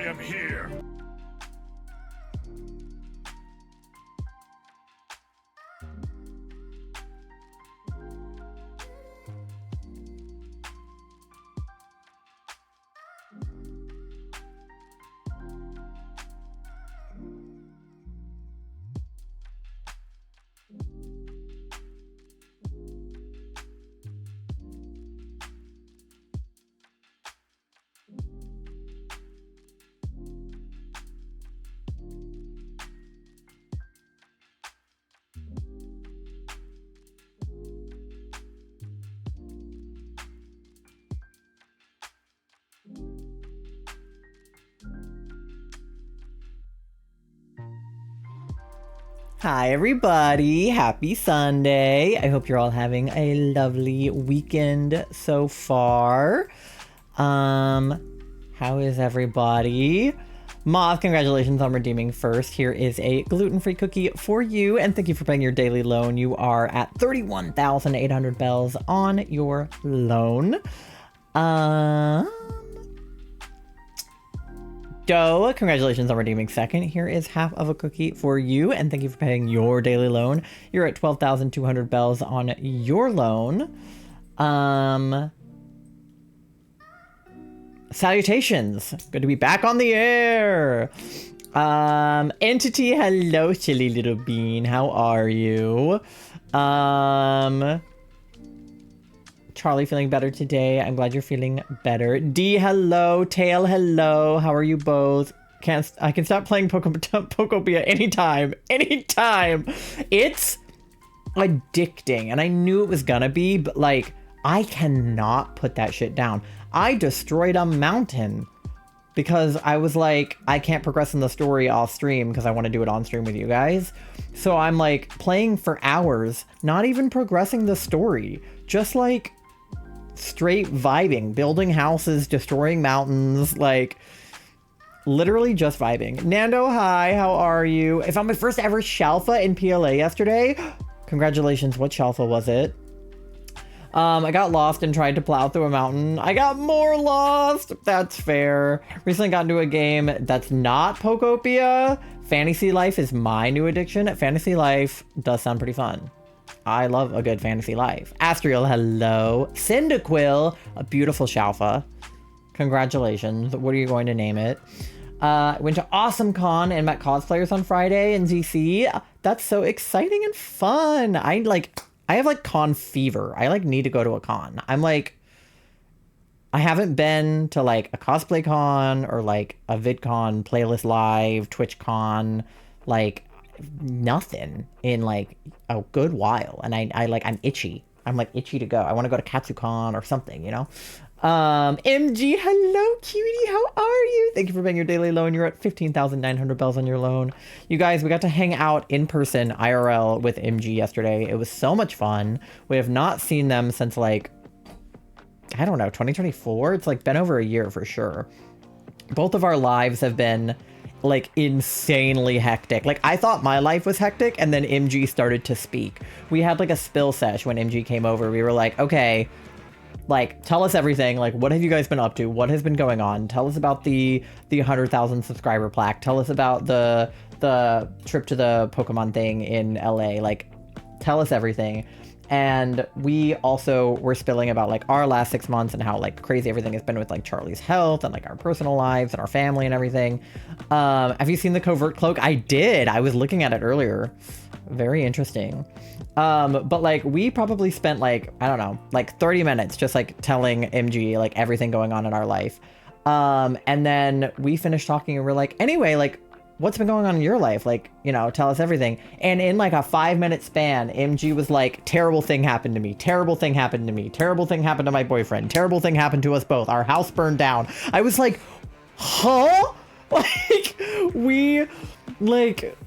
I am here. Hi everybody, happy Sunday. I hope you're all having a lovely weekend so far. How is everybody? Moth, congratulations on redeeming first. Here is a gluten-free cookie for you, and thank you for paying your daily loan. You are at 31,800 bells on your loan. Doe, congratulations on redeeming second. Here is half of a cookie for you, and thank you for paying your daily loan. You're at 12,200 bells on your loan. Salutations. Good to be back on the air. Entity, hello, chilly little bean. How are you? Charlie, feeling better today. I'm glad you're feeling better. D, hello. Tail, hello. How are you both? I can stop playing Pokopia anytime. Anytime. It's addicting. And I knew it was gonna be, but like, I cannot put that shit down. I destroyed a mountain because I was like, I can't progress in the story off stream because I want to do it on stream with you guys. So I'm like playing for hours, not even progressing the story. Just like straight vibing, building houses, destroying mountains, like literally just vibing. Nando, hi, how are you? I found my first ever Shalfa in PLA yesterday. Congratulations, what Shalfa was it? I got lost and tried to plow through a mountain. I got more lost. That's fair. Recently got into a game that's not Pokopia. Fantasy Life is my new addiction. Fantasy Life does sound pretty fun. I love a good fantasy life. Astriel, hello. Cyndaquil, a beautiful Shalfa. Congratulations. What are you going to name it? Went to Awesome Con and met cosplayers on Friday in ZC. That's so exciting and fun. I have like con fever. I like need to go to a con. I'm like, I haven't been to like a cosplay con or like a VidCon, Playlist Live, Twitch con, like nothing in like a good while. And I'm itchy. I'm like itchy to go. I want to go to KatsuCon or something, you know? MG, hello cutie, how are you? Thank you for paying your daily loan. You're at 15,900 bells on your loan. You guys, we got to hang out in person IRL with MG yesterday. It was so much fun. We have not seen them since like, I don't know, 2024. It's like been over a year for sure. Both of our lives have been like insanely hectic. Like I thought my life was hectic and then MG started to speak. We had like a spill sesh when MG came over. We were like, okay, like, tell us everything. Like, what have you guys been up to? What has been going on? Tell us about the 100,000 subscriber plaque. Tell us about the trip to the Pokemon thing in LA. Like, tell us everything. And we also were spilling about like our last 6 months and how like crazy everything has been with like Charlie's health and like our personal lives and our family and everything. Have you seen the Covert Cloak? I did. I was looking at it earlier. Very interesting. But like we probably spent like, I don't know, like 30 minutes just like telling MG like everything going on in our life. And then we finished talking and we're like, anyway, like what's been going on in your life? Like, you know, tell us everything. And in like a 5-minute span, MG was like, terrible thing happened to me. Terrible thing happened to me. Terrible thing happened to my boyfriend. Terrible thing happened to us both. Our house burned down. I was like, huh? Like we like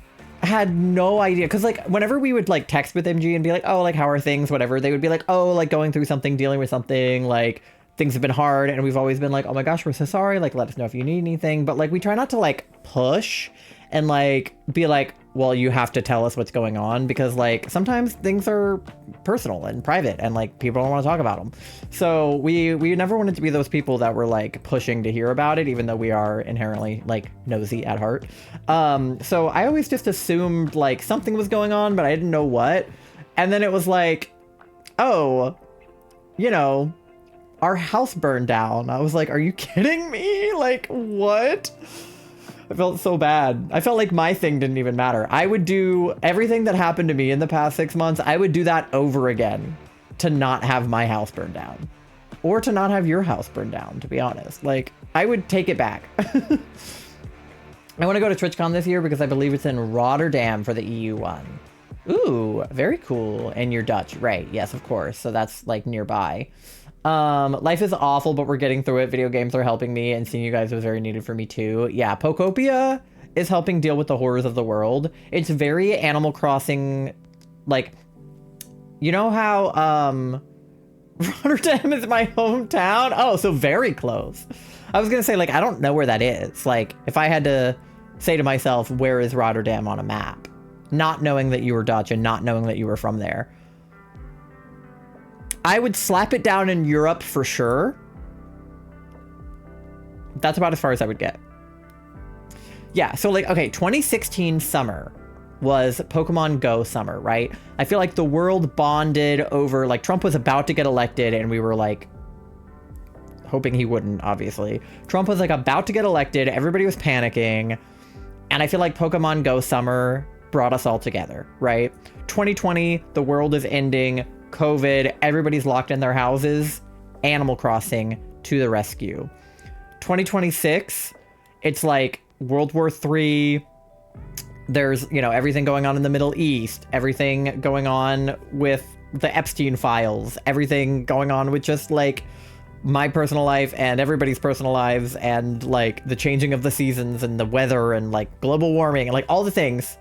had no idea, because like whenever we would like text with MG and be like, oh, like how are things, whatever, they would be like, oh, like going through something, dealing with something, like things have been hard. And we've always been like, oh my gosh, we're so sorry, like let us know if you need anything. But like we try not to like push and like be like, well, you have to tell us what's going on, because like sometimes things are personal and private and like people don't want to talk about them. So we never wanted to be those people that were like pushing to hear about it, even though we are inherently like nosy at heart. So I always just assumed like something was going on, but I didn't know what. And then it was like, oh, you know, our house burned down. I was like, are you kidding me? Like, what? I felt so bad. I felt like my thing didn't even matter. I would do everything that happened to me in the past 6 months. I would do that over again to not have my house burned down, or to not have your house burned down, to be honest. Like, I would take it back. I want to go to TwitchCon this year because I believe it's in Rotterdam for the EU one. Ooh, very cool. And you're Dutch, right? Yes, of course. So that's like nearby. Life is awful, but we're getting through it. Video games are helping me, and seeing you guys was very needed for me too. Yeah, Pokopia is helping deal with the horrors of the world. It's very Animal Crossing, like, you know how, Rotterdam is my hometown? Oh, so very close. I was gonna say, like, I don't know where that is. Like, if I had to say to myself, where is Rotterdam on a map? Not knowing that you were Dutch and not knowing that you were from there. I would slap it down in Europe for sure. That's about as far as I would get. Yeah, so like, okay, 2016 summer was Pokemon Go summer, right? I feel like the world bonded over, like, Trump was about to get elected and we were like, hoping he wouldn't, obviously. Trump was like about to get elected, everybody was panicking, and I feel like Pokemon Go summer brought us all together, right? 2020, the world is ending. COVID, everybody's locked in their houses. Animal Crossing to the rescue. 2026, it's like World War III. There's, you know, everything going on in the Middle East, everything going on with the Epstein files, everything going on with just like my personal life and everybody's personal lives, and like the changing of the seasons and the weather and like global warming and like all the things.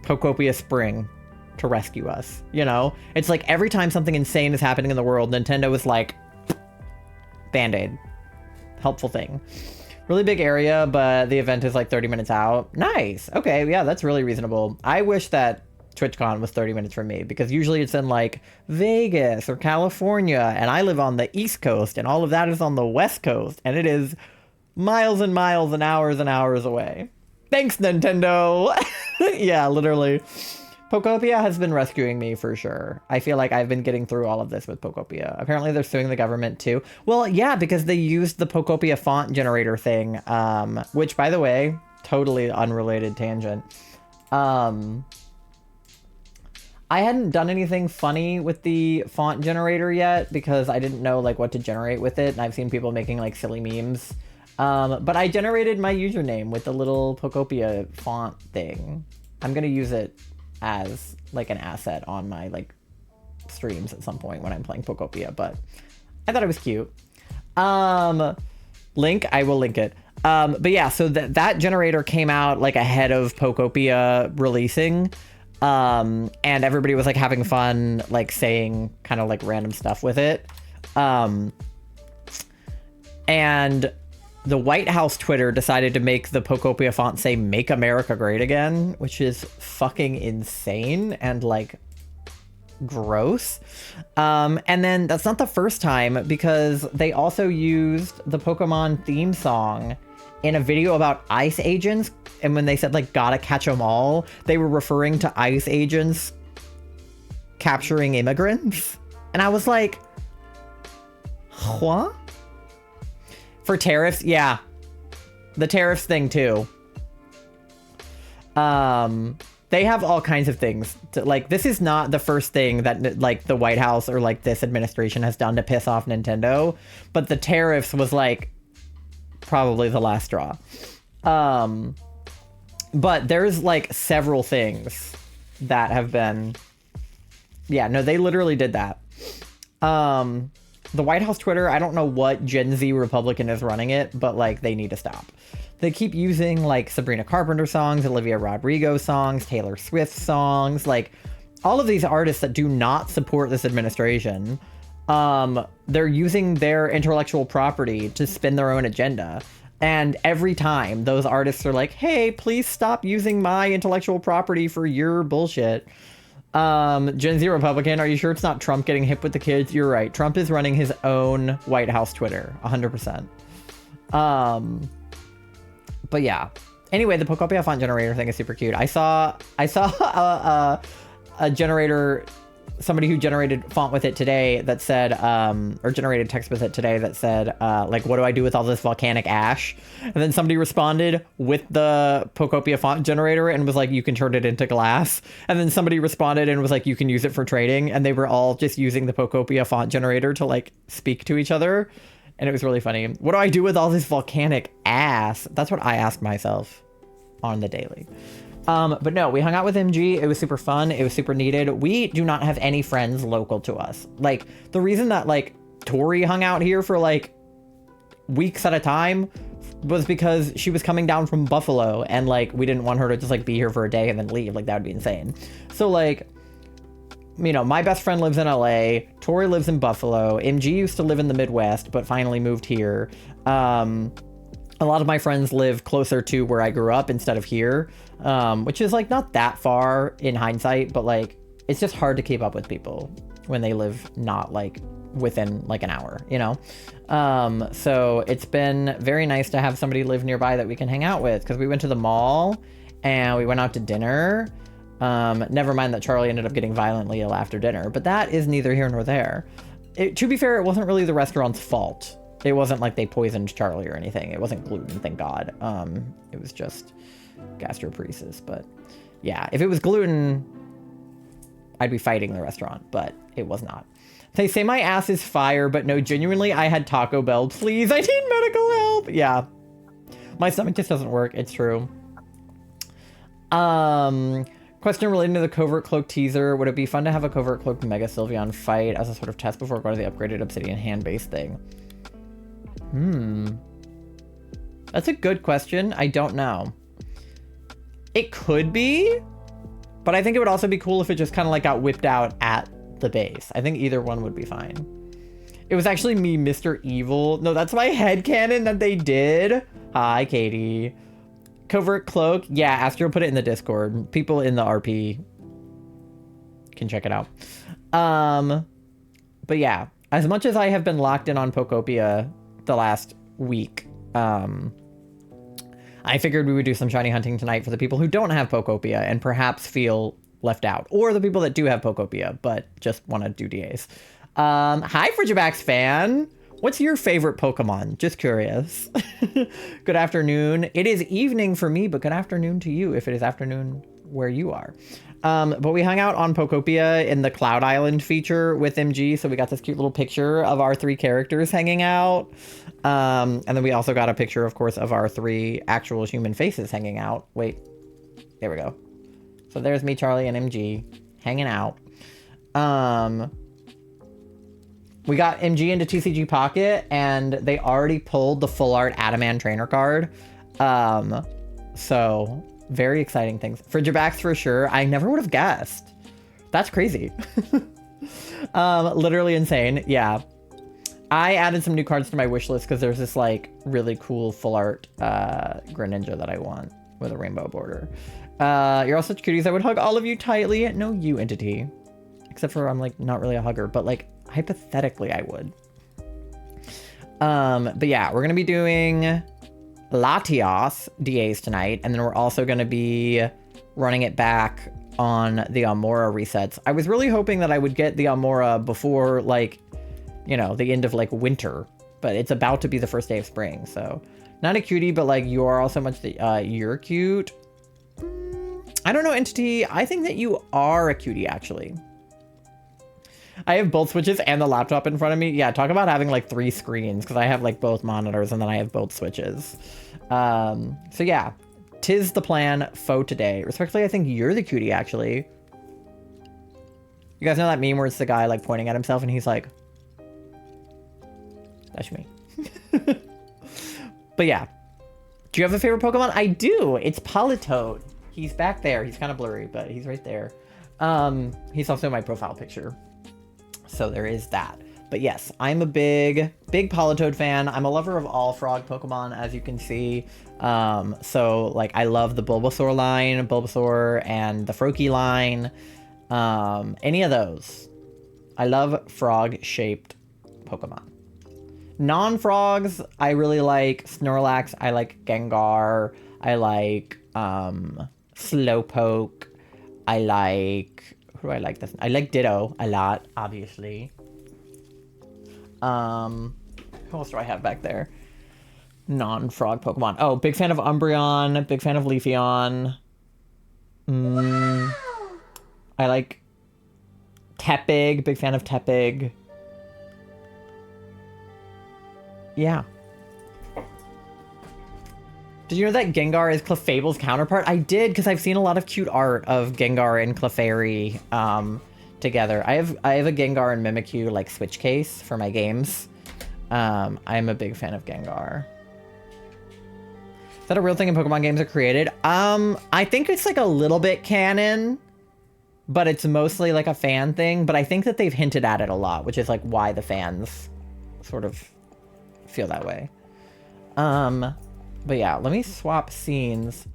Pokopia Spring to rescue us, you know? It's like every time something insane is happening in the world, Nintendo is like, Band-Aid. Helpful thing. Really big area, but the event is like 30 minutes out. Nice. Okay, yeah, that's really reasonable. I wish that TwitchCon was 30 minutes from me, because usually it's in like Vegas or California, and I live on the East Coast, and all of that is on the West Coast, and it is miles and miles and hours away. Thanks, Nintendo! Yeah, literally. Pokopia has been rescuing me for sure. I feel like I've been getting through all of this with Pokopia. Apparently they're suing the government too. Well, yeah, because they used the Pokopia font generator thing, which, by the way, totally unrelated tangent. I hadn't done anything funny with the font generator yet because I didn't know like what to generate with it, and I've seen people making like silly memes. But I generated my username with the little Pokopia font thing. I'm gonna use it as like an asset on my like streams at some point when I'm playing Pokopia, but I thought it was cute. Link, I will link it. But yeah, so that generator came out like ahead of Pokopia releasing, and everybody was like having fun, like saying kind of like random stuff with it. And the White House Twitter decided to make the Pokopia font say "Make America Great Again," which is fucking insane and like gross. And then that's not the first time, because they also used the Pokemon theme song in a video about ICE agents. And when they said like "gotta catch 'em all," they were referring to ICE agents capturing immigrants. And I was like, what? For tariffs, yeah. The tariffs thing too. They have all kinds of things to, like, this is not the first thing that like the White House or like this administration has done to piss off Nintendo, but the tariffs was like probably the last straw. But there's like several things that have been, yeah, no, they literally did that. The White House Twitter, I don't know what Gen Z Republican is running it, but like they need to stop. They keep using like Sabrina Carpenter songs, Olivia Rodrigo songs, Taylor Swift songs, like all of these artists that do not support this administration. They're using their intellectual property to spin their own agenda. And every time those artists are like, hey, please stop using my intellectual property for your bullshit. Gen Z Republican, are you sure it's not Trump getting hip with the kids? You're right. Trump is running his own White House Twitter, 100%. But yeah. Anyway, the Pocopia font generator thing is super cute. I saw a generator, somebody who generated font with it today that said, or generated text with it today that said, like, what do I do with all this volcanic ash? And then somebody responded with the Pocopia font generator and was like, you can turn it into glass. And then somebody responded and was like, you can use it for trading. And they were all just using the Pocopia font generator to like speak to each other. And it was really funny. What do I do with all this volcanic ass? That's what I ask myself on the daily. But no, we hung out with MG. It was super fun. It was super needed. We do not have any friends local to us. Like, the reason that, like, Tori hung out here for, like, weeks at a time was because she was coming down from Buffalo, and, like, we didn't want her to just, like, be here for a day and then leave. Like, that would be insane. So, like, you know, my best friend lives in LA. Tori lives in Buffalo. MG used to live in the Midwest, but finally moved here. A lot of my friends live closer to where I grew up instead of here, which is like not that far in hindsight, but like it's just hard to keep up with people when they live not like within like an hour, you know? So it's been very nice to have somebody live nearby that we can hang out with, because we went to the mall and we went out to dinner. Never mind that Charlie ended up getting violently ill after dinner, but that is neither here nor there. To be fair, it wasn't really the restaurant's fault. It wasn't like they poisoned Charlie or anything. It wasn't gluten, thank God. It was just gastroparesis. But yeah, if it was gluten, I'd be fighting the restaurant, but it was not. They say my ass is fire, but no, genuinely, I had Taco Bell. Please, I need medical help. Yeah, my stomach just doesn't work. It's true. Question relating to the Covert Cloak teaser. Would it be fun to have a Covert Cloak Mega Sylveon fight as a sort of test before going to the upgraded Obsidian hand-based thing? That's a good question. I don't know. It could be, but I think it would also be cool if it just kind of like got whipped out at the base. I think either one would be fine. It was actually me, Mr. Evil. No, that's my headcanon that they did. Hi, Katie. Covert Cloak. Yeah, Astro put it in the Discord. People in the RP can check it out. But yeah, as much as I have been locked in on Pocopia the last week, I figured we would do some shiny hunting tonight for the people who don't have Pocopia and perhaps feel left out, or the people that do have Pocopia but just want to do DAs. Hi, Frigibax fan. What's your favorite Pokemon? Just curious. Good afternoon. It is evening for me, but good afternoon to you if it is afternoon where you are. But we hung out on Pocopia in the Cloud Island feature with MG, so we got this cute little picture of our 3 characters hanging out. And then we also got a picture, of course, of our 3 actual human faces hanging out. Wait, there we go. So there's me, Charlie, and MG hanging out. We got MG into TCG Pocket, and they already pulled the full art Adaman trainer card. So very exciting things. Frigibax for sure. I never would have guessed. That's crazy. Literally insane. Yeah. I added some new cards to my wish list because there's this like really cool full art Greninja that I want with a rainbow border. You're all such cuties. I would hug all of you tightly. No, you entity. Except for I'm like not really a hugger, but like hypothetically I would. But yeah, we're gonna be doing Latias DAs tonight, and then we're also gonna be running it back on the Amaura resets. I was really hoping that I would get the Amaura before like, you know, the end of like winter, but it's about to be the first day of spring, so not a cutie, but like you are also much the you're cute. I don't know, entity. I think that you are a cutie actually. I have both switches and the laptop in front of me. Yeah, talk about having like 3 screens, because I have like both monitors and then I have both switches. So yeah, 'tis the plan for today. Respectfully, I think you're the cutie actually. You guys know that meme where it's the guy like pointing at himself and he's like, that's me. But yeah, do you have a favorite Pokemon? I do. It's Politoed. He's back there. He's kind of blurry, but he's right there. He's also my profile picture. So there is that. But yes, I'm a big Politoed fan. I'm a lover of all frog Pokemon, as you can see. So like I love the Bulbasaur line, Bulbasaur and the Froakie line. Any of those. I love frog-shaped Pokemon. Non-frogs, I really like Snorlax, I like Gengar, I like Slowpoke, I like... Who do I like this? I like Ditto a lot, obviously. Who else do I have back there? Non-frog Pokemon. Oh, big fan of Umbreon, big fan of Leafeon. I like Tepig, big fan of Tepig. Yeah. Did you know that Gengar is Clefable's counterpart? I did, because I've seen a lot of cute art of Gengar and Clefairy together. I have a Gengar and Mimikyu like switch case for my games. I'm a big fan of Gengar. Is that a real thing in Pokemon games are created? I think it's like a little bit canon, but it's mostly like a fan thing. But I think that they've hinted at it a lot, which is like why the fans sort of feel that way. But yeah, let me swap scenes.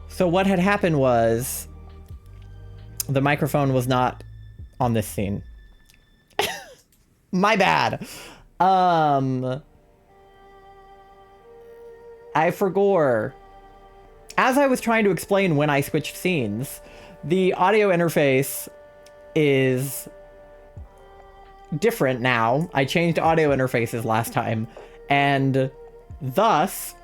So what had happened was the microphone was not on this scene. My bad. I forgot. As I was trying to explain when I switched scenes, the audio interface is different now. I changed audio interfaces last time, and thus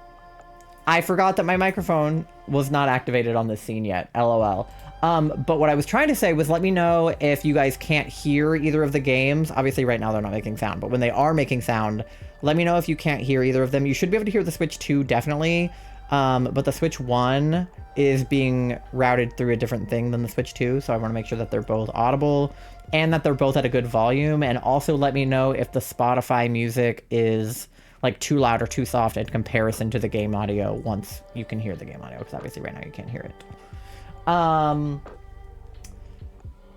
I forgot that my microphone was not activated on this scene yet. LOL. But what I was trying to say was let me know if you guys can't hear either of the games. Obviously right now they're not making sound, but when they are making sound, let me know if you can't hear either of them. You should be able to hear the Switch 2 definitely. But the Switch 1 is being routed through a different thing than the Switch 2. So I want to make sure that they're both audible and that they're both at a good volume. And also let me know if the Spotify music is like too loud or too soft in comparison to the game audio once you can hear the game audio, because obviously right now you can't hear it. And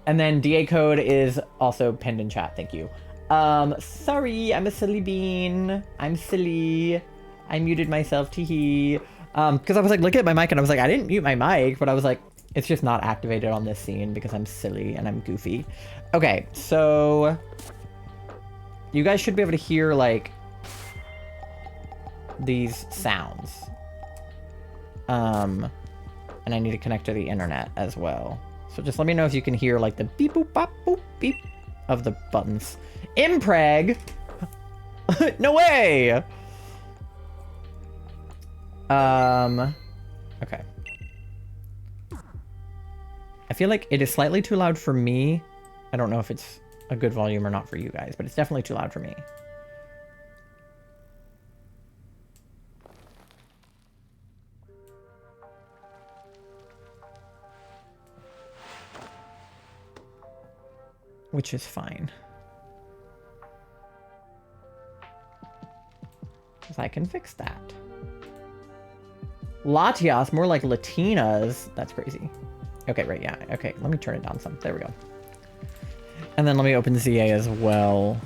then DA code is also pinned in chat. Thank you. Sorry, I'm a silly bean. I'm silly. I muted myself, teehee. Because I was like looking at my mic and I was like, I didn't mute my mic, but I was like, it's just not activated on this scene because I'm silly and I'm goofy. Okay, so you guys should be able to hear like these sounds. And I need to connect to the internet as well. So just let me know if you can hear like the beep boop bop boop beep of the buttons. Impreg! No way! Okay. I feel like it is slightly too loud for me. I don't know if it's a good volume or not for you guys, but it's definitely too loud for me. Which is fine. Because I can fix that. Latias, more like Latinas. That's crazy. Okay, right, yeah. Okay, let me turn it down some. There we go. And then let me open ZA as well.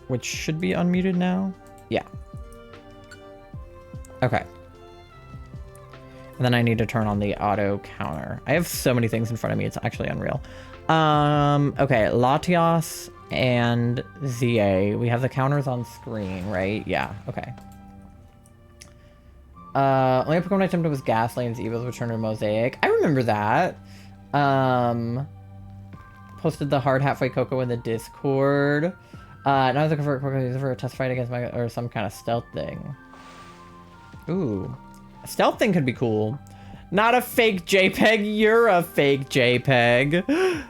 Which should be unmuted now. Yeah. Okay. And then I need to turn on the auto counter. I have so many things in front of me, it's actually unreal. Okay, Latias and ZA. We have the counters on screen, right? Yeah, okay. Only Pokemon I attempted was Gaslands, Evo's Return to Mosaic. I remember that. Posted the hard halfway Coco in the Discord. Now I was looking for a Coco for a test fight against my, or some kind of stealth thing. Ooh. A stealth thing could be cool. Not a fake JPEG, you're a fake JPEG.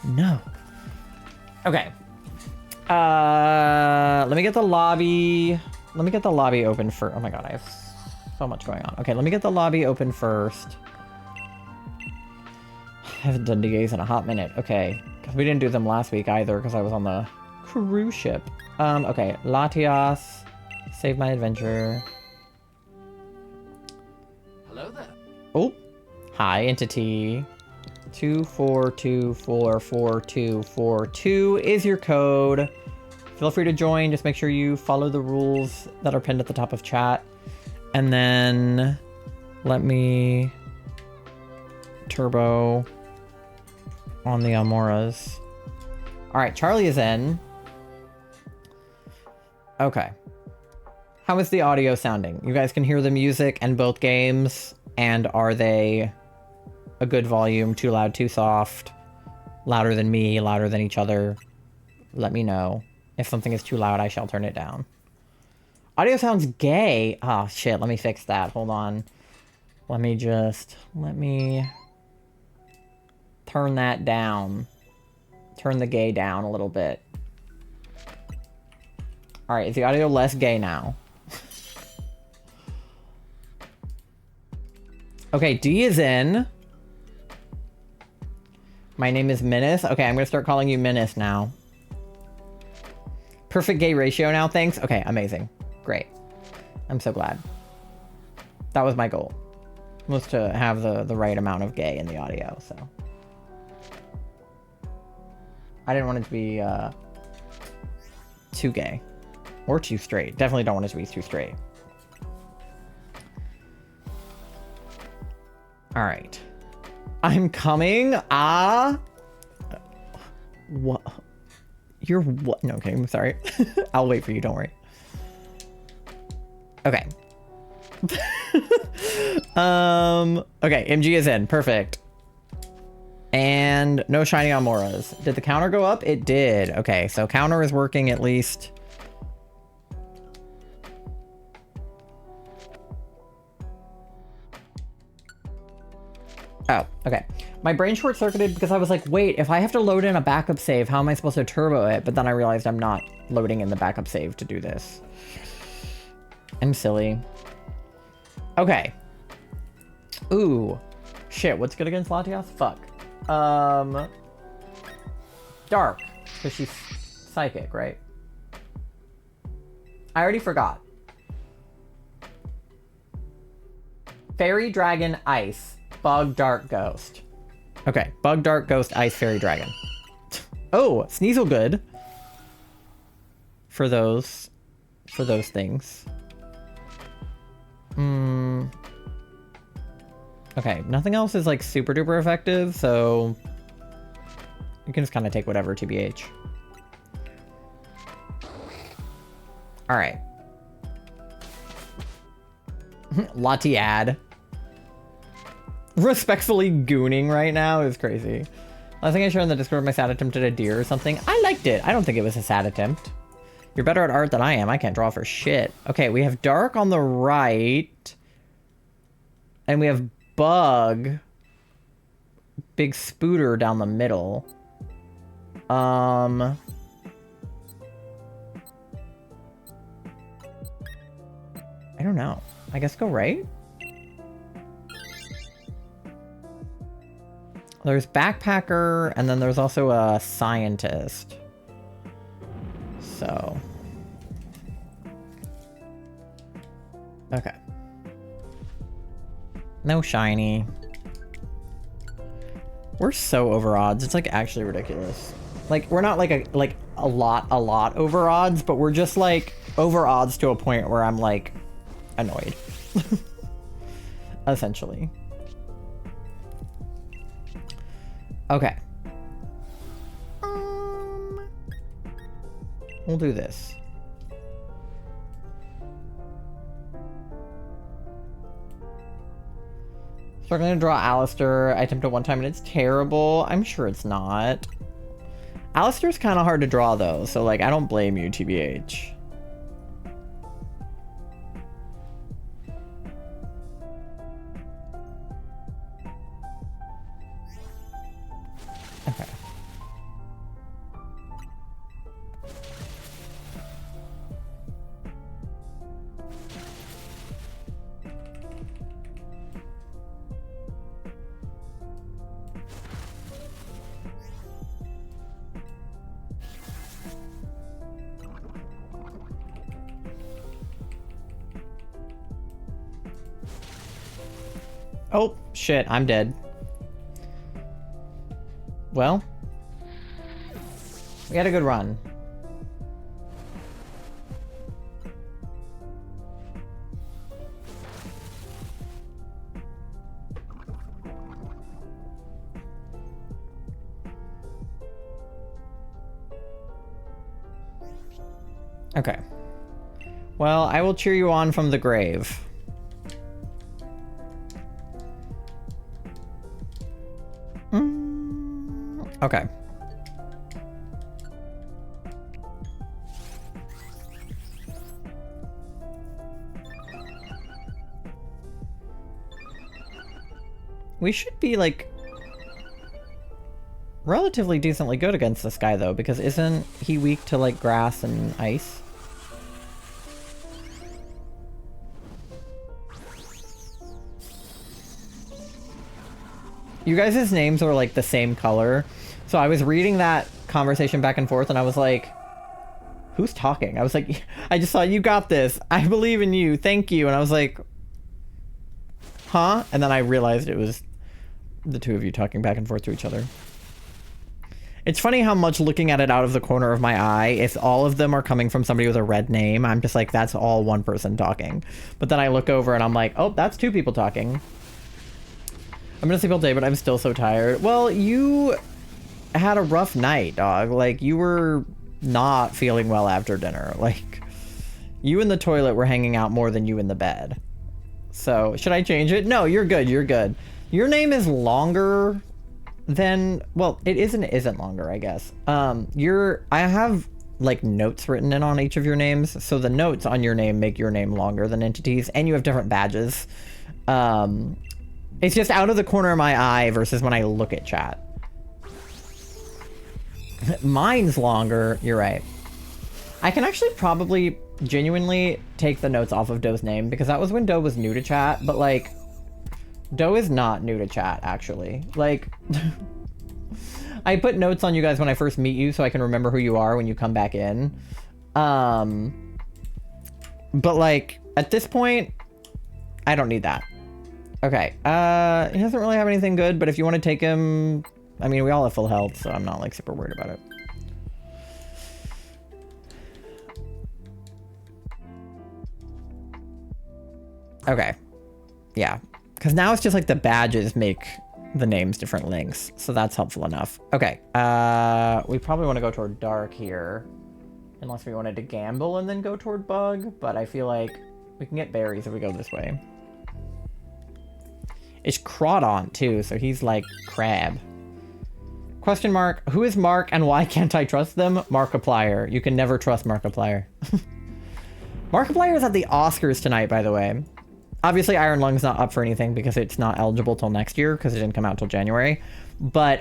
No. Okay. Let me get the lobby. Let me get the lobby open for, oh my god, I have so much going on. Okay, let me get the lobby open first. I haven't done DAs in a hot minute. Okay, because we didn't do them last week either because I was on the cruise ship. Okay, Latias, save my adventure. Hello there. Oh, hi, entity. 24244242 is your code. Feel free to join. Just make sure you follow the rules that are pinned at the top of chat. And then let me turbo on the Amauras. All right, Charlie is in. Okay. How is the audio sounding? You guys can hear the music in both games. And are they a good volume? Too loud, too soft? Louder than me, louder than each other? Let me know. If something is too loud, I shall turn it down. Audio sounds gay. Oh, shit. Let me fix that. Hold on. Let me turn that down. Turn the gay down a little bit. All right. Is the audio less gay now? Okay. D is in. My name is Menace. Okay. I'm going to start calling you Menace now. Perfect gay ratio now. Thanks. Okay. Amazing. Great. I'm so glad. That was my goal. Was to have the right amount of gay in the audio, so. I didn't want it to be too gay. Or too straight. Definitely don't want it to be too straight. Alright. I'm coming. What? You're what? No, okay, I'm sorry. I'll wait for you, don't worry. Okay. Okay, MG is in. Perfect. And no shiny Amauras. Did the counter go up? It did. Okay, so counter is working at least. Oh, okay. My brain short-circuited because I was like, wait, if I have to load in a backup save, how am I supposed to turbo it? But then I realized I'm not loading in the backup save to do this. I'm silly. Okay. Ooh. Shit, what's good against Latias? Fuck. Dark. Because she's psychic, right? I already forgot. Fairy, Dragon, Ice. Bug, Dark, Ghost. Okay. Bug, Dark, Ghost, Ice, Fairy, Dragon. Oh, Sneasel good. For those things. Okay, nothing else is like super duper effective, so you can just kind of take whatever, TBH. All right. Latiad. Respectfully gooning right now is crazy. Last thing I showed in the Discord, my sad attempt at a deer or something. I liked it. I don't think it was a sad attempt. You're better at art than I am. I can't draw for shit. Okay, we have Dark on the right. And we have Bug. Big Spooter down the middle. I don't know. I guess go right? There's Backpacker, and then there's also a Scientist. So. Okay. No shiny. We're so over odds. It's like actually ridiculous. Like we're not like a lot over odds, but we're just like over odds to a point where I'm like annoyed. Essentially. Okay. We'll do this. So we're gonna draw Alistair. I attempted one time and it's terrible. I'm sure it's not. Alistair's kind of hard to draw though, so like I don't blame you, TBH. Okay. Oh, shit, I'm dead. Well, we had a good run. Okay. Well, I will cheer you on from the grave. Okay. We should be, like, relatively decently good against this guy, though, because isn't he weak to, like, grass and ice? You guys' names are, like, the same color. So I was reading that conversation back and forth, and I was like, who's talking? I was like, I just saw you got this. I believe in you. Thank you. And I was like, huh? And then I realized it was the two of you talking back and forth to each other. It's funny how much looking at it out of the corner of my eye, if all of them are coming from somebody with a red name, I'm just like, that's all one person talking. But then I look over and I'm like, oh, that's two people talking. I'm gonna sleep all day, but I'm still so tired. Well, you had a rough night, dog. Like, you were not feeling well after dinner. Like, you in the toilet were hanging out more than you in the bed. So, should I change it? No, you're good, you're good. Your name is longer than... Well, it isn't longer, I guess. I have, like, notes written in on each of your names. So the notes on your name make your name longer than entities. And you have different badges. It's just out of the corner of my eye versus when I look at chat. Mine's longer, you're right. I can actually probably genuinely take the notes off of Doe's name because that was when Doe was new to chat, but like, Doe is not new to chat, actually. Like, I put notes on you guys when I first meet you so I can remember who you are when you come back in. But like, at this point, I don't need that. Okay, he doesn't really have anything good, but if you want to take him... I mean, we all have full health, so I'm not, like, super worried about it. Okay. Yeah. Because now it's just, like, the badges make the names different links, so that's helpful enough. Okay, we probably want to go toward dark here. Unless we wanted to gamble and then go toward bug, but I feel like we can get berries if we go this way. It's Crawdon, too, so he's like crab. Question mark, who is Mark and why can't I trust them? Markiplier. You can never trust Markiplier. Markiplier is at the Oscars tonight, by the way. Obviously, Iron Lung's not up for anything because it's not eligible till next year because it didn't come out till January. But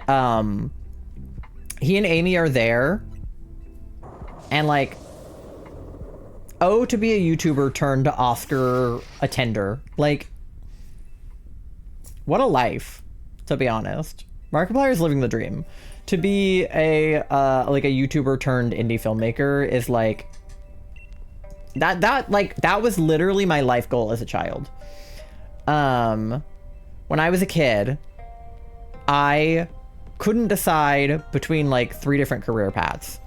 he and Amy are there. And like, to be a YouTuber turned Oscar attender. Like, what a life, to be honest. Markiplier is living the dream. To be a like a YouTuber turned indie filmmaker is like that was literally my life goal as a child. when I was a kid, I couldn't decide between like 3 different career paths.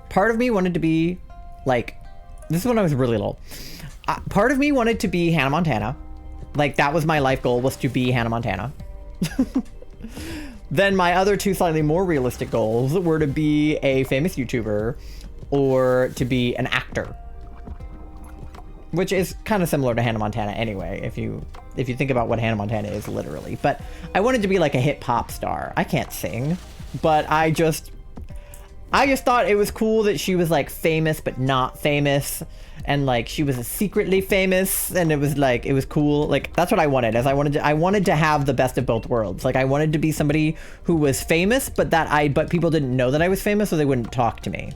Part of me wanted to be like, this is when I was really little. Part of me wanted to be Hannah Montana. Like, that was my life goal, was to be Hannah Montana. Then my other 2 slightly more realistic goals were to be a famous YouTuber or to be an actor. Which is kind of similar to Hannah Montana anyway, if you think about what Hannah Montana is literally. But I wanted to be like a hip hop star. I can't sing, but I just thought it was cool that she was like famous but not famous, and like she was secretly famous, and it was like, it was cool. Like, that's what I wanted. I wanted to have the best of both worlds. Like, I wanted to be somebody who was famous, but people didn't know that I was famous, so they wouldn't talk to me.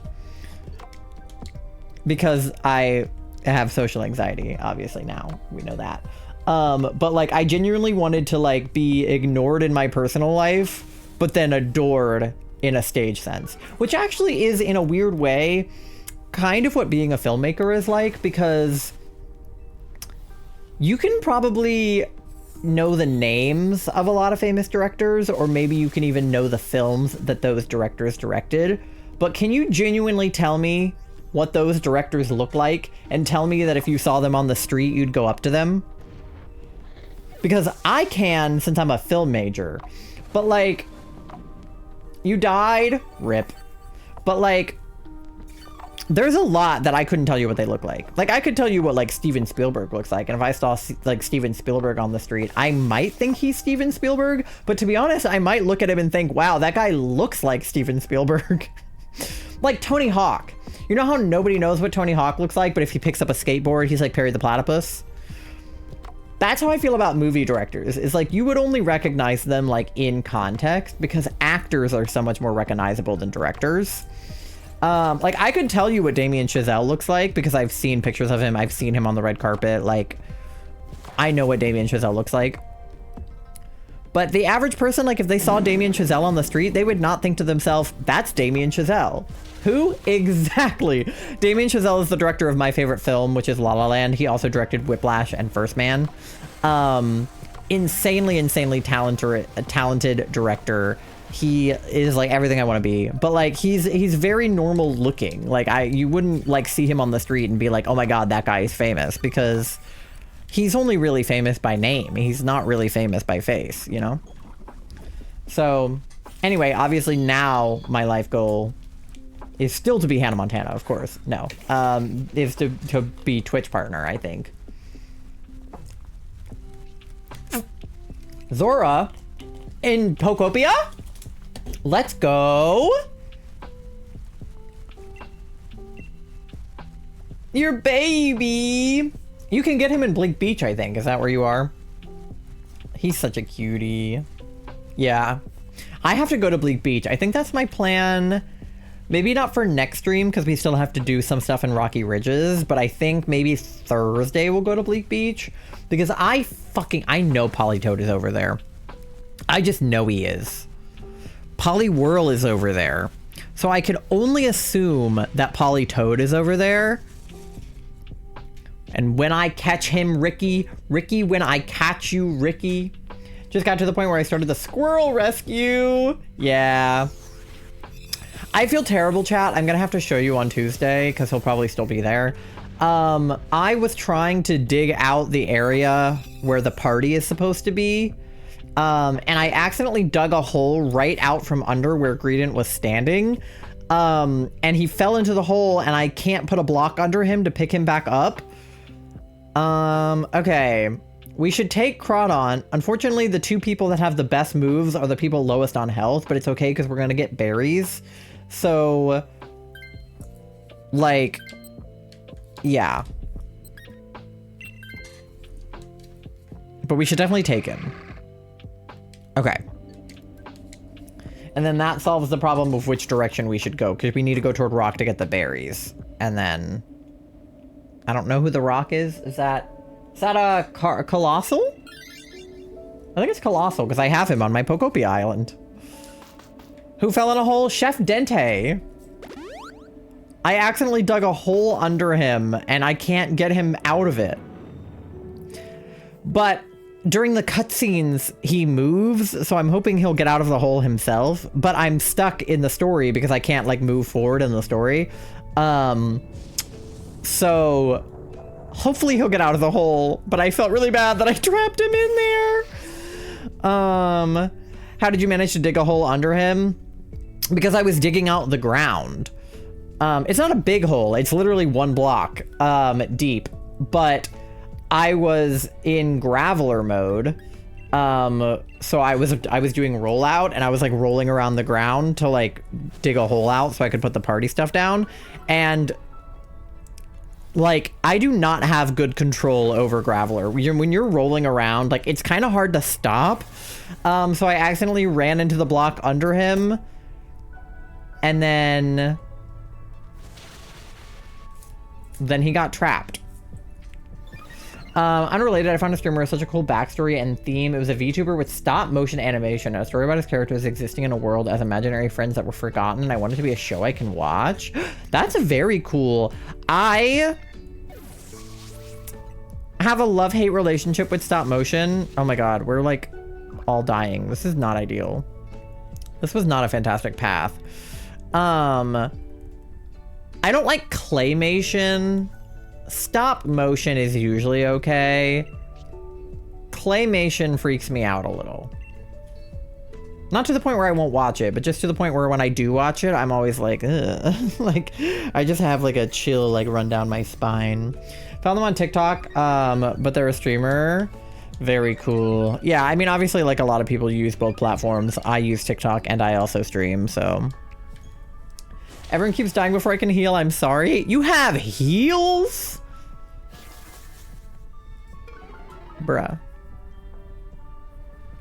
Because I have social anxiety, obviously. Now we know that. But like, I genuinely wanted to like be ignored in my personal life, but then adored in a stage sense, which actually is, in a weird way, kind of what being a filmmaker is like, because you can probably know the names of a lot of famous directors, or maybe you can even know the films that those directors directed, but can you genuinely tell me what those directors look like and tell me that if you saw them on the street, you'd go up to them? Because I can, since I'm a film major, but like, you died, rip. But like, there's a lot that I couldn't tell you what they look like. Like, I could tell you what like Steven Spielberg looks like, and if I saw like Steven Spielberg on the street, I might think he's Steven Spielberg, but to be honest, I might look at him and think, wow, that guy looks like Steven Spielberg. Like Tony Hawk. You know how nobody knows what Tony Hawk looks like, but if he picks up a skateboard, he's like Perry the Platypus? That's how I feel about movie directors. Is like, you would only recognize them like in context, because actors are so much more recognizable than directors. Like, I could tell you what Damien Chazelle looks like because I've seen pictures of him. I've seen him on the red carpet. Like, I know what Damien Chazelle looks like. But the average person, like, if they saw Damien Chazelle on the street, they would not think to themselves, that's Damien Chazelle. Who? Exactly. Damien Chazelle is the director of my favorite film, which is La La Land. He also directed Whiplash and First Man. Insanely talented director. He is like everything I want to be, but like he's very normal looking. Like, you wouldn't like see him on the street and be like, oh my god, that guy is famous, because he's only really famous by name. He's not really famous by face, you know? So anyway, obviously now my life goal is still to be Hannah Montana, of course. No, is to be Twitch partner, I think. Zora in Pokopia? Let's go. Your baby. You can get him in Bleak Beach, I think. Is that where you are? He's such a cutie. Yeah. I have to go to Bleak Beach. I think that's my plan. Maybe not for next stream, because we still have to do some stuff in Rocky Ridges, but I think maybe Thursday we'll go to Bleak Beach, because I know Polytoad is over there. I just know he is. Poliwhirl is over there. So I can only assume that Polytoad is over there. And when I catch him, Ricky, when I catch you, Ricky. Just got to the point where I started the squirrel rescue. Yeah. I feel terrible, chat. I'm gonna have to show you on Tuesday, because he'll probably still be there. I was trying to dig out the area where the party is supposed to be. And I accidentally dug a hole right out from under where Greedent was standing. And he fell into the hole, and I can't put a block under him to pick him back up. Okay. We should take Crawdon. Unfortunately, the 2 people that have the best moves are the people lowest on health, but it's okay because we're gonna get berries. So, like, yeah. But we should definitely take him. Okay. And then that solves the problem of which direction we should go, because we need to go toward Rock to get the berries. And then, I don't know who the Rock is. Is that a Colossal? I think it's Colossal, because I have him on my Pokopia Island. Who fell in a hole? Chef Dente. I accidentally dug a hole under him, and I can't get him out of it. But during the cutscenes, he moves, so I'm hoping he'll get out of the hole himself, but I'm stuck in the story because I can't, like, move forward in the story. So hopefully he'll get out of the hole, but I felt really bad that I trapped him in there. How did you manage to dig a hole under him? Because I was digging out the ground. It's not a big hole. It's literally 1 block deep, but I was in graveler mode. So I was doing rollout, and I was like rolling around the ground to like dig a hole out so I could put the party stuff down. And like, I do not have good control over graveler. When you're rolling around, like, it's kind of hard to stop. So I accidentally ran into the block under him, and then he got trapped. Unrelated, I found a streamer with such a cool backstory and theme. It was a VTuber with stop motion animation, a story about his characters existing in a world as imaginary friends that were forgotten, and I wanted to be a show I can watch. That's very cool. I have a love-hate relationship with stop motion. Oh my god, we're like all dying. This is not ideal. This was not a fantastic path. I don't like claymation. Stop motion is usually okay. Claymation freaks me out a little. Not to the point where I won't watch it, but just to the point where when I do watch it, I'm always like, ugh. Like, I just have like a chill like run down my spine. Found them on TikTok, but they're a streamer. Very cool. Yeah, I mean, obviously, like a lot of people use both platforms. I use TikTok and I also stream, so. Everyone keeps dying before I can heal. I'm sorry. You have heals? Bruh.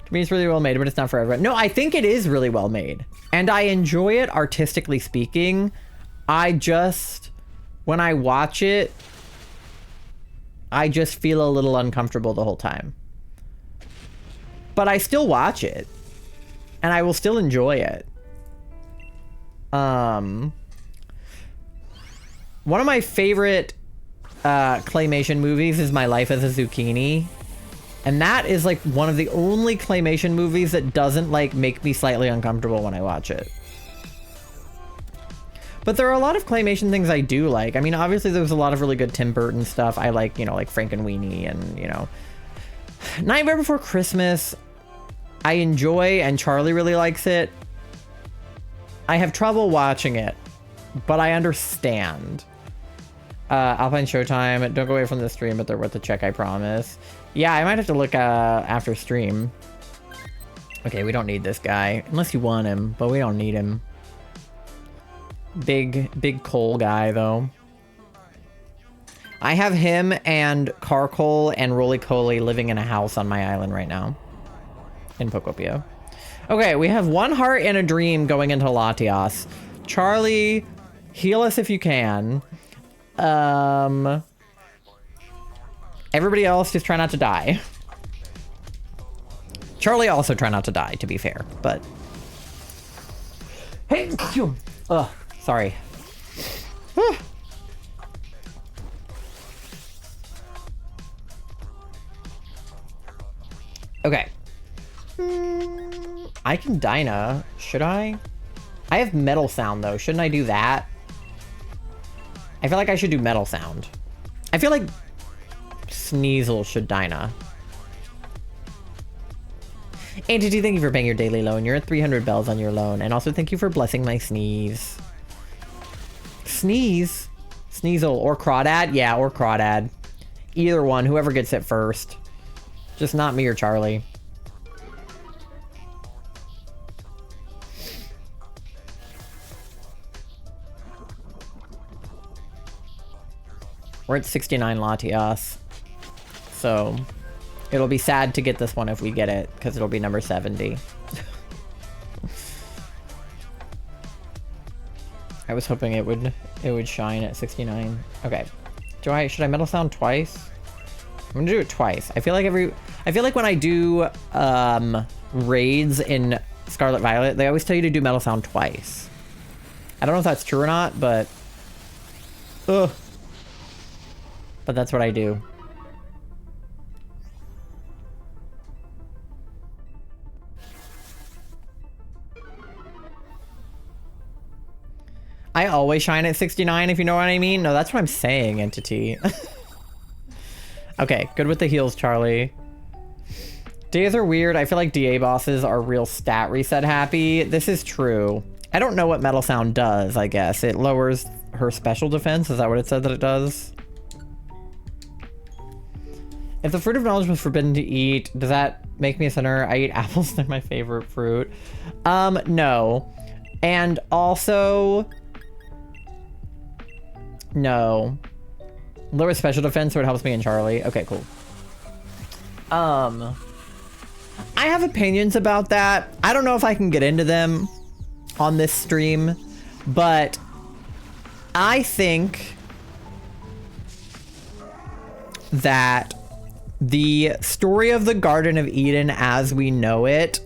To me, it's really well made, but it's not for everyone. No, I think it is really well made. And I enjoy it, artistically speaking. I just, when I watch it, I just feel a little uncomfortable the whole time. But I still watch it. And I will still enjoy it. One of my favorite claymation movies is My Life as a Zucchini, and that is like one of the only claymation movies that doesn't like make me slightly uncomfortable when I watch it. But there are a lot of claymation things I do like. I mean, obviously there's a lot of really good Tim Burton stuff. I like, you know, like Frankenweenie and, you know, Nightmare Before Christmas I enjoy, and Charlie really likes it. I have trouble watching it, but I understand. Alpine Showtime. Don't go away from the stream, but they're worth a check, I promise. Yeah, I might have to look after stream. Okay, we don't need this guy. Unless you want him, but we don't need him. Big coal guy, though. I have him and Carcoal and Roly-Coly living in a house on my island right now. In Pokopia. Okay, we have 1 heart and a dream going into Latias. Charlie, heal us if you can. Everybody else just try not to die. Charlie also try not to die, to be fair, but... Hey! Ugh, sorry. Okay. I can Dyna. Should I? I have Metal Sound, though. Shouldn't I do that? I feel like I should do Metal Sound. I feel like Sneasel should Dyna. Entity, thank you for paying your daily loan. You're at 300 bells on your loan. And also thank you for blessing my sneeze. Sneeze? Sneasel or Crawdad? Yeah, or Crawdad. Either one, whoever gets it first. Just not me or Charlie. We're at 69 Latias. So, it'll be sad to get this one if we get it, because it'll be number 70. I was hoping it would shine at 69. Okay. Should I Metal Sound twice? I'm gonna do it twice. I feel like when I do raids in Scarlet Violet, they always tell you to do Metal Sound twice. I don't know if that's true or not, but ugh. But that's what I do. I always shine at 69, if you know what I mean. No, that's what I'm saying, entity. Okay, good with the heals, Charlie. Days are weird. I feel like DA bosses are real stat reset happy. This is true. I don't know what Metal Sound does, I guess. It lowers her special defense. Is that what it said that it does? If the fruit of knowledge was forbidden to eat, does that make me a sinner? I eat apples. They're my favorite fruit. No. And also... No. Lower special defense so it helps me and Charlie. Okay, cool. I have opinions about that. I don't know if I can get into them on this stream, but I think that the story of the Garden of Eden as we know it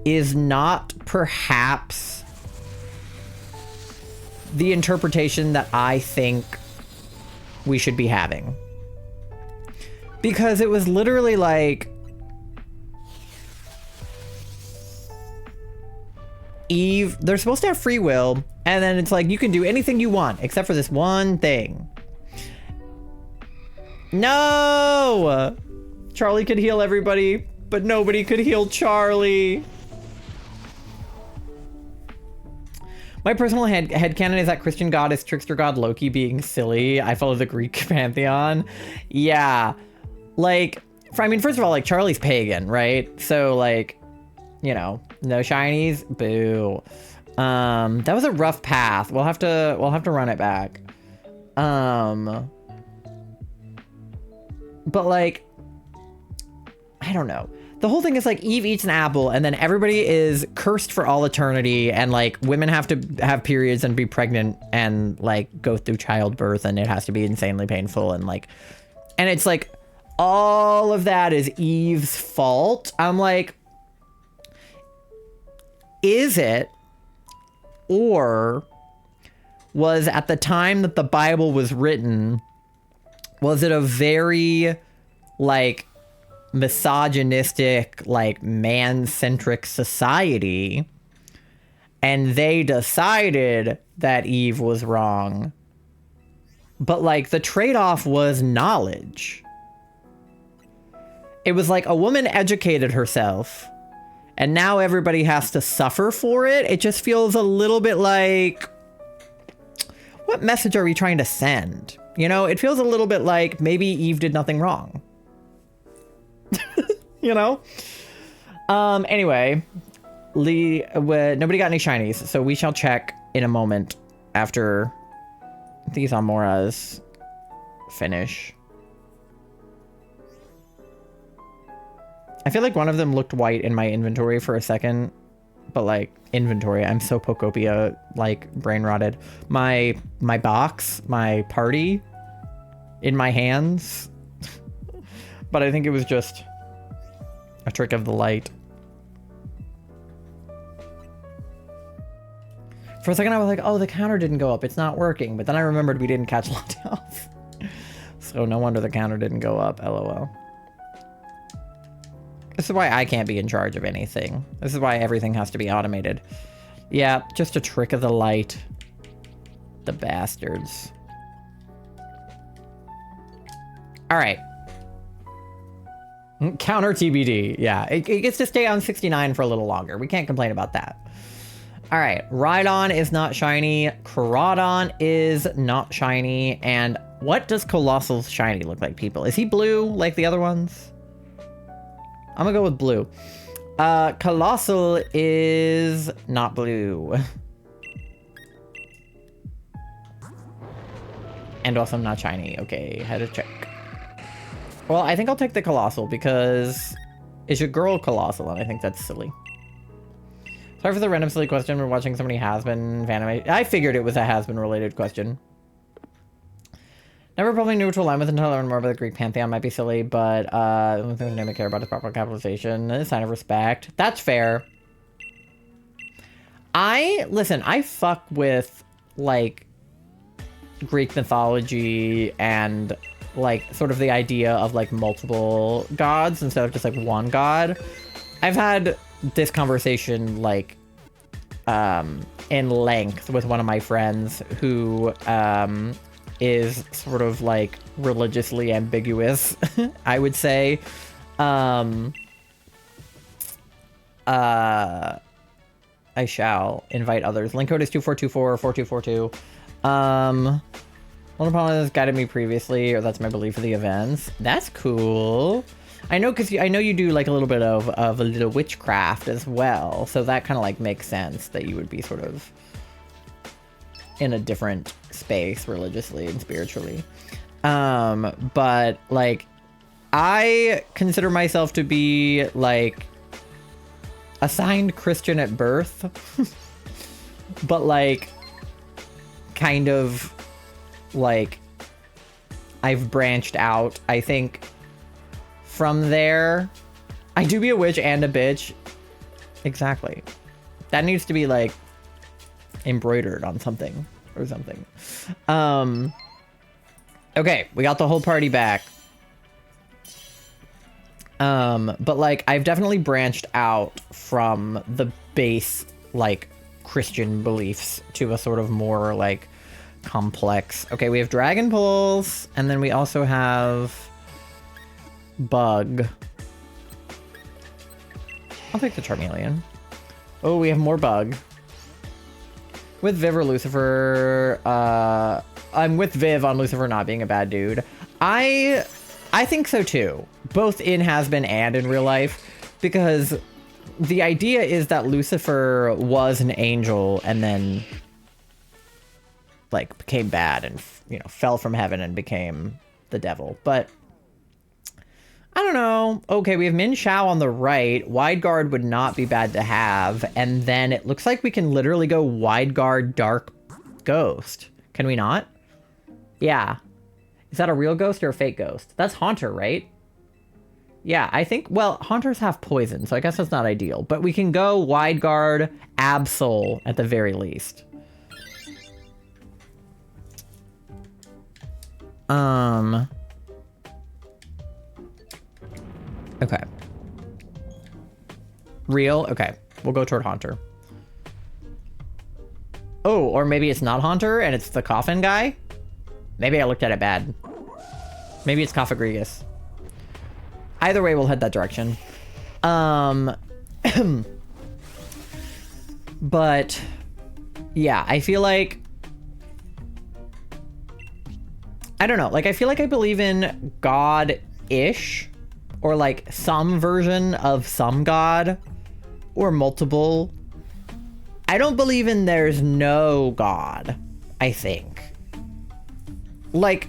is not perhaps the interpretation that I think we should be having. Because it was literally like Eve, they're supposed to have free will, and then it's like you can do anything you want except for this one thing. No! Charlie could heal everybody, but nobody could heal Charlie. My personal headcanon is that Christian god is trickster god Loki being silly. I follow the Greek pantheon. Yeah. Like, I mean, first of all, like, Charlie's pagan, right? So, like, you know, no shinies, boo. That was a rough path. We'll have to run it back. But like, I don't know. The whole thing is like Eve eats an apple and then everybody is cursed for all eternity, and like women have to have periods and be pregnant and like go through childbirth, and it has to be insanely painful, and like, and it's like all of that is Eve's fault. I'm like, is it? Or was at the time that the Bible was written, was it a very like misogynistic, like man-centric society, and they decided that Eve was wrong, but like the trade-off was knowledge. It was like a woman educated herself and now everybody has to suffer for it. It just feels a little bit like, what message are we trying to send? You know, it feels a little bit like maybe Eve did nothing wrong. You know? Anyway, nobody got any shinies, so we shall check in a moment after these Amauras finish. I feel like one of them looked white in my inventory for a second, but like inventory, I'm so Pokopia like brain rotted. My box, my party in my hands, but I think it was just a trick of the light. For a second I was like, oh, the counter didn't go up, it's not working, but then I remembered we didn't catch Latias. So no wonder the counter didn't go up, lol. This is why I can't be in charge of anything. This is why everything has to be automated. Yeah, just a trick of the light. The bastards. All right. Counter TBD. Yeah, it gets to stay on 69 for a little longer. We can't complain about that. All right, Rhydon is not shiny. Caradon is not shiny. And what does Colossal's shiny look like, people? Is he blue like the other ones? I'm gonna go with blue. Colossal is not blue. And also not shiny. Okay, had to check. Well, I think I'll take the Colossal because it's a girl Colossal, and I think that's silly. Sorry for the random silly question. We're watching so many has-been fanime. I figured it was a has-been related question. Never probably knew which to align with until I learned more about the Greek pantheon. Might be silly, but the only thing I care about is proper capitalization. A sign of respect. That's fair. Listen, I fuck with, like, Greek mythology and, like, sort of the idea of, like, multiple gods instead of just, like, one god. I've had this conversation, like, in length with one of my friends who is sort of like religiously ambiguous, I would say. I shall invite others. Link code is 24244242. One opponent has guided me previously, or that's my belief for the events. That's cool. I know, because I know you do like a little bit of a little witchcraft as well, so that kind of like makes sense that you would be sort of in a different space religiously and spiritually. But like, I consider myself to be like assigned Christian at birth, but like kind of like I've branched out, I think. From there, I do be a witch and a bitch. Exactly. That needs to be like embroidered on something or something. Okay, we got the whole party back. But like I've definitely branched out from the base like Christian beliefs to a sort of more like complex. Okay, we have Dragon Pulse, and then we also have Bug. I'll take the Charmeleon. Oh, we have more Bug. With Viv or Lucifer, I'm with Viv on Lucifer not being a bad dude. I think so too, both in has-been and in real life, because the idea is that Lucifer was an angel and then like became bad and, you know, fell from heaven and became the devil. But I don't know. Okay, we have Min Shao on the right. Wide Guard would not be bad to have. And then it looks like we can literally go Wide Guard Dark Ghost. Can we not? Yeah. Is that a real ghost or a fake ghost? That's Haunter, right? Yeah, I think, well, Haunters have poison, so I guess that's not ideal. But we can go Wide Guard Absol at the very least. Okay. Real? Okay. We'll go toward Haunter. Oh, or maybe it's not Haunter and it's the coffin guy? Maybe I looked at it bad. Maybe it's Cophagrigus. Either way, we'll head that direction. But yeah, I feel like, I don't know, like I feel like I believe in God-ish, or like some version of some god, or multiple. I don't believe in there's no God, I think. Like,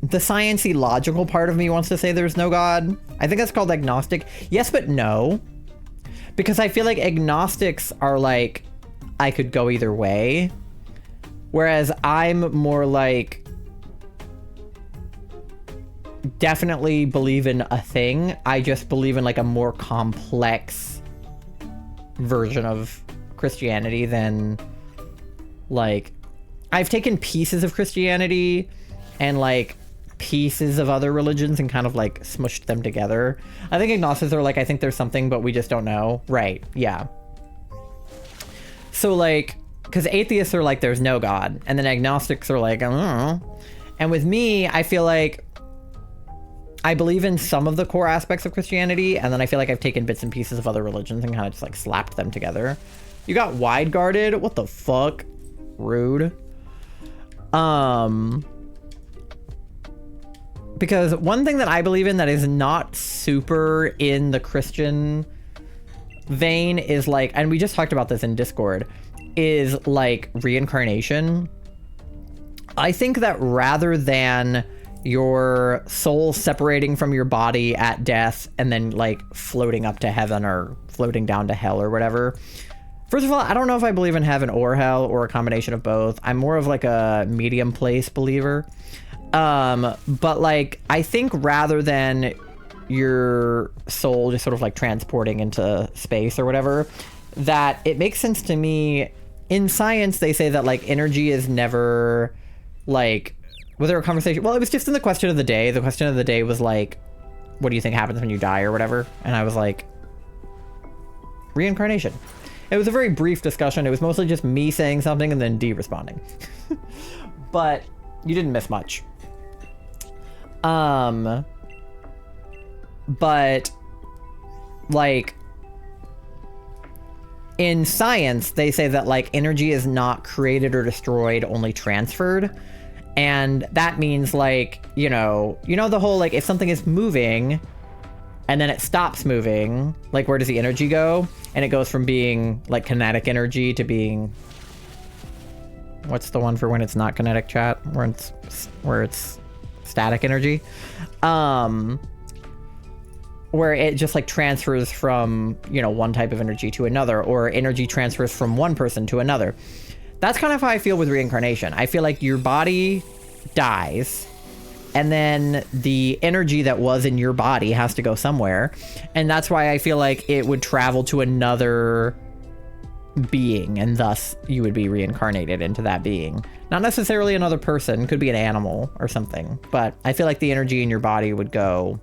the sciencey logical part of me wants to say there's no God. I think that's called agnostic. Yes, but no. Because I feel like agnostics are like, I could go either way. Whereas I'm more like, definitely believe in a thing. I just believe in like a more complex version of Christianity than like, I've taken pieces of Christianity and like pieces of other religions and kind of like smushed them together. I think agnostics are like, I think there's something, but we just don't know. Right. Yeah. So like, because atheists are like, there's no God. And then agnostics are like, I don't know. And with me, I feel like I believe in some of the core aspects of Christianity, and then I feel like I've taken bits and pieces of other religions and kind of just like slapped them together. You got wide guarded? What the fuck? Rude. Because one thing that I believe in that is not super in the Christian vein is like, and we just talked about this in Discord, is like reincarnation. I think that rather than your soul separating from your body at death and then like floating up to heaven or floating down to hell or whatever. First of all, I don't know if I believe in heaven or hell or a combination of both. I'm more of like a medium place believer. But like, I think rather than your soul just sort of like transporting into space or whatever, that it makes sense to me. In science, they say that like energy is never like, was there a conversation? Well, it was just in the question of the day. The question of the day was like, what do you think happens when you die or whatever? And I was like, reincarnation. It It was a very brief discussion. It was mostly just me saying something and then D responding. But you didn't miss much. But like in science, they say that like energy is not created or destroyed, only transferred. And that means like, you know the whole like if something is moving and then it stops moving, like where does the energy go? And it goes from being like kinetic energy to being, what's the one for when it's not kinetic, chat? Where it's static energy. Where it just like transfers from, one type of energy to another, or energy transfers from one person to another. That's kind of how I feel with reincarnation. I feel like your body dies, and then the energy that was in your body has to go somewhere. And that's why I feel like it would travel to another being, and thus you would be reincarnated into that being. Not necessarily another person, could be an animal or something, but I feel like the energy in your body would go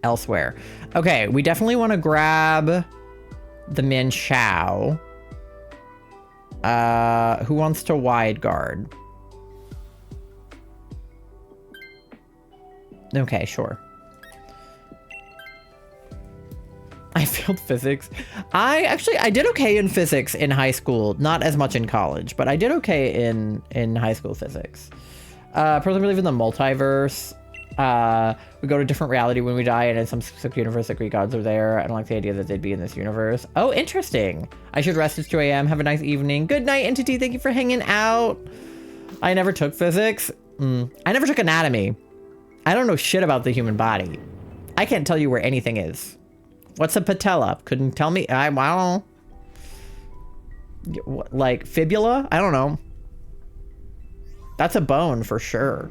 elsewhere. Okay, we definitely want to grab the Min Chao. Who wants to wide guard? Okay, sure. I failed physics. I did okay in physics in high school. Not as much in college, but I did okay in high school physics. Personally believe in the multiverse. We go to a different reality when we die, and in some specific universe, the Greek gods are there. I don't like the idea that they'd be in this universe. Oh, interesting. I should rest. It's 2 a.m. Have a nice evening. Good night, Entity. Thank you for hanging out. I never took physics. I never took anatomy. I don't know shit about the human body. I can't tell you where anything is. What's a patella? Couldn't tell me. I don't know. Like fibula? I don't know. That's a bone for sure.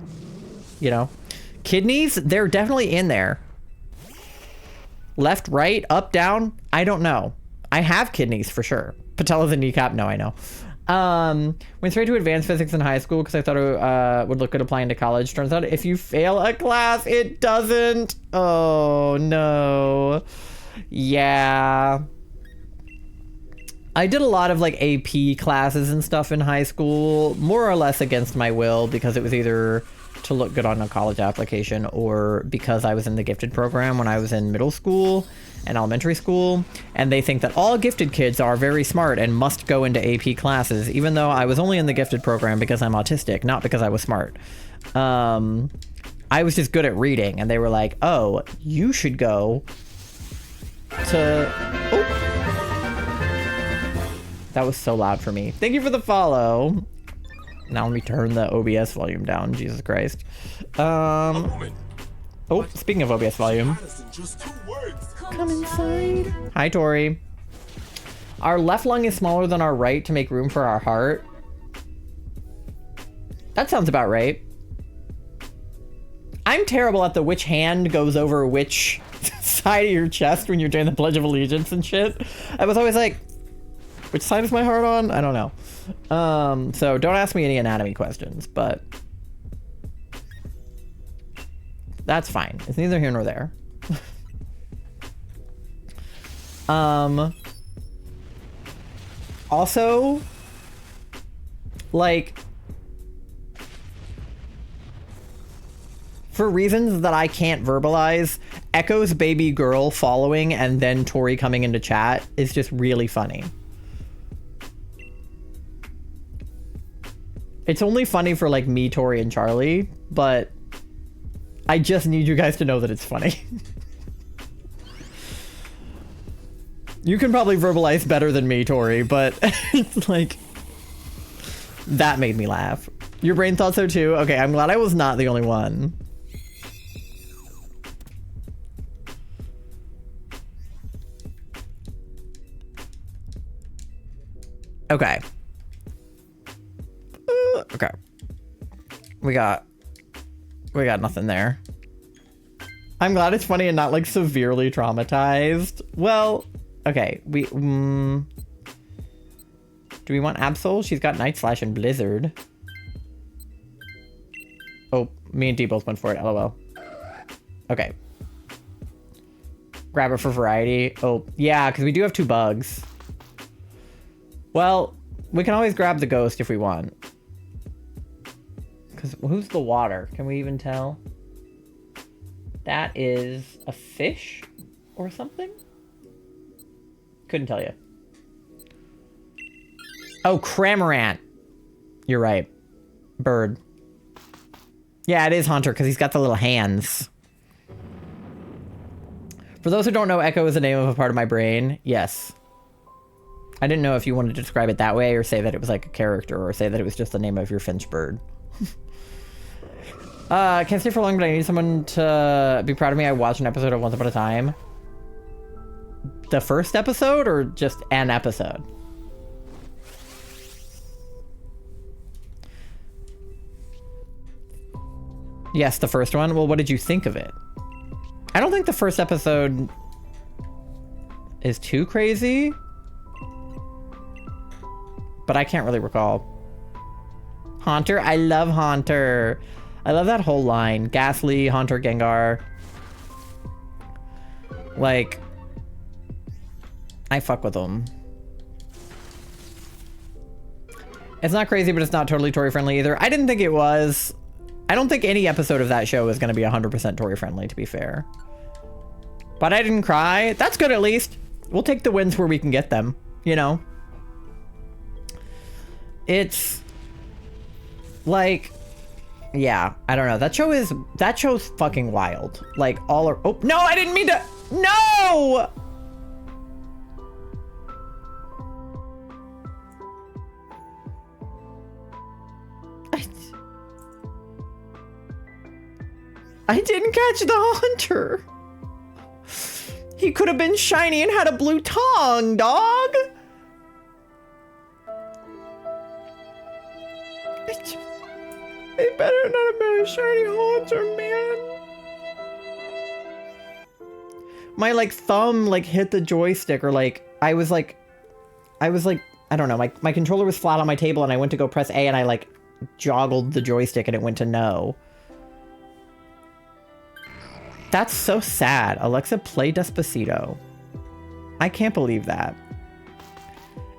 Kidneys? They're definitely in there. Left, right, up, down? I don't know. I have kidneys for sure. Patella's a kneecap? No, I know. Went straight to advanced physics in high school because I thought it would look good applying to college. Turns out if you fail a class, it doesn't. Oh, no. Yeah. I did a lot of like AP classes and stuff in high school, more or less against my will, because it was either to look good on a college application or because I was in the gifted program when I was in middle school and elementary school, and they think that all gifted kids are very smart and must go into AP classes, even though I was only in the gifted program because I'm autistic, not because I was smart. I was just good at reading, and they were like, oh, you should go to... Oh. That was so loud for me. Thank you for the follow. Now let me turn the OBS volume down. Jesus Christ. Oh, speaking of OBS volume. Come inside. Hi, Tori. Our left lung is smaller than our right to make room for our heart. That sounds about right. I'm terrible at the which hand goes over which side of your chest when you're doing the Pledge of Allegiance and shit. I was always like, which side is my heart on? I don't know. So don't ask me any anatomy questions, but that's fine. It's neither here nor there. Also, like, for reasons that I can't verbalize, Echo's baby girl following and then Tori coming into chat is just really funny. It's only funny for like me, Tori, and Charlie, but I just need you guys to know that it's funny. You can probably verbalize better than me, Tori, but it's like, that made me laugh. Your brain thought so too? Okay, I'm glad I was not the only one. Okay. Okay. We got nothing there. I'm glad it's funny and not like severely traumatized. Well, okay. Do we want Absol? She's got Night Slash and Blizzard. Oh, me and D both went for it. LOL. Okay. Grab it for variety. Oh, yeah, because we do have 2 bugs. Well, we can always grab the ghost if we want. Because who's the water? Can we even tell? That is a fish or something? Couldn't tell you. Oh, Cramorant. You're right. Bird. Yeah, it is Haunter because he's got the little hands. For those who don't know, Echo is the name of a part of my brain. Yes. I didn't know if you wanted to describe it that way or say that it was like a character or say that it was just the name of your Finch bird. Can't stay for long, but I need someone to be proud of me. I watched an episode of Once Upon a Time. The first episode or just an episode? Yes, the first one. Well, what did you think of it? I don't think the first episode is too crazy, but I can't really recall. Haunter, I love Haunter. I love that whole line. Ghastly, Haunter, Gengar. Like, I fuck with them. It's not crazy, but it's not totally Tori friendly either. I didn't think it was. I don't think any episode of that show is going to be 100% Tori friendly, to be fair. But I didn't cry. That's good, at least. We'll take the wins where we can get them, you know? It's like, yeah, I don't know. That show's fucking wild. Like oh, no, I didn't mean to. No! I didn't catch the Haunter. He could have been shiny and had a blue tongue, dog. It better not have been a shiny Haunter, man. My like thumb like hit the joystick, or like I was like I don't know, my controller was flat on my table and I went to go press A and I like joggled the joystick and it went to no. That's so sad. Alexa, play Despacito. I can't believe that.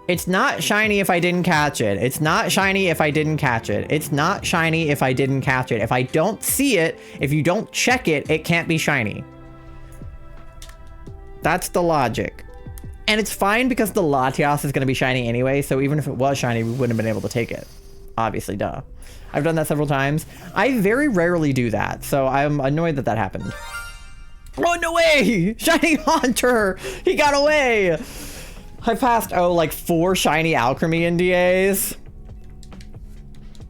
It's not shiny if I didn't catch it. It's not shiny if I didn't catch it. It's not shiny if I didn't catch it. If I don't see it, if you don't check it, it can't be shiny. That's the logic. And it's fine because the Latias is going to be shiny anyway, so even if it was shiny, we wouldn't have been able to take it. Obviously, duh. I've done that several times. I very rarely do that, so I'm annoyed that that happened. Run away! Shiny Haunter! He got away! I passed, like 4 shiny Alchemy NDAs.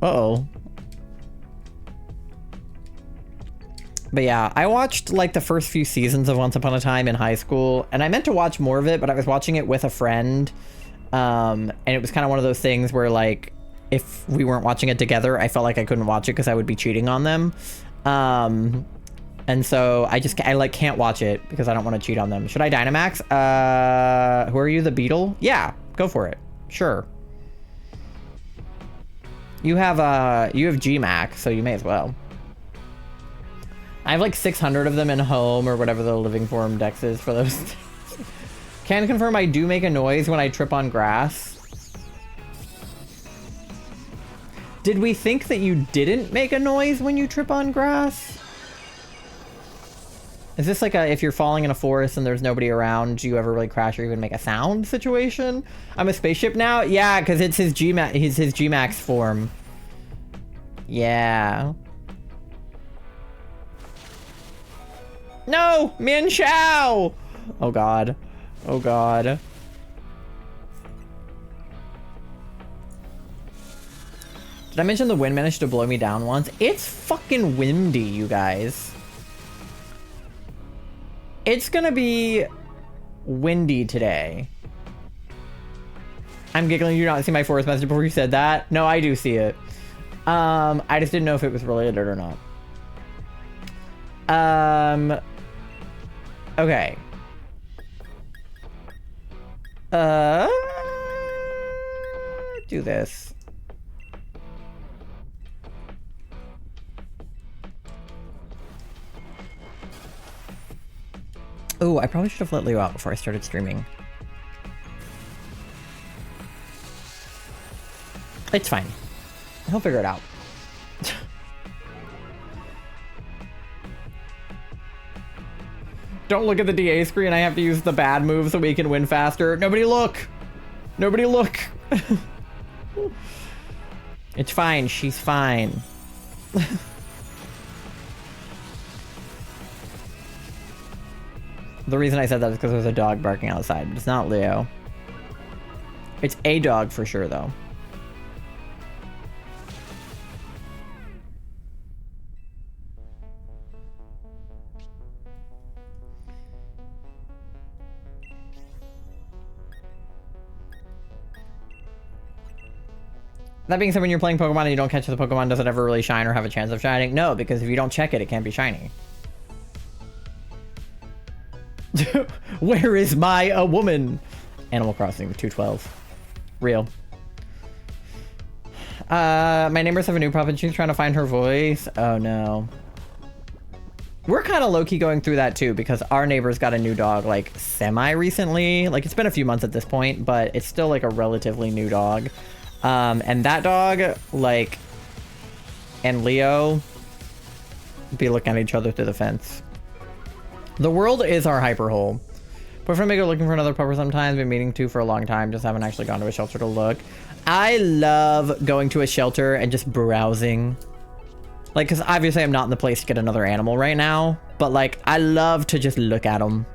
Uh-oh. But yeah, I watched like the first few seasons of Once Upon a Time in high school, and I meant to watch more of it, but I was watching it with a friend. And it was kind of one of those things where like, if we weren't watching it together, I felt like I couldn't watch it because I would be cheating on them. And so I like can't watch it because I don't want to cheat on them. Should I Dynamax? Who are you, the Beetle? Yeah, go for it. Sure. You have Gmax, so you may as well. I have like 600 of them in home or whatever the living form dex is for those. Can confirm I do make a noise when I trip on grass. Did we think that you didn't make a noise when you trip on grass? Is this like a, if you're falling in a forest and there's nobody around, do you ever really crash or even make a sound situation? I'm a spaceship now? Yeah, because it's his Gmax form. Yeah. No! Min Chao! Oh god. Oh god. Did I mention the wind managed to blow me down once? It's fucking windy, you guys. It's gonna be windy today. I'm giggling. You do not see my forest message before you said that? No, I do see it. I just didn't know if it was related or not. Okay. Do this. Oh, I probably should have let Leo out before I started streaming. It's fine. He'll figure it out. Don't look at the DA screen. I have to use the bad move so we can win faster. Nobody look. Nobody look. It's fine. She's fine. The reason I said that is because there's a dog barking outside. It's not Leo. It's a dog for sure, though. That being said, when you're playing Pokemon and you don't catch the Pokemon, does it ever really shine or have a chance of shining? No, because if you don't check it, it can't be shiny. Where is my woman? Animal Crossing 212. Real. My neighbors have a new puppet. She's trying to find her voice. Oh no. We're kind of low-key going through that too, because our neighbors got a new dog like semi-recently. Like it's been a few months at this point, but it's still like a relatively new dog. And that dog, like, and Leo be looking at each other through the fence. The world is our hyper hole. Boyfriend may go looking for another pupper sometimes. Been meaning to for a long time. Just haven't actually gone to a shelter to look. I love going to a shelter and just browsing. Like, because obviously I'm not in the place to get another animal right now. But, like, I love to just look at them.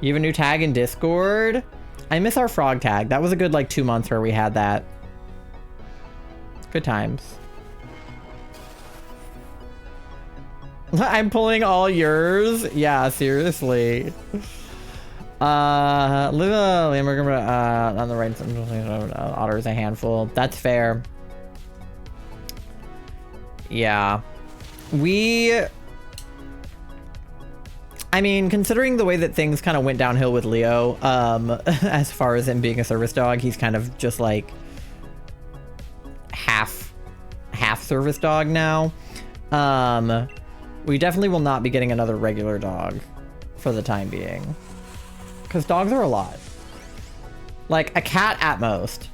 You have a new tag in Discord? I miss our frog tag. That was a good, like, 2 months where we had that. Good times. I'm pulling all yours. Yeah, seriously. On the right, otter's a handful. That's fair. Yeah. I mean, considering the way that things kind of went downhill with Leo, as far as him being a service dog, he's kind of just like half service dog now. We definitely will not be getting another regular dog for the time being. Because dogs are a lot. Like, a cat at most.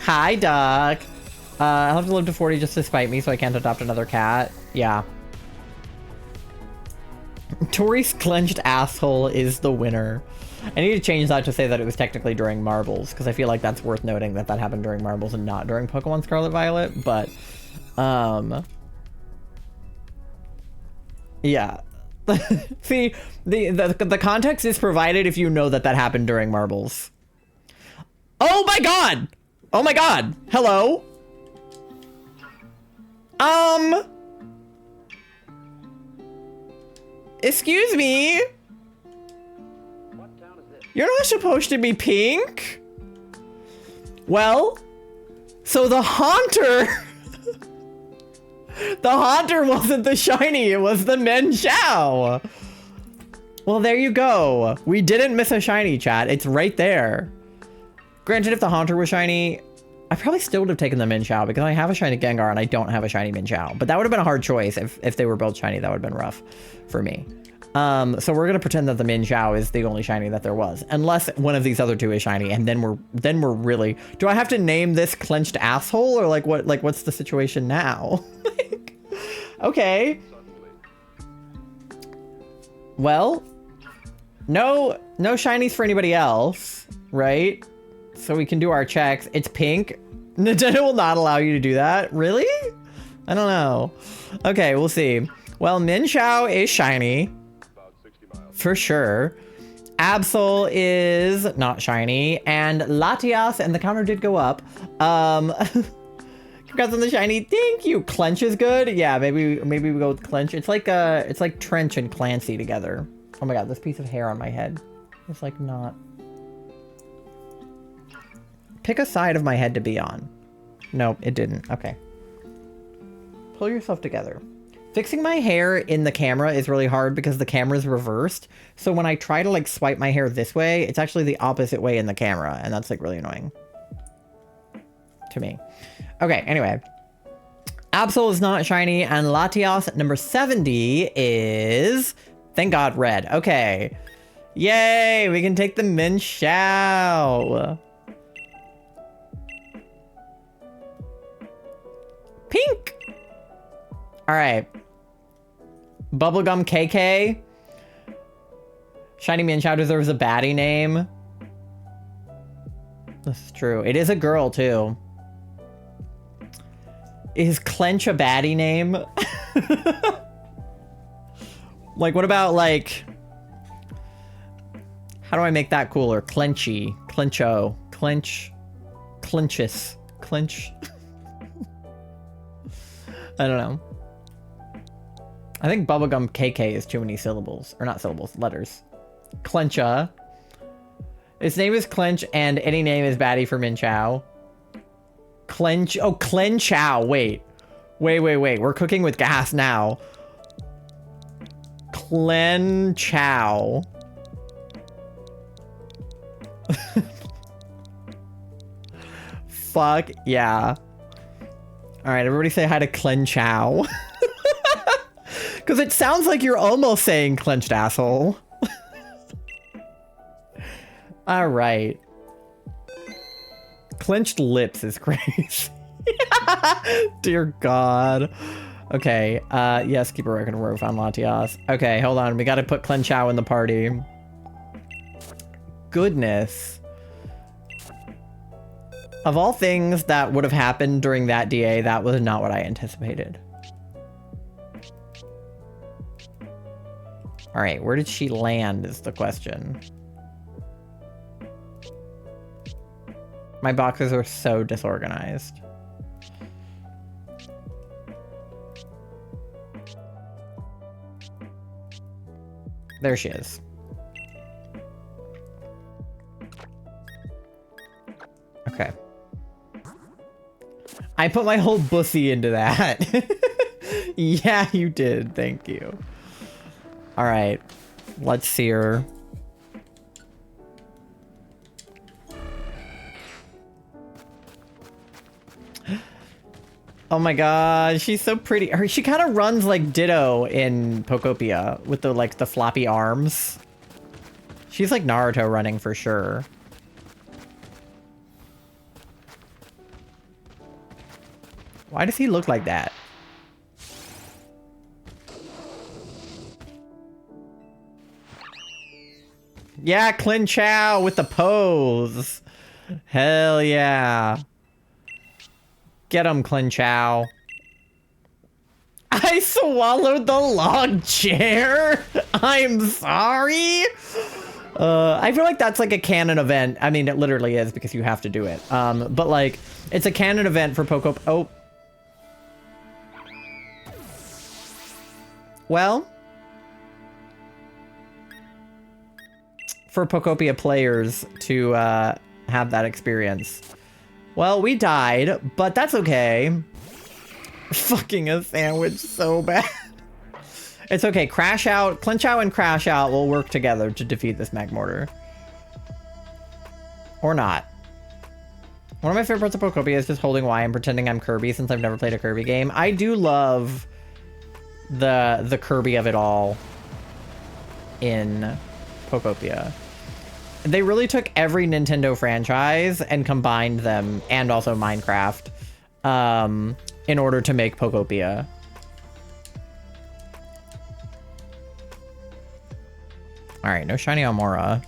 Hi, duck. I'll have to live to 40 just to spite me, so I can't adopt another cat. Yeah. Tori's clenched asshole is the winner. I need to change that to say that it was technically during Marbles, because I feel like that's worth noting that that happened during Marbles and not during Pokemon Scarlet Violet, but... yeah. See, the context is provided if you know that that happened during Marbles. Oh my god! Oh my god! Hello? Excuse me? What town is this? You're not supposed to be pink? Well, so the Haunter... The Haunter wasn't the shiny, it was the Menchao. Well, there you go. We didn't miss a shiny, chat. It's right there. Granted, if the Haunter was shiny, I probably still would have taken the Menchao because I have a shiny Gengar and I don't have a shiny Menchao. But that would have been a hard choice if they were both shiny. That would have been rough for me. So we're gonna pretend that the Menchao is the only shiny that there was, unless one of these other two is shiny, and then we're really. Do I have to name this clenched asshole, or like what? Like what's the situation now? Okay. Well, no shinies for anybody else, right? So we can do our checks. It's pink. Nintendo will not allow you to do that. Really? I don't know. Okay, we'll see. Well, Menchao is shiny. For sure. Absol is not shiny. And Latias, and the counter did go up. Congrats on the shiny. Thank you. Clench is good. Yeah, maybe we go with Clench. It's like Trench and Clancy together. Oh my god, this piece of hair on my head. It's like not. Pick a side of my head to be on. No, it didn't. Okay. Pull yourself together. Fixing my hair in the camera is really hard because the camera is reversed. So when I try to like swipe my hair this way, it's actually the opposite way in the camera. And that's like really annoying to me. Okay, anyway. Absol is not shiny, and Latias number 70 is, thank God, red. Okay. Yay, we can take the Menchao. All right. Bubblegum KK. Shiny Minchow deserves a baddie name. This is true. It is a girl, too. Is Clench a baddie name? Like, what about, like... How do I make that cooler? Clenchy. Clencho. Clench. Clenchus. Clench. I don't know. I think Bubblegum KK is too many syllables. Or not syllables, letters. Clencha. Its name is Clench, and any name is baddie for Minchow. Clench. Oh, Clenchow. Wait. Wait. We're cooking with gas now. Clenchow. Fuck yeah. Alright, everybody say hi to Clenchow. Because it sounds like you're almost saying clenched asshole. Alright. Clenched lips is crazy. Dear God. Okay, yes, keep a record of where we found Latias. Okay, hold on, we gotta put Clenchow in the party. Goodness. Of all things that would have happened during that DA, that was not what I anticipated. Alright, where did she land is the question. My boxes are so disorganized. There she is. Okay. I put my whole bussy into that. Yeah, you did. Thank you. All right. Let's see her. Oh my god, she's so pretty. She kind of runs like Ditto in Pokopia with the like the floppy arms. She's like Naruto running for sure. Why does he look like that? Yeah, Clenchow with the pose. Hell yeah. Get him, Clenchow. I swallowed the log chair. I'm sorry. I feel like that's like a canon event. I mean, it literally is because you have to do it. But like, it's a canon event for Poco. Oh. Well. For Pokopia players to have that experience. Well, we died, but that's okay. Fucking a sandwich so bad. It's okay. Crash Out, Clenchow and Crash Out will work together to defeat this Magmortar. Or not. One of my favorite parts of Pokopia is just holding Y and pretending I'm Kirby since I've never played a Kirby game. I do love the Kirby of it all in Pokopia. They really took every Nintendo franchise and combined them, and also Minecraft, in order to make Pokopia. Alright, no shiny Amaura.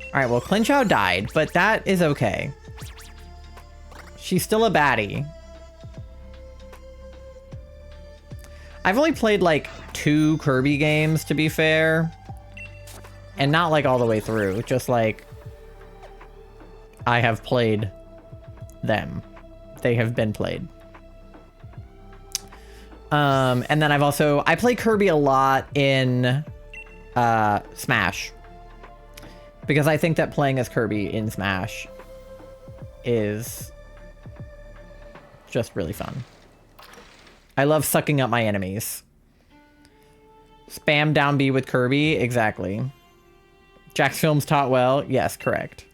Alright, well, Clenchow died, but that is okay. She's still a baddie. I've only played, like, 2 Kirby games, to be fair. And not, like, all the way through. Just, like, I have played them. They have been played. And then I play Kirby a lot in Smash. Because I think that playing as Kirby in Smash is just really fun. I love sucking up my enemies. Spam down B with Kirby, exactly. Jack's Films taught well. Yes, correct.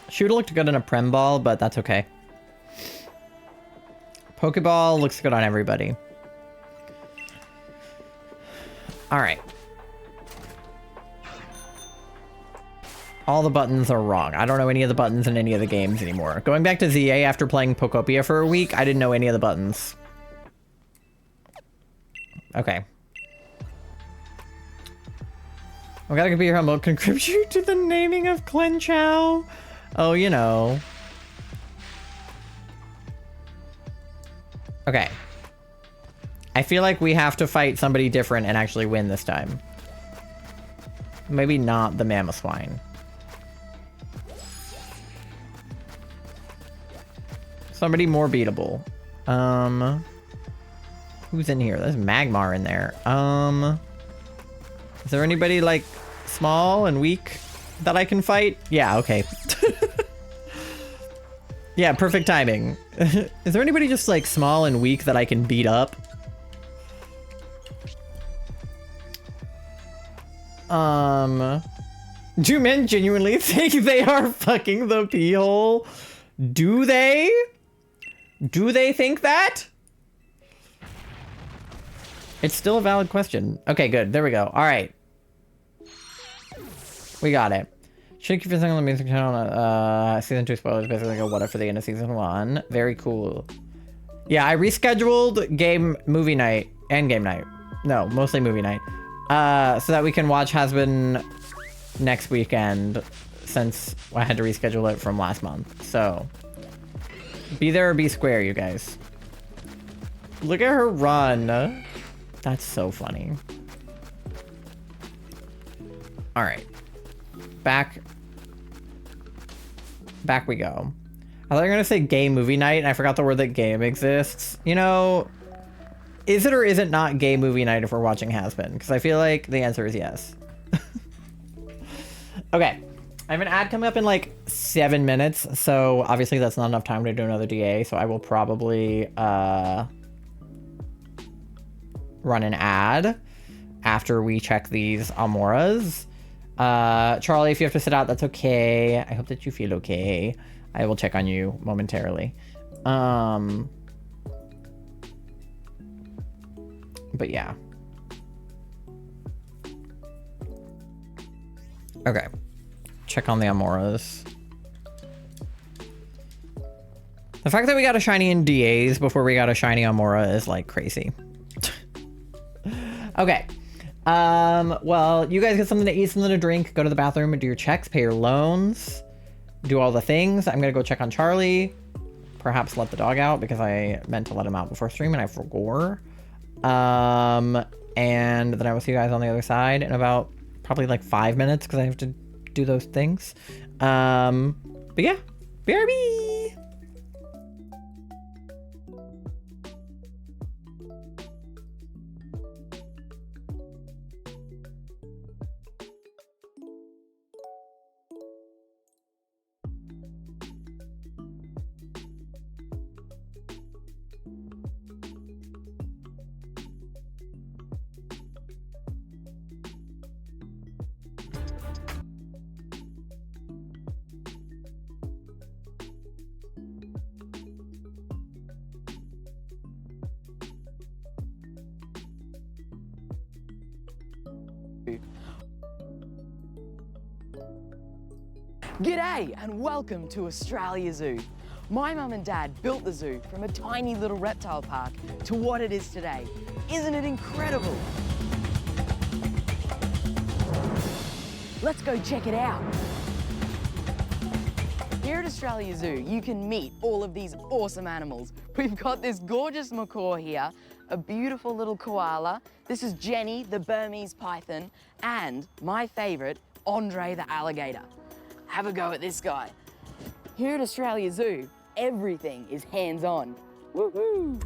Shooter looked good in a Prem Ball, but that's okay. Pokeball looks good on everybody. Alright. All the buttons are wrong. I don't know any of the buttons in any of the games anymore. Going back to ZA after playing Pokopia for a week, I didn't know any of the buttons. Okay. We gotta be humble. Contribute to the naming of Clen Chow. Oh, you know. Okay. I feel like we have to fight somebody different and actually win this time. Maybe not the Mamoswine. Somebody more beatable. Who's in here? There's Magmar in there. Is there anybody like small and weak that I can fight? Yeah, okay. Yeah, perfect timing. Is there anybody just like small and weak that I can beat up? Do men genuinely think they are fucking the pee hole? Do they? Do they think that? It's still a valid question. Okay, good. There we go. All right. We got it. Should keep on the music channel. Season 2 spoilers basically go what if for the end of season 1. Very cool. Yeah, I rescheduled movie night and game night. No, mostly movie night. So that we can watch Has Been next weekend since I had to reschedule it from last month. So be there or be square, you guys. Look at her run. That's so funny. All right. Back we go. I thought you were gonna say gay movie night, and I forgot the word that game exists. You know, is it or is it not gay movie night if we're watching Has Been? Because I feel like the answer is yes. Okay. I have an ad coming up in like 7 minutes, so obviously that's not enough time to do another DA, so I will probably run an ad after we check these Amauras. Charlie, if you have to sit out, that's okay. I hope that you feel okay. I will check on you momentarily. But yeah. Okay. Check on the Amauras. The fact that we got a shiny in DAs before we got a shiny Amaura is like crazy. Okay. Well, you guys get something to eat, something to drink, go to the bathroom and do your checks, pay your loans, do all the things. I'm gonna go check on Charlie, perhaps let the dog out because I meant to let him out before stream and I forgot. And then I will see you guys on the other side in about probably like 5 minutes because I have to do those things. But yeah, BRB! G'day and welcome to Australia Zoo. My mum and dad built the zoo from a tiny little reptile park to what it is today. Isn't it incredible? Let's go check it out. Here at Australia Zoo, you can meet all of these awesome animals. We've got this gorgeous macaw here, a beautiful little koala. This is Jenny, the Burmese python, and my favorite, Andre the alligator. Have a go at this guy. Here at Australia Zoo, everything is hands-on. Woohoo!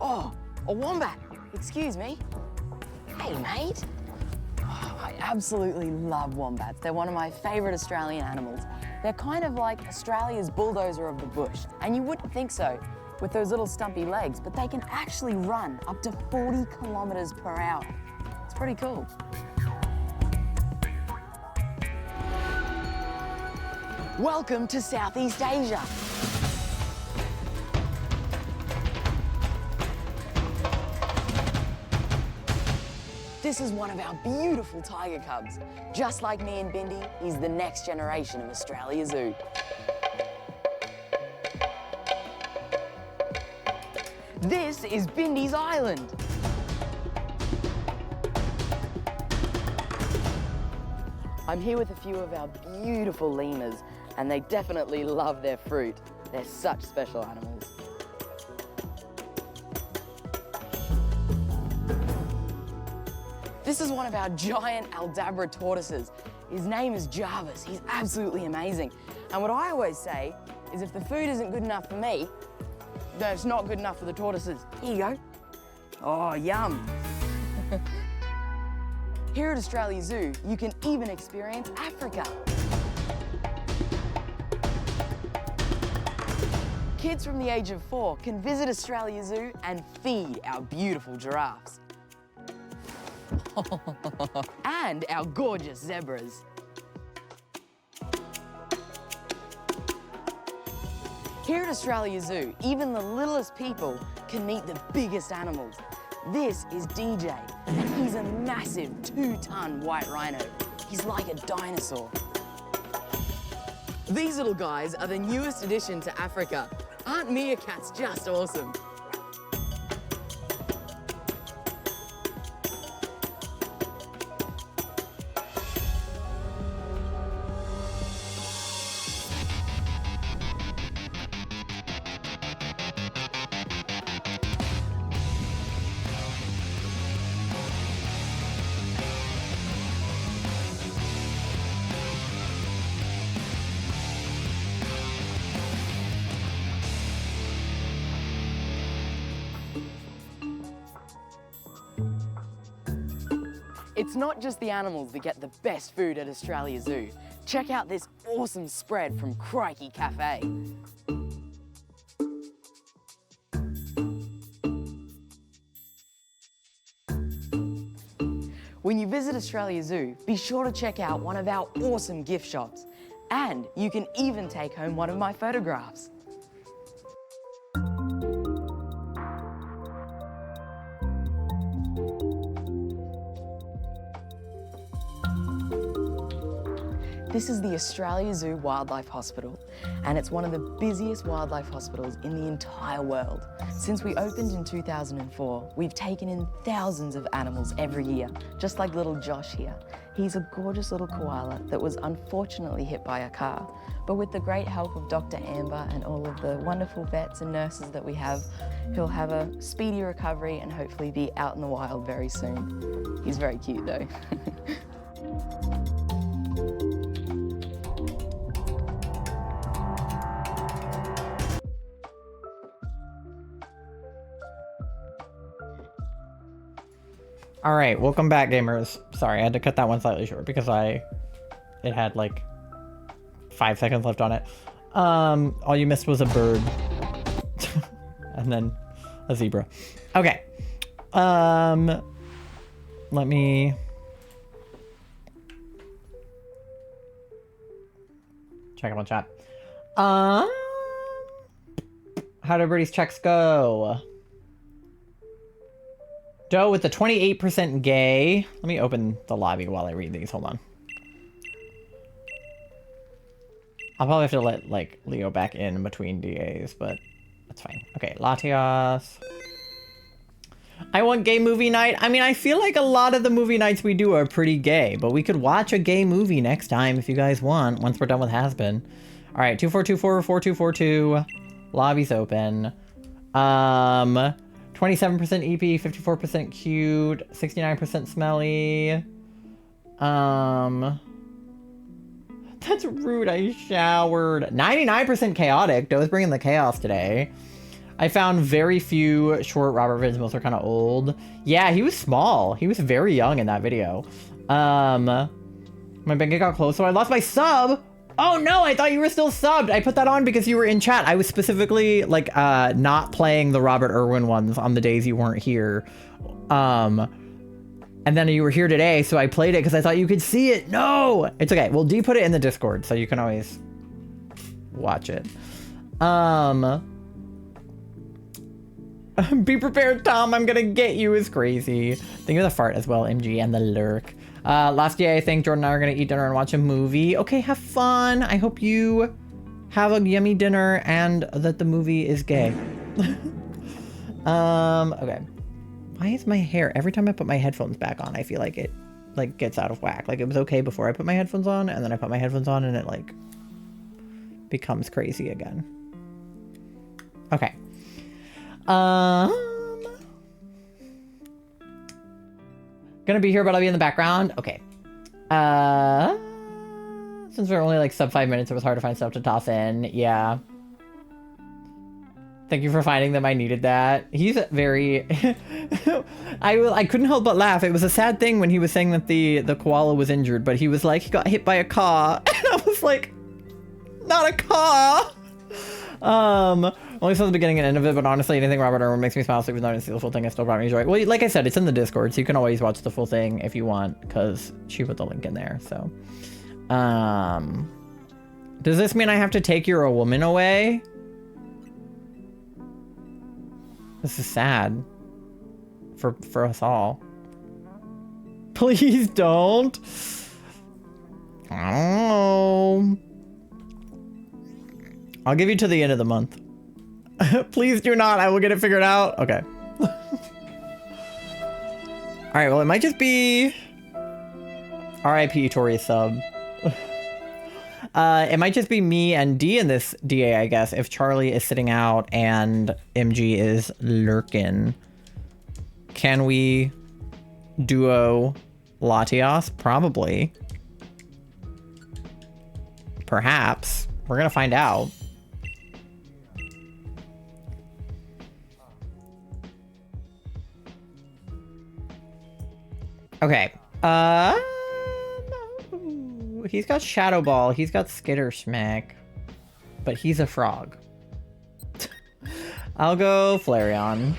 Oh, a wombat. Excuse me. Hey, mate. Oh, I absolutely love wombats. They're one of my favorite Australian animals. They're kind of like Australia's bulldozer of the bush. And you wouldn't think so with those little stumpy legs, but they can actually run up to 40 kilometers per hour. It's pretty cool. Welcome to Southeast Asia. This is one of our beautiful tiger cubs. Just like me and Bindi, he's the next generation of Australia Zoo. This is Bindi's island. I'm here with a few of our beautiful lemurs, and they definitely love their fruit. They're such special animals. This is one of our giant Aldabra tortoises. His name is Jarvis. He's absolutely amazing. And what I always say is if the food isn't good enough for me, then it's not good enough for the tortoises. Here you go. Oh, yum. Here at Australia Zoo, you can even experience Africa. Kids from the age of 4 can visit Australia Zoo and feed our beautiful giraffes. And our gorgeous zebras. Here at Australia Zoo, even the littlest people can meet the biggest animals. This is DJ, and he's a massive 2-ton white rhino. He's like a dinosaur. These little guys are the newest addition to Africa. Aren't meerkats just awesome? It's not just the animals that get the best food at Australia Zoo. Check out this awesome spread from Crikey Cafe. When you visit Australia Zoo, be sure to check out one of our awesome gift shops. And you can even take home one of my photographs. This is the Australia Zoo Wildlife Hospital, and it's one of the busiest wildlife hospitals in the entire world. Since we opened in 2004, we've taken in thousands of animals every year, just like little Josh here. He's a gorgeous little koala that was unfortunately hit by a car, but with the great help of Dr. Amber and all of the wonderful vets and nurses that we have, he'll have a speedy recovery and hopefully be out in the wild very soon. He's very cute though. All right, welcome back, gamers. Sorry, I had to cut that one slightly short because it had like 5 seconds left on it. All you missed was a bird, and then a zebra. Okay. Let me check up on chat. How did everybody's checks go? Doe with the 28% gay. Let me open the lobby while I read these. Hold on. I'll probably have to let, like, Leo back in between DAs, but that's fine. Okay, Latias. I want gay movie night. I mean, I feel like a lot of the movie nights we do are pretty gay, but we could watch a gay movie next time if you guys want, once we're done with Has-Been. All right, 2424-4242. Lobby's open. 27% EP, 54% cute, 69% smelly. That's rude, I showered. 99% chaotic. Doe's bringing the chaos today. I found very few short Robert vids. Most are kind of old. Yeah, he was small. He was very young in that video. My bank got closed, so I lost my sub. Oh no, I thought you were still subbed. I put that on because you were in chat. I was specifically like not playing the Robert Irwin ones on the days you weren't here. And then you were here today, so I played it because I thought you could see it. No, it's okay. Well, D put it in the Discord, so you can always watch it. Be prepared, Tom. I'm gonna get you is crazy. Think of the fart as well, MG, and the lurk. Last day, I think Jordan and I are gonna eat dinner and watch a movie. Okay, have fun. I hope you have a yummy dinner and that the movie is gay. Okay. Why is my hair, every time I put my headphones back on, I feel like it like gets out of whack. Like it was okay before I put my headphones on, and then I put my headphones on and it like becomes crazy again. Okay. Gonna be here, but I'll be in the background. Okay. Since we're only like sub 5 minutes, it was hard to find stuff to toss in. Yeah. Thank you for finding them. I needed that. He's very... I couldn't help but laugh. It was a sad thing when he was saying that the koala was injured, but he was like, he got hit by a car. And I was like, not a car. Only saw the beginning and end of it, but honestly, anything Robert Irwin makes me smile, so even though I didn't see the full thing, it still brought me joy. Well, like I said, it's in the Discord, so you can always watch the full thing if you want, because she put the link in there, so. Does this mean I have to take You're a Woman away? This is sad. For us all. Please don't. I don't know. I'll give you to the end of the month. Please do not. I will get it figured out. Okay. All right. Well, it might just be R.I.P. Tori sub. It might just be me and D in this DA, I guess, if Charlie is sitting out and MG is lurking. Can we duo Latias? Probably. Perhaps. We're gonna find out. Okay. No. He's got Shadow Ball. He's got Skitter Schmick. But he's a frog. I'll go Flareon.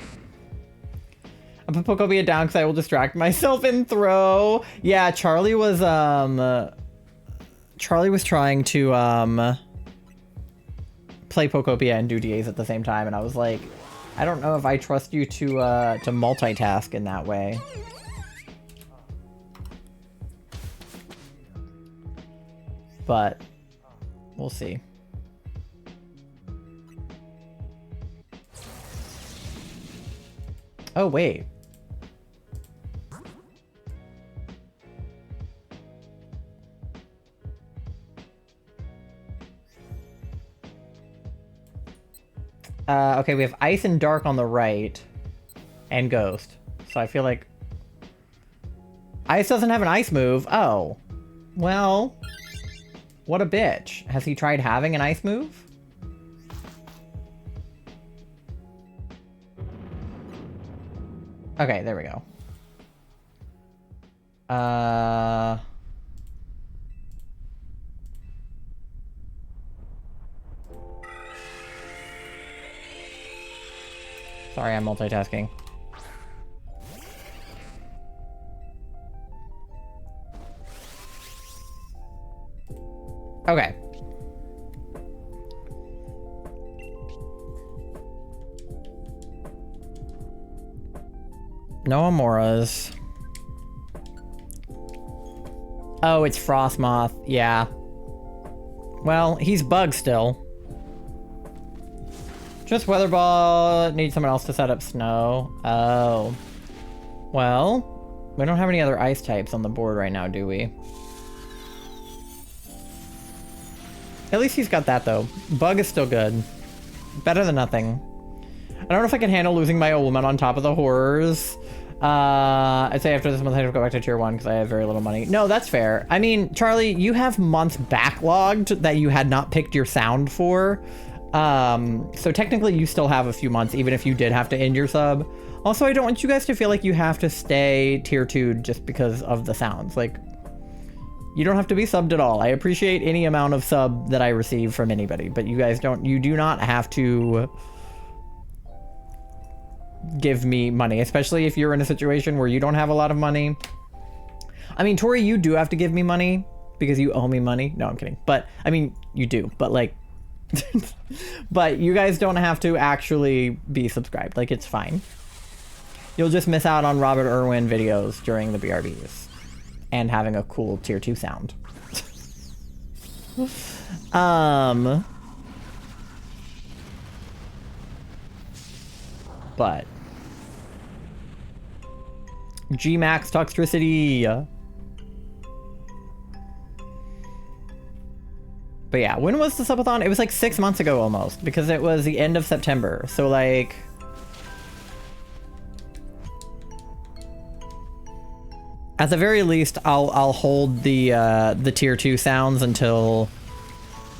I'll put Pokobia down because I will distract myself and throw. Yeah, Charlie was trying to play Pokobia and do DAs at the same time, and I was like, I don't know if I trust you to multitask in that way. But we'll see. Oh, wait. Okay, we have Ice and Dark on the right, and Ghost. So I feel like Ice doesn't have an ice move. Oh, well, what a bitch. Has he tried having an ice move? Okay, there we go. Sorry, I'm multitasking. Okay. No Amauras. Oh, it's Frostmoth. Yeah. Well, he's Bug still. Just Weather Ball. Need someone else to set up Snow. Oh. Well, we don't have any other ice types on the board right now, do we? At least he's got that, though. Bug is still good. Better than nothing. I don't know if I can handle losing my old woman on top of the horrors. I'd say after this month I have to go back to tier 1 because I have very little money. No, that's fair. I mean, Charlie, you have months backlogged that you had not picked your sound for. So technically you still have a few months, even if you did have to end your sub. Also, I don't want you guys to feel like you have to stay tier 2 just because of the sounds. Like, you don't have to be subbed at all. I appreciate any amount of sub that I receive from anybody, but you guys you do not have to give me money, especially if you're in a situation where you don't have a lot of money. I mean, Tori, you do have to give me money because you owe me money. No, I'm kidding. But I mean, you do, but like, But you guys don't have to actually be subscribed. Like, it's fine. You'll just miss out on Robert Irwin videos during the BRBs and having a cool tier 2 sound. But G-Max Toxicity. But yeah, when was the subathon? It was like 6 months ago almost, because it was the end of September. So like, at the very least, I'll hold the tier 2 sounds until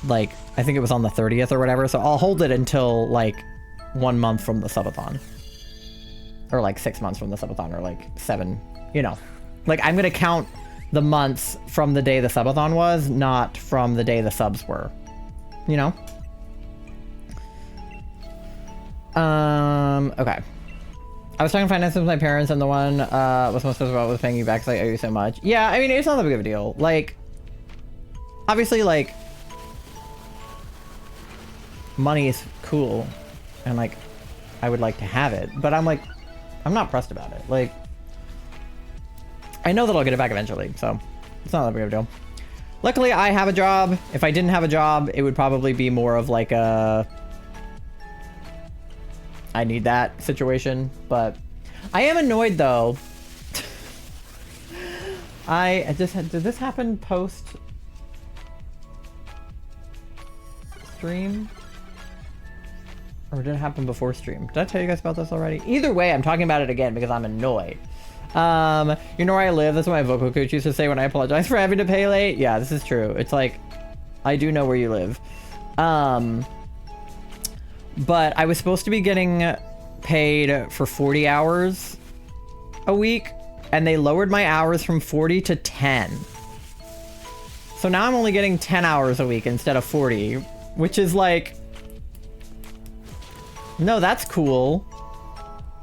like, I think it was on the 30th or whatever. So I'll hold it until like 1 month from the subathon, or like 6 months from the subathon, or like 7, you know, like I'm gonna count the months from the day the subathon was, not from the day the subs were, you know. Okay, I was talking finances with my parents, and the one was most about was paying you back because I owe you so much. Yeah, I mean, it's not that big of a deal. Like, obviously, like, money is cool, and like, I would like to have it, but I'm like, I'm not pressed about it. Like, I know that I'll get it back eventually, so it's not that big of a deal. Luckily, I have a job. If I didn't have a job, it would probably be more of like a I need that situation, but I am annoyed though. I just had, did this happen post stream? Or did it happen before stream? Did I tell you guys about this already? Either way, I'm talking about it again because I'm annoyed. You know where I live? That's what my vocal coach used to say when I apologize for having to pay late. Yeah, this is true. It's like, I do know where you live. But I was supposed to be getting paid for 40 hours a week, and they lowered my hours from 40 to 10. So now I'm only getting 10 hours a week instead of 40, which is like, no, that's cool.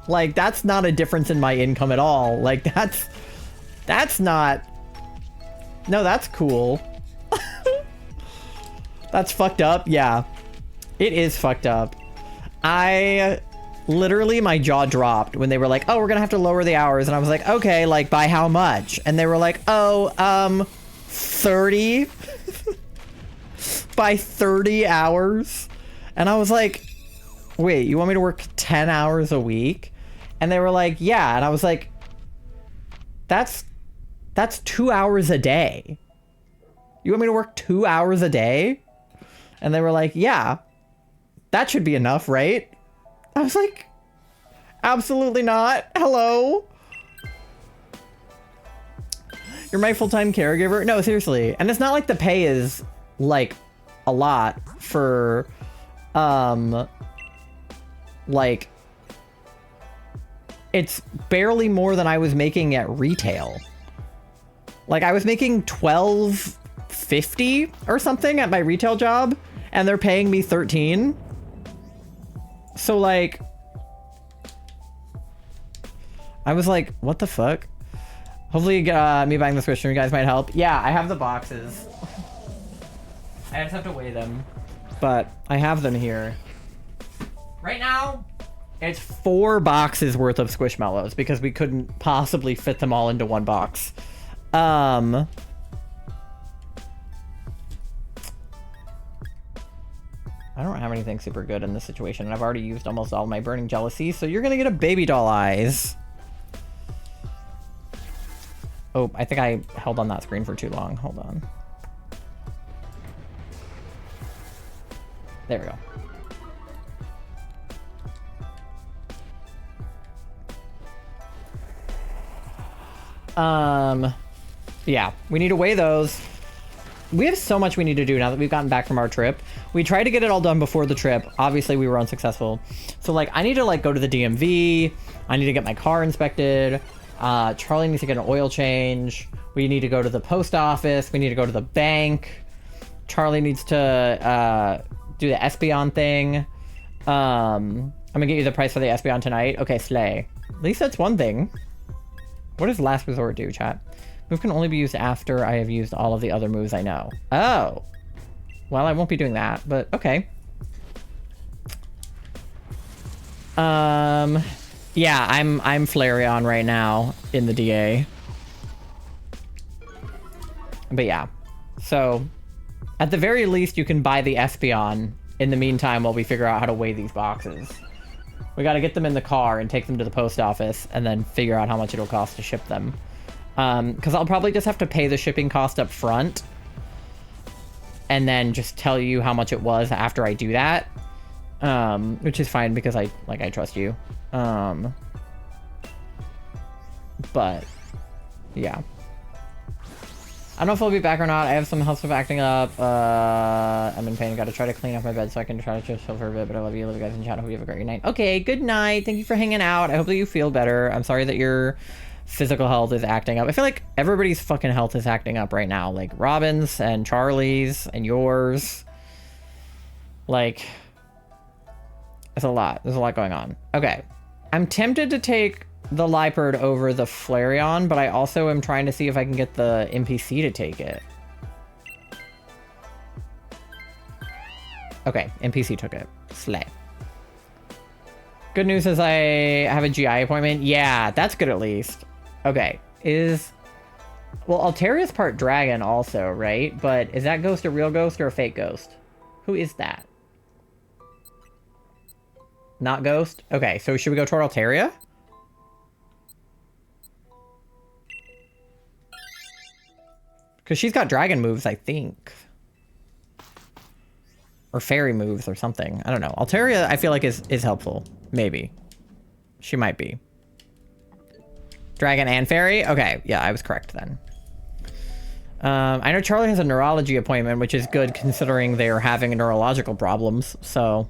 Like, that's not a difference in my income at all. Like, that's not, no, that's cool. That's fucked up. Yeah, it is fucked up. I literally, my jaw dropped when they were like, oh, we're gonna have to lower the hours. And I was like, okay, like by how much? And they were like, oh, 30 by 30 hours. And I was like, wait, you want me to work 10 hours a week? And they were like, yeah. And I was like, that's 2 hours a day. You want me to work 2 hours a day? And they were like, yeah, that should be enough, right? I was like, absolutely not. Hello? You're my full-time caregiver? No, seriously. And it's not like the pay is like a lot for, like, it's barely more than I was making at retail. Like, I was making $12.50 or something at my retail job, and they're paying me 13. So like, I was like, what the fuck? Hopefully me buying the Switch stream, you guys might help. Yeah, I have the boxes. I just have to weigh them, but I have them here. Right now, it's 4 boxes worth of Squishmallows because we couldn't possibly fit them all into one box. I don't have anything super good in this situation, and I've already used almost all my burning jealousy, so you're gonna get a baby doll eyes. Oh, I think I held on that screen for too long. Hold on. There we go. Yeah, we need to weigh those. We have so much we need to do now that we've gotten back from our trip. We tried to get it all done before the trip. Obviously, we were unsuccessful. So, like, I need to, like, go to the DMV. I need to get my car inspected. Charlie needs to get an oil change. We need to go to the post office. We need to go to the bank. Charlie needs to do the Espeon thing. I'm gonna get you the price for the Espeon tonight. Okay, slay. At least that's one thing. What does last resort do, chat? Move can only be used after I have used all of the other moves I know. Oh. Well, I won't be doing that, but okay. Yeah, I'm Flareon right now in the DA. But yeah. So, at the very least, you can buy the Espeon in the meantime while we figure out how to weigh these boxes. We got to get them in the car and take them to the post office and then figure out how much it'll cost to ship them. Because I'll probably just have to pay the shipping cost up front and then just tell you how much it was after I do that. Which is fine because I trust you. But yeah. I don't know if I'll be back or not. I have some health stuff acting up. I'm in pain. Got to try to clean up my bed so I can try to just chill for a bit. But I love you. Love you guys in chat. Hope you have a great night. Okay, good night. Thank you for hanging out. I hope that you feel better. I'm sorry that your physical health is acting up. I feel like everybody's fucking health is acting up right now. Like Robin's and Charlie's and yours. Like, it's a lot. There's a lot going on. Okay. I'm tempted to take the Liepard over the Flareon, but I also am trying to see if I can get the NPC to take it. Okay, NPC took it. Slay. Good news is I have a GI appointment. Yeah, that's good at least. Okay, well, Alteria's part dragon also, right? But is that ghost a real ghost or a fake ghost? Who is that? Not ghost? Okay, so should we go toward Altaria? Because she's got dragon moves, I think. Or fairy moves or something. I don't know. Altaria, I feel like, is helpful. Maybe. She might be. Dragon and fairy? Okay, yeah, I was correct then. I know Charlie has a neurology appointment, which is good considering they are having neurological problems, so...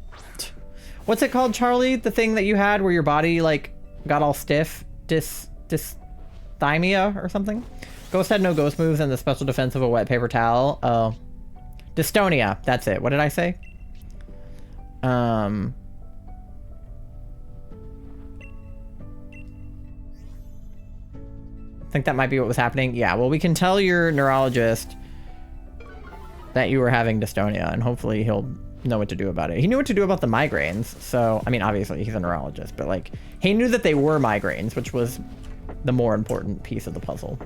What's it called, Charlie? The thing that you had where your body, like, got all stiff? Dysthymia or something? Ghost had no ghost moves and the special defense of a wet paper towel. Oh. Dystonia. That's it. What did I say? I think that might be what was happening. Yeah, well, we can tell your neurologist that you were having dystonia, and hopefully he'll know what to do about it. He knew what to do about the migraines, so, I mean, obviously he's a neurologist, but, like, he knew that they were migraines, which was the more important piece of the puzzle.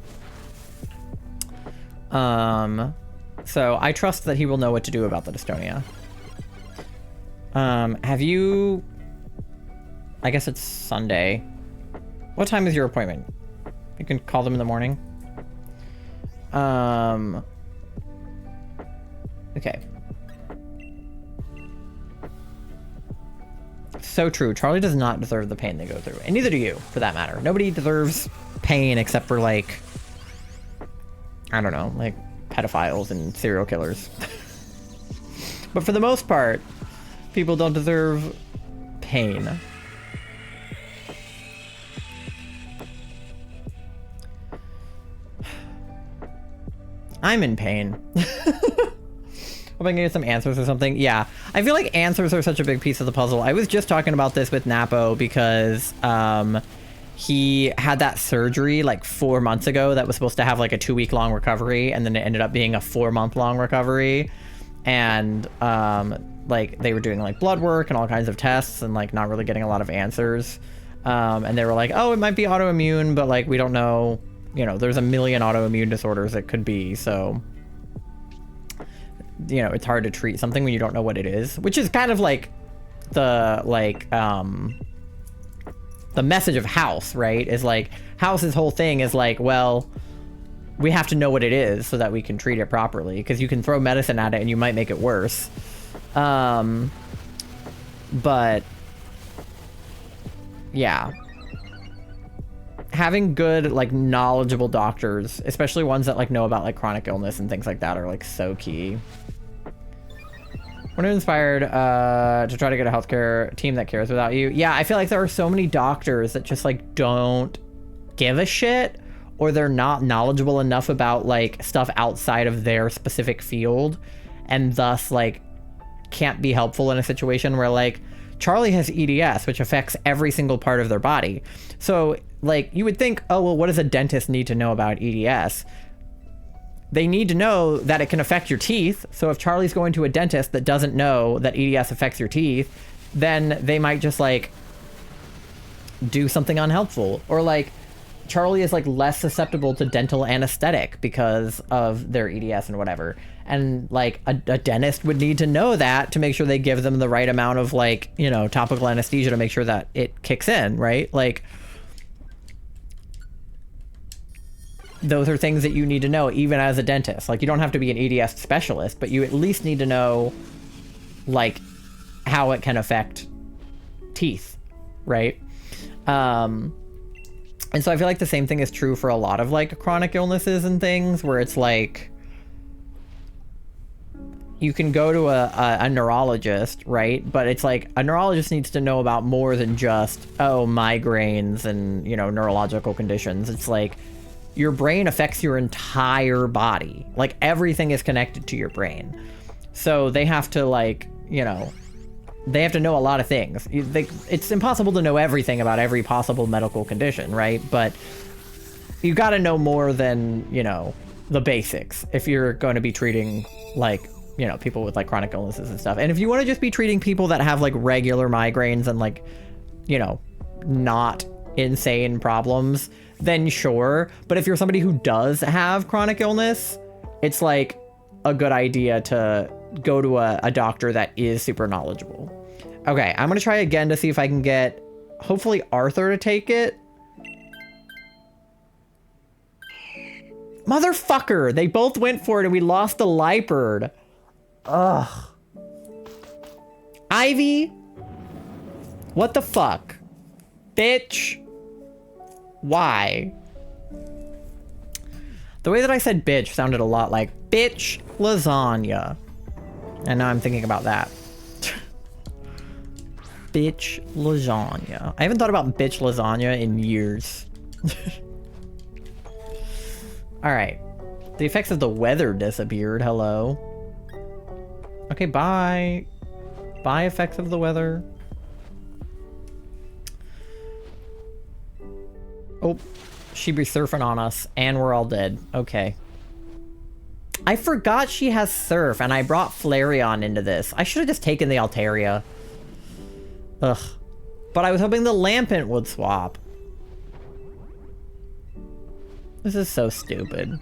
So I trust that he will know what to do about the dystonia. Have you... I guess it's Sunday. What time is your appointment? You can call them in the morning. Okay. So true. Charlie does not deserve the pain they go through. And neither do you, for that matter. Nobody deserves pain except for, like... I don't know, like pedophiles and serial killers. But for the most part, people don't deserve pain. I'm in pain. Hope I can get some answers or something. Yeah, I feel like answers are such a big piece of the puzzle. I was just talking about this with Napo because he had that surgery like 4 months ago that was supposed to have like a 2-week-long recovery, and then it ended up being a 4-month-long recovery. And like they were doing like blood work and all kinds of tests and like not really getting a lot of answers. And they were like, oh, it might be autoimmune, but like we don't know, you know, there's a million autoimmune disorders it could be. So, you know, it's hard to treat something when you don't know what it is, which is kind of like the message of House, right? Is like House's whole thing is like, well, we have to know what it is so that we can treat it properly, because you can throw medicine at it and you might make it worse. But yeah, having good, like, knowledgeable doctors, especially ones that like know about like chronic illness and things like that, are like so key. When I'm inspired to try to get a healthcare team that cares without you. Yeah, I feel like there are so many doctors that just like don't give a shit, or they're not knowledgeable enough about like stuff outside of their specific field, and thus like can't be helpful in a situation where like Charlie has EDS, which affects every single part of their body. So like you would think, oh, well, what does a dentist need to know about EDS? They need to know that it can affect your teeth. So if Charlie's going to a dentist that doesn't know that EDS affects your teeth, then they might just like do something unhelpful. Or like Charlie is like less susceptible to dental anesthetic because of their EDS and whatever. And like a dentist would need to know that to make sure they give them the right amount of like, you know, topical anesthesia to make sure that it kicks in, right? Like those are things that you need to know even as a dentist. Like you don't have to be an EDS specialist, but you at least need to know like how it can affect teeth, right? And so I feel like the same thing is true for a lot of like chronic illnesses and things where it's like you can go to a neurologist, right? But it's like a neurologist needs to know about more than just, oh, migraines and, you know, neurological conditions. It's like your brain affects your entire body. Like everything is connected to your brain. So they have to like, you know, they have to know a lot of things. It's impossible to know everything about every possible medical condition, right? But you got to know more than, you know, the basics if you're going to be treating like, you know, people with like chronic illnesses and stuff. And if you want to just be treating people that have like regular migraines and like, you know, not insane problems, then sure. But if you're somebody who does have chronic illness, it's like a good idea to go to a doctor that is super knowledgeable. Okay, I'm gonna try again to see if I can get, hopefully, Arthur to take it. Motherfucker! They both went for it and we lost the Liperd. Ugh. Ivy? What the fuck? Bitch? Why? The way that I said bitch sounded a lot like bitch lasagna. And now I'm thinking about that. Bitch lasagna. I haven't thought about bitch lasagna in years. Alright. The effects of the weather disappeared. Hello. Okay, bye. Bye, effects of the weather. Oh, she'd be surfing on us, and we're all dead. Okay. I forgot she has surf, and I brought Flareon into this. I should have just taken the Altaria. Ugh. But I was hoping the Lampent would swap. This is so stupid.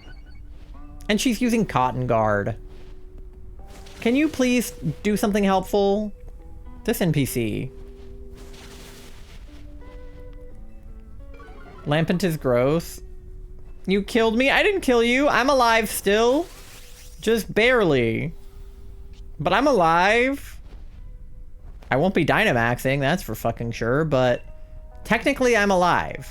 And she's using Cotton Guard. Can you please do something helpful? This NPC. Lampent is gross. You killed me? I didn't kill you. I'm alive still. Just barely. But I'm alive. I won't be Dynamaxing, that's for fucking sure, but technically I'm alive.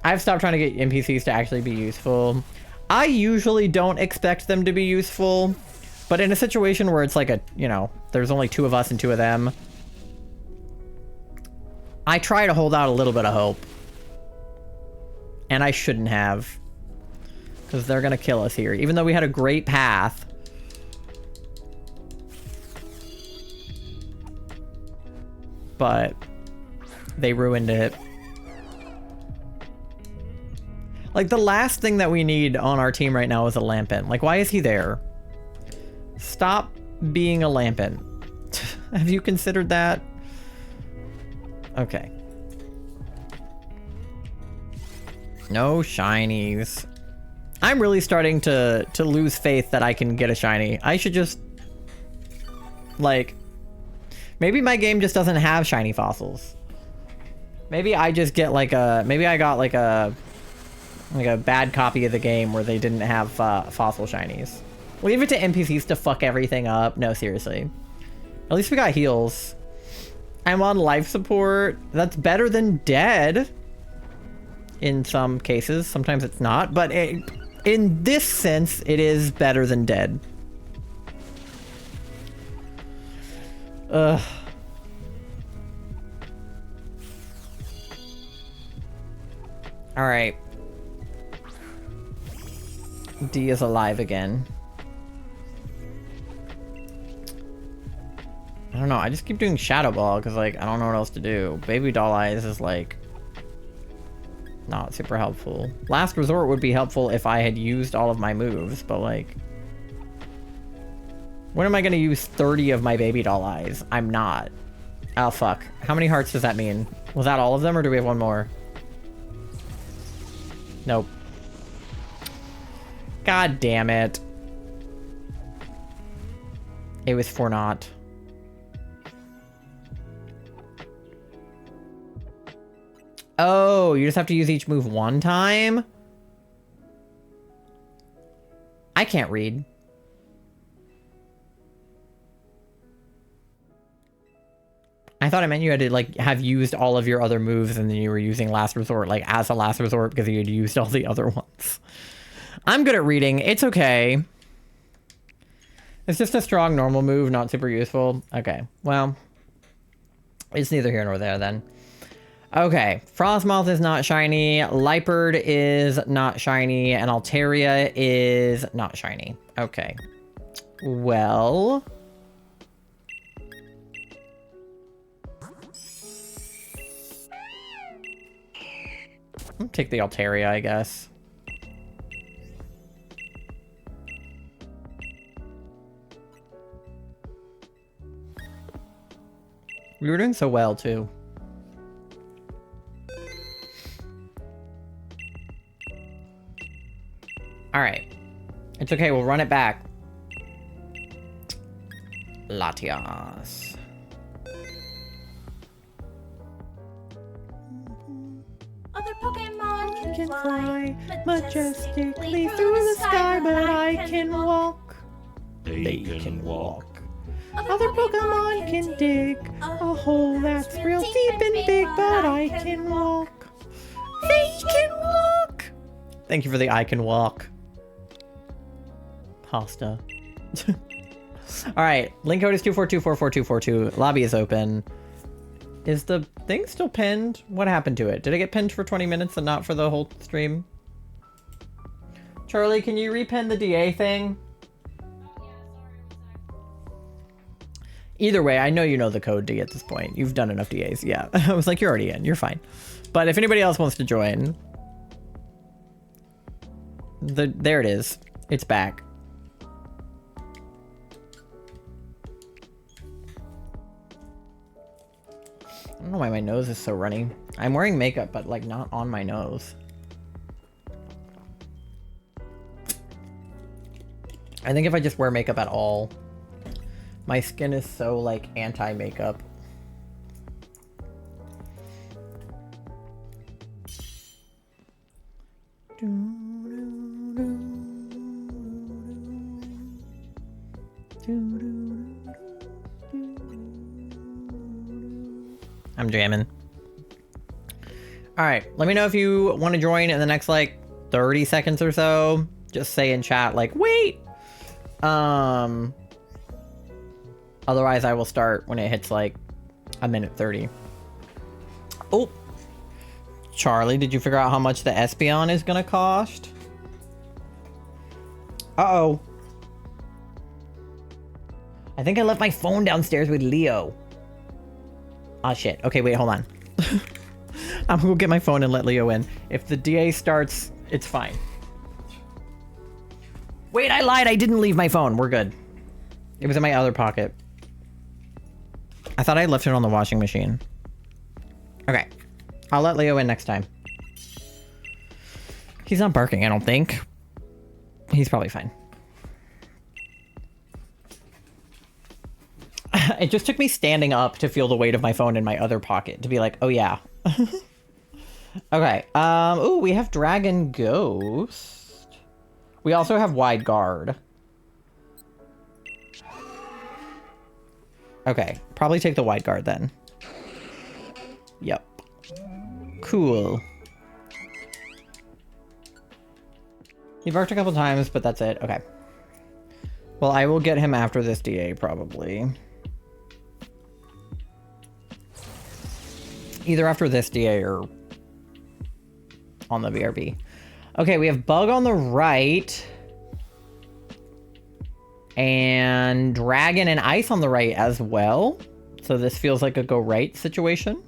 I've stopped trying to get NPCs to actually be useful. I usually don't expect them to be useful, but in a situation where it's like a, you know, there's only 2 of us and 2 of them, I try to hold out a little bit of hope. And I shouldn't have. Because they're gonna kill us here. Even though we had a great path. But they ruined it. Like, the last thing that we need on our team right now is a Lampent. Like, why is he there? Stop being a Lampent. Have you considered that? Okay. No shinies. I'm really starting to lose faith that I can get a shiny. I should just... like... maybe my game just doesn't have shiny fossils. Maybe I just get like a... maybe I got like a bad copy of the game where they didn't have fossil shinies. Leave it to NPCs to fuck everything up. No, seriously. At least we got heals. I'm on life support. That's better than dead. In some cases. Sometimes it's not. But in this sense, it is better than dead. Ugh. Alright. D is alive again. I don't know, I just keep doing Shadow Ball because, like, I don't know what else to do. Baby Doll Eyes is, like, not super helpful. Last Resort would be helpful if I had used all of my moves, but, like... when am I gonna use 30 of my Baby Doll Eyes? I'm not. Oh, fuck. How many hearts does that mean? Was that all of them, or do we have one more? Nope. God damn it. It was for naught. Oh, you just have to use each move one time? I can't read. I thought it meant you had to, like, have used all of your other moves and then you were using last resort, like, as a last resort because you had used all the other ones. I'm good at reading. It's okay. It's just a strong normal move, not super useful. Okay, well, it's neither here nor there then. Okay, Frostmoth is not shiny, Liepard is not shiny, and Altaria is not shiny. Okay. Well... I'll take the Altaria, I guess. We were doing so well, too. Alright. It's okay, we'll run it back. Latias. Other Pokemon Can fly majestically through the sky, but I can walk. They can walk. Other Pokemon can dig a hole that's real deep and big, but I can walk. They can walk. Thank you for the I can walk. Pasta. Alright, link code is 242444242. Lobby is open. Is the thing still pinned? What happened to it? Did it get pinned for 20 minutes and not for the whole stream? Charlie, can you repin the DA thing? Either way, I know you know the code D at this point. You've done enough DAs. Yeah, I was like, you're already in. You're fine. But if anybody else wants to join... There it is. It's back. I don't know why my nose is so runny. I'm wearing makeup, but like not on my nose. I think if I just wear makeup at all, my skin is so like anti-makeup. I'm jamming. Alright, let me know if you want to join in the next like 30 seconds or so. Just say in chat like, wait! Otherwise I will start when it hits like a minute 30. Oh! Charlie, did you figure out how much the Espeon is gonna cost? Uh-oh. I think I left my phone downstairs with Leo. Ah, shit. Okay, wait, hold on. I'm gonna go get my phone and let Leo in. If the DA starts, it's fine. Wait, I lied. I didn't leave my phone. We're good. It was in my other pocket. I thought I left it on the washing machine. Okay. I'll let Leo in next time. He's not barking, I don't think. He's probably fine. It just took me standing up to feel the weight of my phone in my other pocket to be like, oh yeah. Okay. Ooh, we have Dragon Ghost. We also have Wide Guard. Okay, probably take the Wide Guard then. Yep. Cool. He barked a couple times, but that's it. Okay. Well, I will get him after this DA, probably. Either after this DA or on the BRB. Okay, we have Bug on the right. And Dragon and Ice on the right as well. So this feels like a go right situation.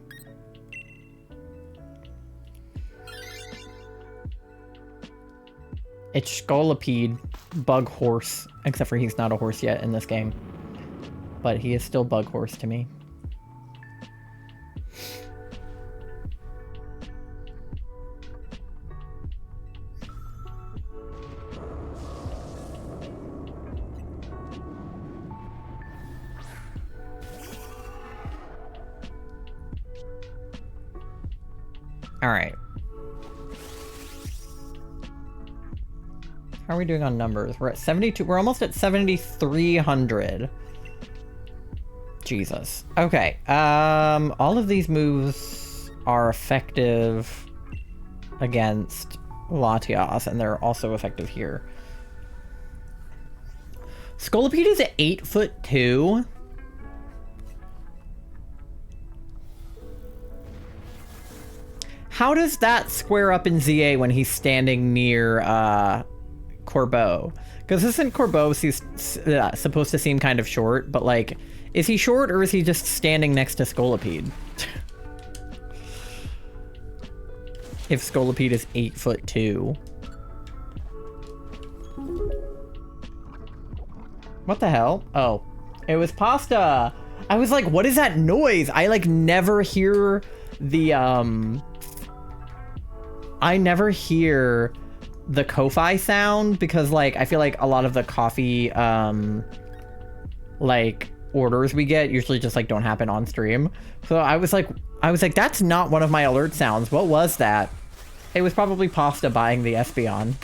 It's Scolipede, Bug Horse, except for he's not a horse yet in this game. But he is still Bug Horse to me. All right. How are we doing on numbers? We're at 72. We're almost at 7,300. Jesus. Okay. All of these moves are effective against Latias, and they're also effective here. Scolipede is at 8'2". How does that square up in ZA when he's standing near Corbeau? Because isn't Corbeau supposed to seem kind of short, but like, is he short or is he just standing next to Scolipede? If Scolipede is 8'2". What the hell? Oh, it was pasta. I was like, what is that noise? I like never hear the I never hear the Ko-Fi sound because like I feel like a lot of the coffee like orders we get usually just like don't happen on stream. So I was like that's not one of my alert sounds. What was that? It was probably pasta buying the Espeon.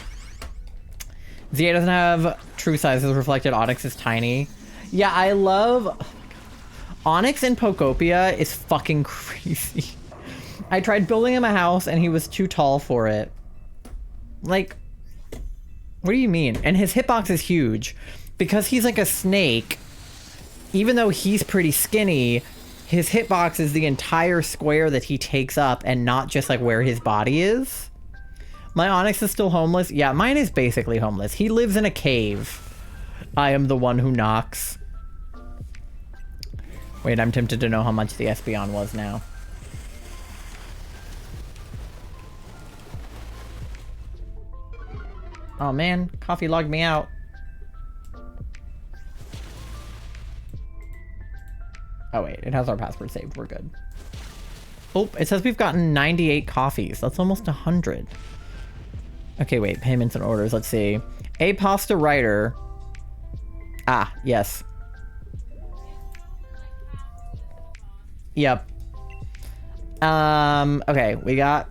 ZA doesn't have true sizes reflected. Onyx is tiny. Yeah, I love... Oh my God. Onyx in Pokopia is fucking crazy. I tried building him a house and he was too tall for it. Like, what do you mean? And his hitbox is huge. Because he's like a snake, even though he's pretty skinny, his hitbox is the entire square that he takes up and not just like where his body is. My Onyx is still homeless. Yeah, mine is basically homeless. He lives in a cave. I am the one who knocks. Wait, I'm tempted to know how much the Espeon was now. Oh man, coffee logged me out. Oh wait, it has our password saved. We're good. Oh, it says we've gotten 98 coffees. That's almost 100. Okay, wait. Payments and orders. Let's see. A pasta writer. Ah, yes. Yep. Okay, we got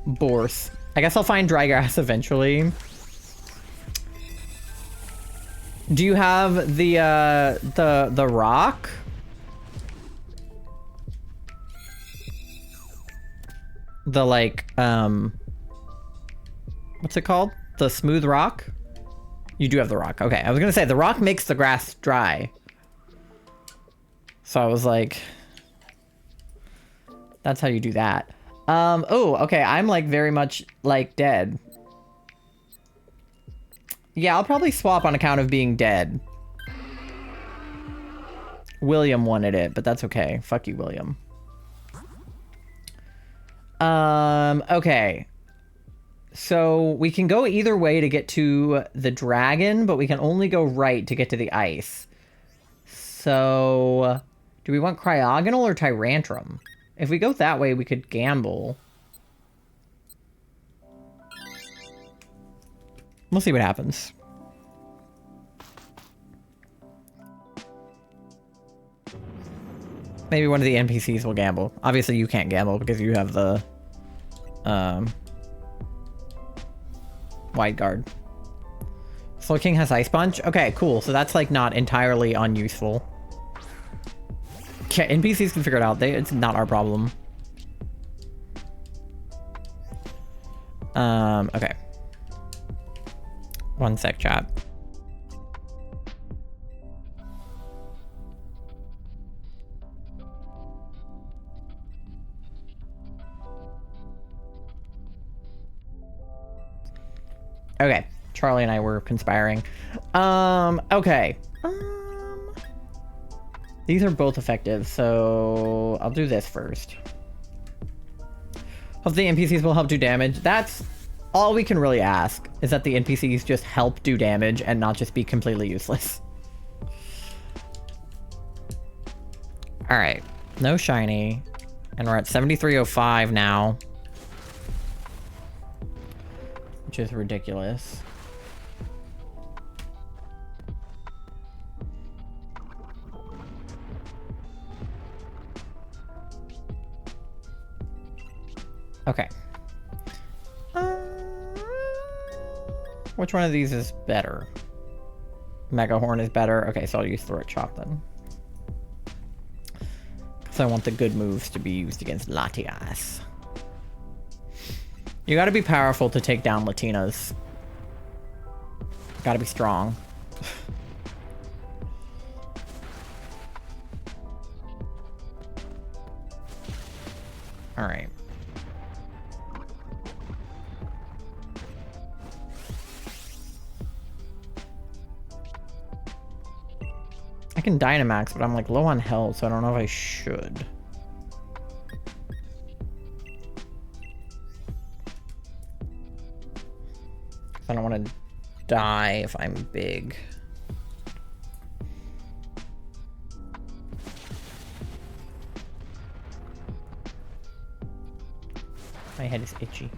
Bourse. I guess I'll find dry grass eventually. Do you have the rock? The like, what's it called? The smooth rock? You do have the rock. Okay, I was gonna say, the rock makes the grass dry. So I was like, that's how you do that. Oh, okay, I'm like very much like dead. Yeah, I'll probably swap on account of being dead. William wanted it, but that's okay. Fuck you, William. Okay. So we can go either way to get to the dragon, but we can only go right to get to the ice. So do we want Cryogonal or Tyrantrum? If we go that way, we could gamble. We'll see what happens. Maybe one of the NPCs will gamble. Obviously, you can't gamble because you have the wide guard. Slow King has Ice Punch? Okay, cool. So that's like not entirely unuseful. Yeah, NPCs can figure it out. It's not our problem. Okay. One sec, chat. Okay, Charlie and I were conspiring. Okay. These are both effective, so I'll do this first. Hope the NPCs will help do damage. That's all we can really ask, is that the NPCs just help do damage and not just be completely useless. Alright, no shiny. And we're at 7305 now. Which is ridiculous. Okay. Which one of these is better? Mega Horn is better. Okay, so I'll use Throat Chop then. Because I want the good moves to be used against Latias. You gotta be powerful to take down Latinas. Gotta be strong. Alright. I can Dynamax, but I'm like low on health, so I don't know if I should. I don't want to die if I'm big. My head is itchy.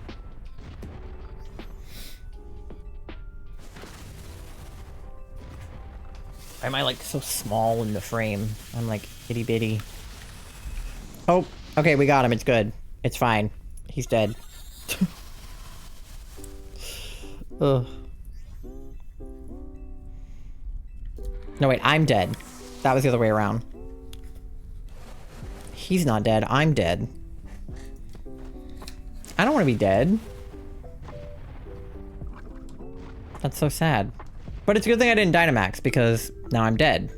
Why am I like so small in the frame? I'm like itty bitty. Oh, okay, we got him. It's good. It's fine. He's dead. Ugh. No, wait, I'm dead. That was the other way around. He's not dead. I'm dead. I don't want to be dead. That's so sad. But it's a good thing I didn't Dynamax, because now I'm dead.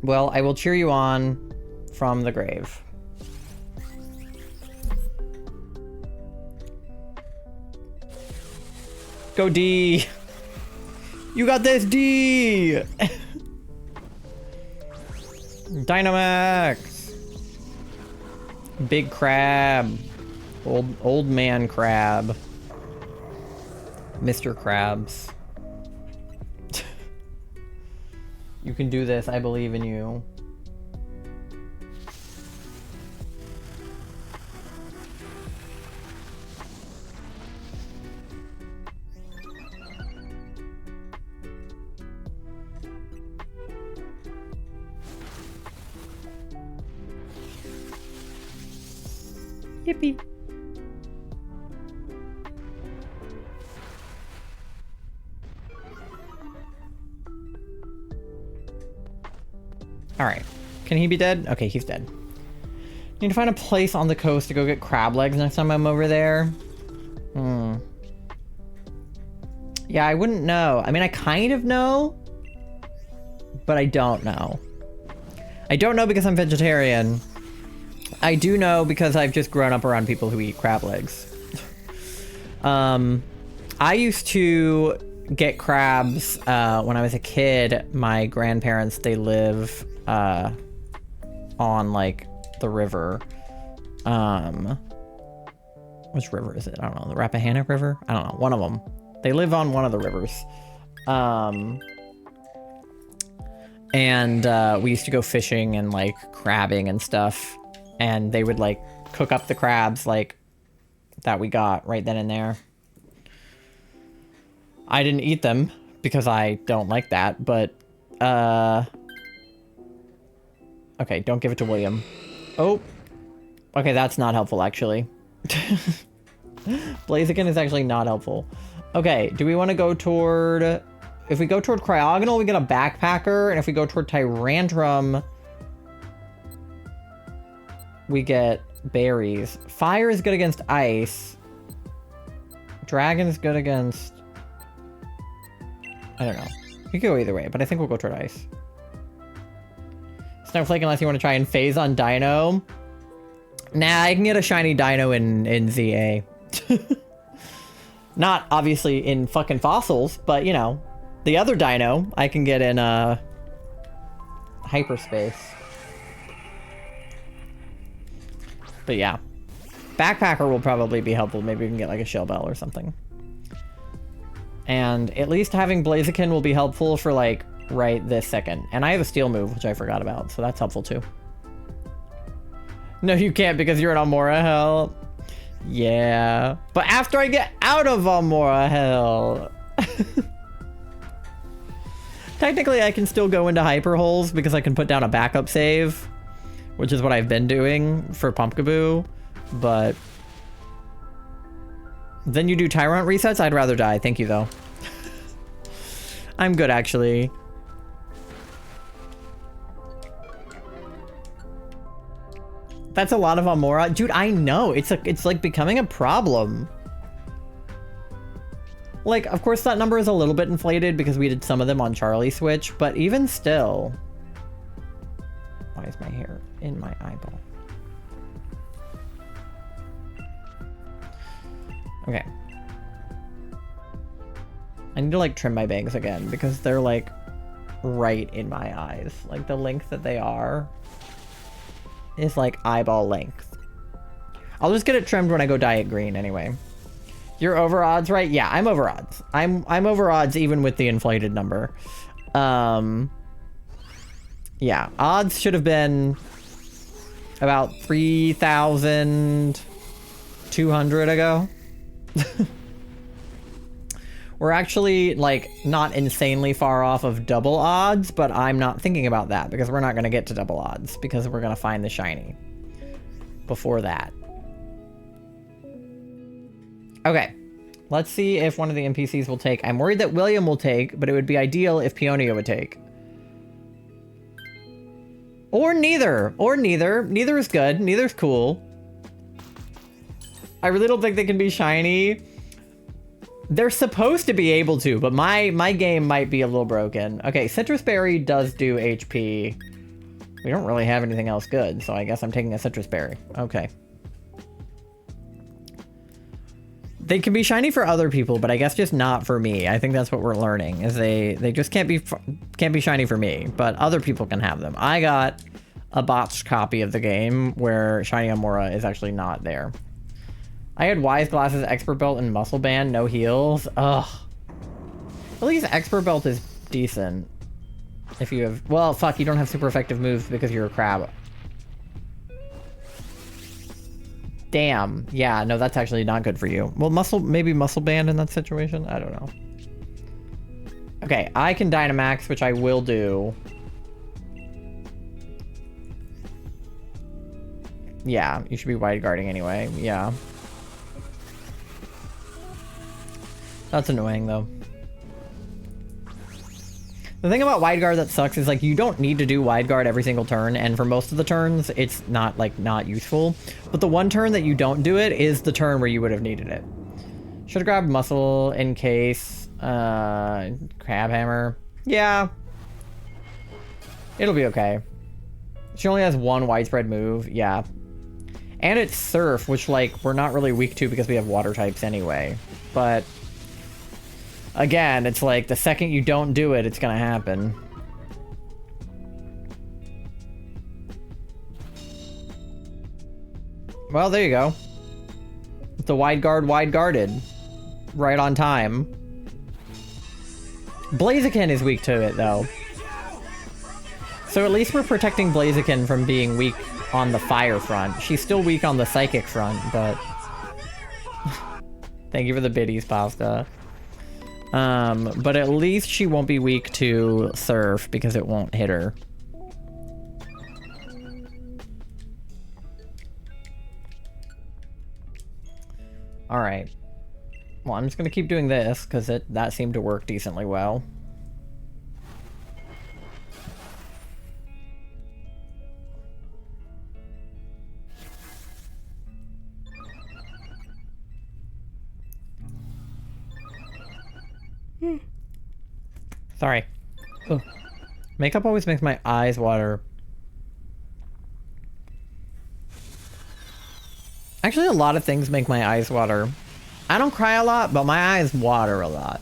Well, I will cheer you on from the grave. Go D! You got this, D! Dynamax! Big crab. Old man crab. Mr. Krabs. You can do this, I believe in you. Yippee. Alright. Can he be dead? Okay, he's dead. Need to find a place on the coast to go get crab legs next time I'm over there. Hmm. Yeah, I wouldn't know. I mean, I kind of know, but I don't know. I don't know because I'm vegetarian. I do know because I've just grown up around people who eat crab legs. I used to get crabs when I was a kid. My grandparents, they live on like the river. Which river is it? I don't know. The Rappahannock River? I don't know. One of them. They live on one of the rivers. And we used to go fishing and like crabbing and stuff. And they would like cook up the crabs like that we got right then and there. I didn't eat them because I don't like that, but okay, don't give it to William. Oh, okay, that's not helpful actually. Blaziken is actually not helpful. Okay, do we want to go toward... If we go toward Cryogonal, we get a Backpacker, and if we go toward Tyrantrum, we get berries. Fire is good against ice. Dragon is good against... I don't know. You could go either way, but I think we'll go toward ice. Snowflake, unless you want to try and phase on Dino. Nah, I can get a shiny Dino in ZA. Not obviously in fucking fossils, but you know, the other Dino I can get in hyperspace. But yeah, Backpacker will probably be helpful. Maybe we can get like a Shell Bell or something. And at least having Blaziken will be helpful for like right this second. And I have a Steel move, which I forgot about, so that's helpful too. No, you can't because you're in Amaura Hell. Yeah, but after I get out of Amaura Hell. Technically, I can still go into hyper holes because I can put down a backup save, which is what I've been doing for Pumpkaboo, but then you do Tyrant resets? I'd rather die. Thank you, though. I'm good, actually. That's a lot of Amaura. Dude, I know. It's like becoming a problem. Like, of course, that number is a little bit inflated because we did some of them on Charlie Switch, but even still. Why is my hair in my eyeball? Okay. I need to, like, trim my bangs again because they're, like, right in my eyes. Like, the length that they are is, like, eyeball length. I'll just get it trimmed when I go dye it green anyway. You're over odds, right? Yeah, I'm over odds. I'm over odds even with the inflated number. Yeah, odds should have been about 3,200 ago. We're actually, like, not insanely far off of double odds, but I'm not thinking about that because we're not going to get to double odds because we're going to find the shiny before that. Okay, let's see if one of the NPCs will take. I'm worried that William will take, but it would be ideal if Peonia would take. Or neither. Or neither. Neither is good. Neither's cool. I really don't think they can be shiny. They're supposed to be able to, but my game might be a little broken. Okay, Citrus Berry does do HP. We don't really have anything else good, so I guess I'm taking a Citrus Berry. Okay. They can be shiny for other people, but I guess just not for me. I think that's what we're learning, is they just can't be shiny for me, but other people can have them. I got a botched copy of the game where shiny Amaura is actually not there. I had Wise Glasses, Expert Belt, and Muscle Band, no heals. Ugh. At least Expert Belt is decent. If you have... Well, fuck, you don't have super effective moves because you're a crab. Damn. Yeah, no, that's actually not good for you. Well, maybe Muscle Band in that situation? I don't know. Okay, I can Dynamax, which I will do. Yeah, you should be wide guarding anyway. Yeah. That's annoying, though. The thing about wide guard that sucks is, like, you don't need to do wide guard every single turn, and for most of the turns, it's not, like, not useful. But the one turn that you don't do it is the turn where you would have needed it. Should have grabbed Muscle in case. Crab Hammer. Yeah. It'll be okay. She only has one widespread move. Yeah. And it's Surf, which, like, we're not really weak to because we have water types anyway. But... again, it's like, the second you don't do it, it's gonna happen. Well, there you go. The wide guarded. Right on time. Blaziken is weak to it, though. So at least we're protecting Blaziken from being weak on the fire front. She's still weak on the psychic front, but... Thank you for the biddies, Pasta. But at least she won't be weak to Surf because it won't hit her. Alright. Well, I'm just gonna keep doing this because that seemed to work decently well. Sorry. Ugh. Makeup always makes my eyes water. Actually, a lot of things make my eyes water. I don't cry a lot, but my eyes water a lot.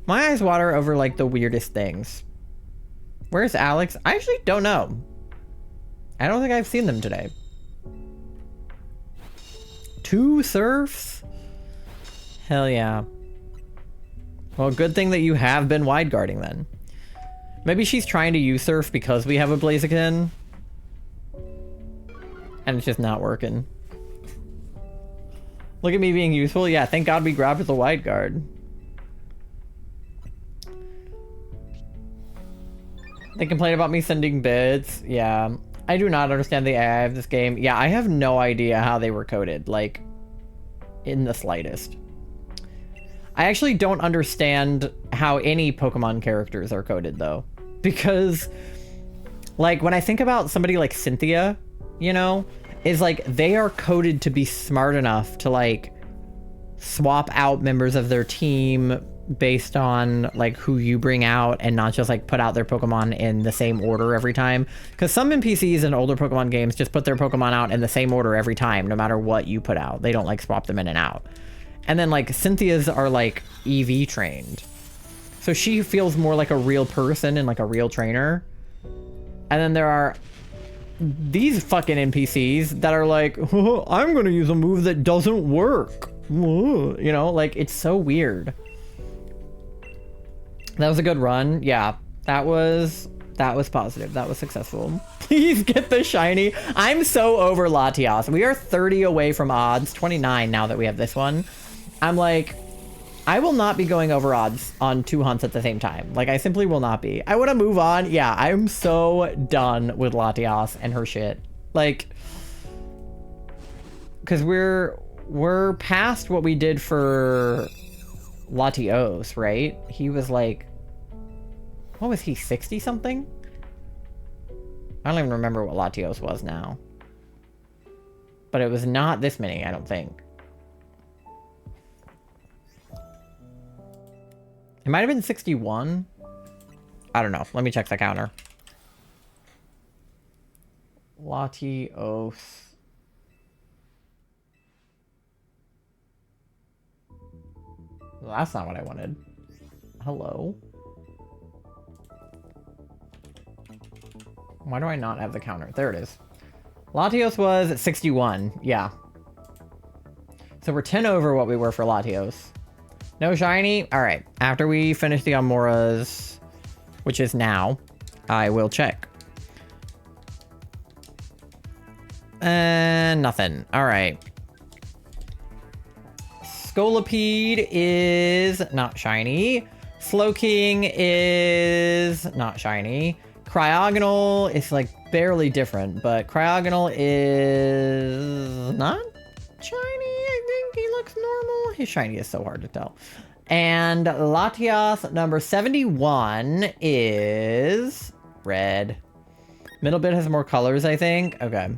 My eyes water over, like, the weirdest things. Where's Alex? I actually don't know. I don't think I've seen them today. 2 Surfs? Hell yeah. Well, good thing that you have been wide guarding then. Maybe she's trying to use Surf because we have a Blaziken. And it's just not working. Look at me being useful. Yeah, thank God we grabbed with the wide guard. They complain about me sending bits. Yeah. I do not understand the AI of this game. Yeah, I have no idea how they were coded, like, in the slightest. I actually don't understand how any Pokemon characters are coded, though. Because, like, when I think about somebody like Cynthia, you know, is like, they are coded to be smart enough to, like, swap out members of their team based on like who you bring out and not just like put out their Pokemon in the same order every time. Because some NPCs in older Pokemon games just put their Pokemon out in the same order every time, no matter what you put out. They don't like swap them in and out. And then like Cynthia's are like EV trained. So she feels more like a real person and like a real trainer. And then there are these fucking NPCs that are like, oh, I'm gonna use a move that doesn't work. You know, like it's so weird. That was a good run. Yeah, that was positive. That was successful. Please get the shiny. I'm so over Latias. We are 30 away from odds, 29 now that we have this one. I'm like, I will not be going over odds on 2 hunts at the same time. Like, I simply will not be. I want to move on. Yeah, I'm so done with Latias and her shit. Like, because we're past what we did for Latios, right? He was like, what was he, 60 something? I don't even remember what Latios was now. But it was not this many, I don't think. It might have been 61. I don't know. Let me check the counter. Latios. Well, that's not what I wanted. Hello? Why do I not have the counter? There it is. Latios was at 61. Yeah. So we're 10 over what we were for Latios. No shiny? Alright. After we finish the Amauras, which is now, I will check. And nothing. Alright. Scolipede is not shiny. Slowking is not shiny. Cryogonal is like barely different, but Cryogonal is not shiny. I think he looks normal. His shiny is so hard to tell. And Latias number 71 is red. Middle bit has more colors, I think. Okay.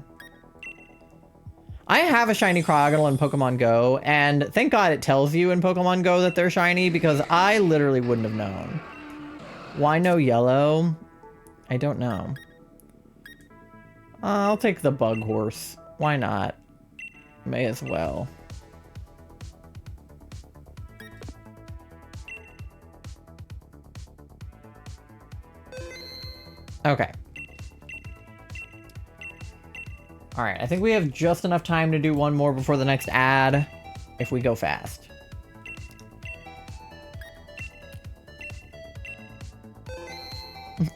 I have a shiny Cryogonal in Pokemon Go, and thank God it tells you in Pokemon Go that they're shiny, because I literally wouldn't have known. Why no yellow? I don't know. I'll take the Bug Horse. Why not? May as well. Okay. Alright, I think we have just enough time to do one more before the next ad, if we go fast.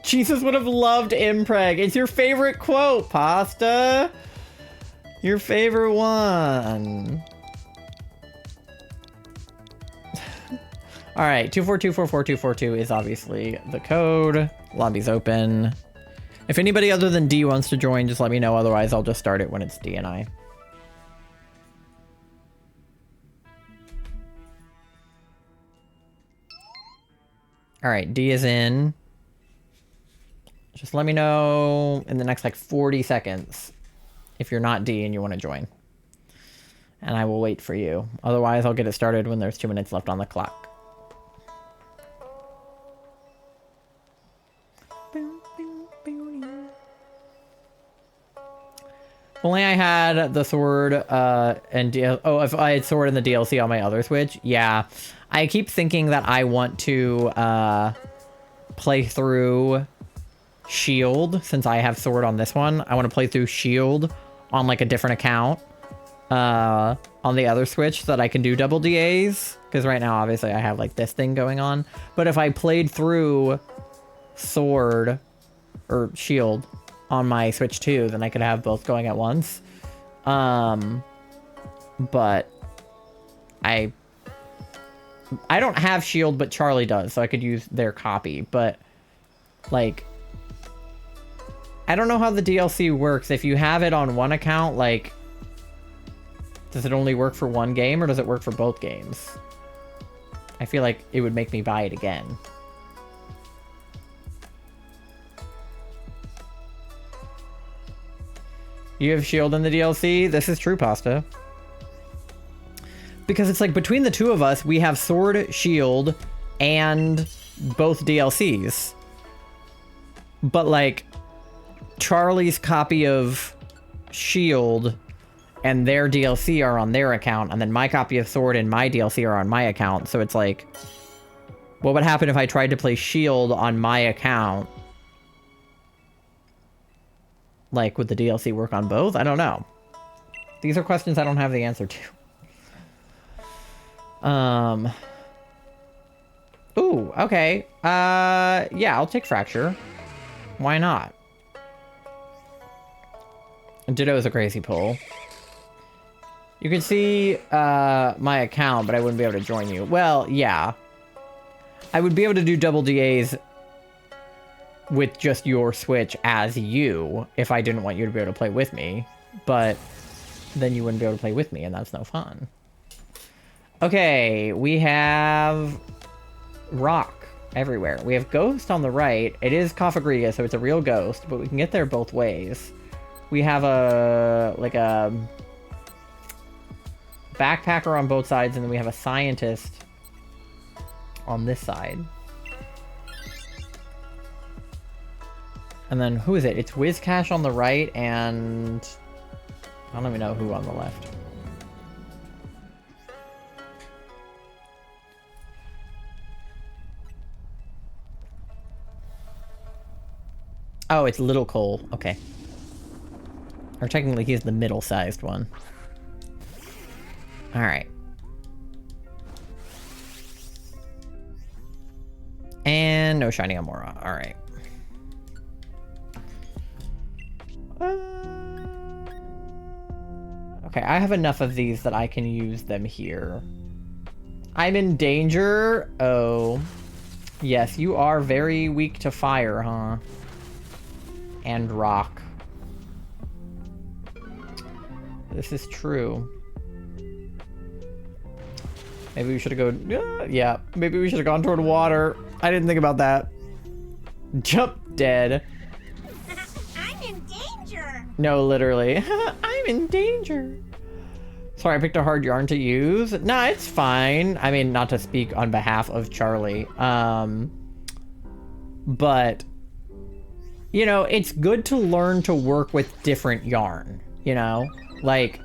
Jesus would have loved Impreg. It's your favorite quote, Pasta. Your favorite one. Alright, 242444242 is obviously the code. Lobby's open. If anybody other than D wants to join, just let me know. Otherwise, I'll just start it when it's D and I. Alright, D is in. Just let me know in the next like 40 seconds if you're not D and you want to join. And I will wait for you. Otherwise, I'll get it started when there's 2 minutes left on the clock. If only I had the sword and if I had sword in the DLC on my other Switch. Yeah, I keep thinking that I want to play through Shield since I have sword on this one. I want to play through Shield on like a different account on the other Switch so that I can do double DAs, because right now obviously I have like this thing going on. But if I played through sword or Shield on my Switch 2, then I could have both going at once. But I don't have Shield, but Charlie does, so I could use their copy. But like, I don't know how the DLC works. If you have it on one account, like, does it only work for one game or does it work for both games? I feel like it would make me buy it again. You have shield in the DLC? This is true, Pasta. Because it's like between the two of us, we have sword, shield, and both DLCs. But like, Charlie's copy of shield and their DLC are on their account, and then my copy of sword and my DLC are on my account. So it's like, what would happen if I tried to play shield on my account? Like, would the DLC work on both? I don't know. These are questions I don't have the answer to. Ooh, okay. Yeah, I'll take Fracture. Why not? Ditto is a crazy pull. You can see, my account, but I wouldn't be able to join you. Well, yeah. I would be able to do double DAs with just your Switch as you, if I didn't want you to be able to play with me. But then you wouldn't be able to play with me, and that's no fun. Okay, we have rock everywhere. We have ghost on the right. It is Kofagriga, so it's a real ghost, but we can get there both ways. We have a, like a backpacker on both sides, and then we have a scientist on this side. And then who is it? It's Wizcash on the right, and I don't even know who on the left. Oh, it's Little Cole. Okay. Or technically, he's the middle-sized one. Alright. And no shiny Amaura. Alright. Okay, I have enough of these that I can use them here. I'm in danger. Oh. Yes, you are very weak to fire, huh? And rock. This is true. Maybe we should have gone... yeah, maybe we should have gone toward water. I didn't think about that. Jump dead. I'm in danger. No, literally. I'm in danger. Sorry, I picked a hard yarn to use. Nah, it's fine. I mean, not to speak on behalf of Charlie. But, you know, it's good to learn to work with different yarn, you know? Like,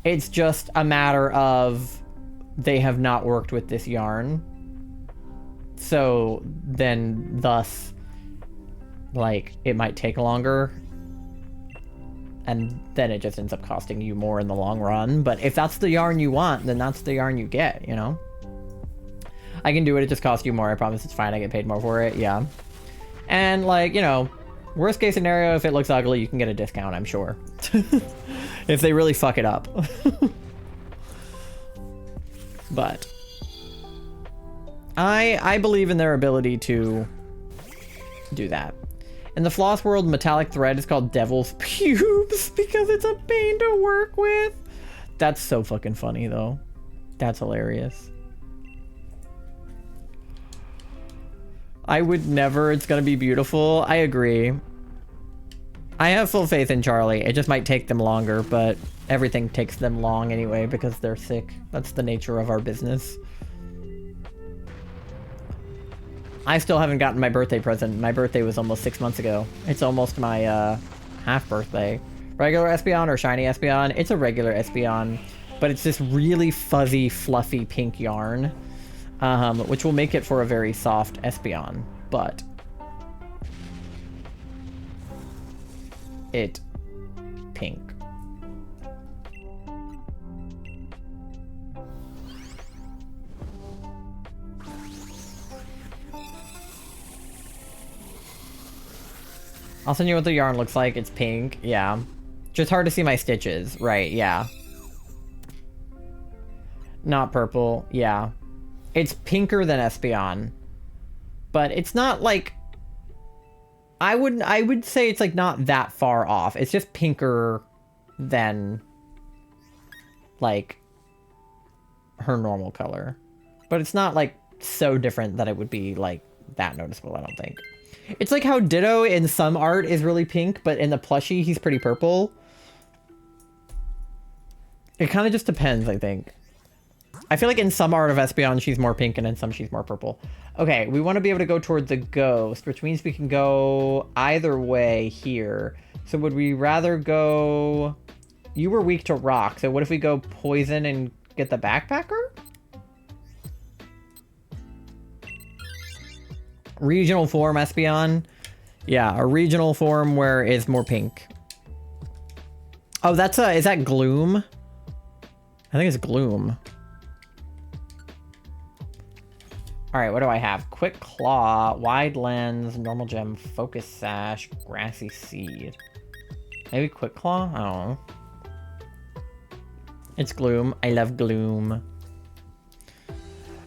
it's just a matter of they have not worked with this yarn. So then, thus, like, it might take longer. And then it just ends up costing you more in the long run. But if that's the yarn you want, then that's the yarn you get, you know? I can do it, it just costs you more. I promise it's fine, I get paid more for it, yeah. And, like, you know, worst case scenario, if it looks ugly, you can get a discount, I'm sure. If they really fuck it up. But I believe in their ability to do that. In the floss world, metallic thread is called devil's pubes because it's a pain to work with. That's so fucking funny, though. That's hilarious. I would never. It's gonna be beautiful. I agree. I have full faith in Charlie. It just might take them longer, but everything takes them long anyway because they're sick. That's the nature of our business. I still haven't gotten my birthday present. My birthday was almost 6 months ago. It's almost my half birthday. Regular Espeon or shiny Espeon? It's a regular Espeon, but it's this really fuzzy, fluffy pink yarn, which will make it for a very soft Espeon, but it pink. I'll send you what the yarn looks like. It's pink. Yeah. Just hard to see my stitches. Right. Yeah. Not purple. Yeah. It's pinker than Espeon. But it's not like... I would say it's like not that far off. It's just pinker than like her normal color. But it's not like so different that it would be like that noticeable, I don't think. It's like how Ditto in some art is really pink, but in the plushie he's pretty purple. It kind of just depends, I think. I feel like in some art of Espeon she's more pink and in some she's more purple. Okay, we want to be able to go toward the ghost, which means we can go either way here. So would we rather go... You were weak to rock, so what if we go poison and get the backpacker? Regional form Espeon. Yeah, a regional form where it's more pink. Oh, that's is that Gloom? I think it's Gloom. Alright, what do I have? Quick Claw, Wide Lens, Normal Gem, Focus Sash, Grassy Seed. Maybe Quick Claw? I don't know. It's Gloom. I love Gloom.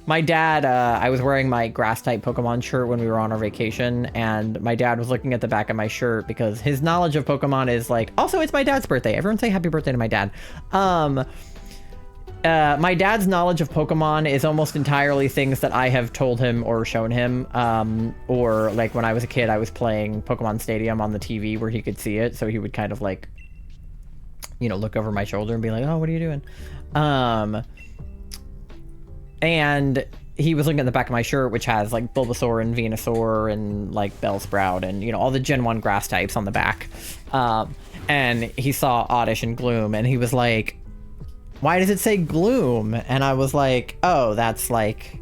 My dad, I was wearing my grass-type Pokemon shirt when we were on our vacation, and my dad was looking at the back of my shirt because his knowledge of Pokemon is like... Also, it's my dad's birthday. Everyone say happy birthday to my dad. My dad's knowledge of Pokemon is almost entirely things that I have told him or shown him. Or, like, when I was a kid, I was playing Pokemon Stadium on the TV where he could see it, so he would kind of, like, you know, look over my shoulder and be like, oh, what are you doing? And he was looking at the back of my shirt, which has like Bulbasaur and Venusaur and like Bellsprout and, you know, all the Gen 1 grass types on the back. And he saw Oddish and Gloom and he was like, why does it say Gloom? And I was like, oh, that's like,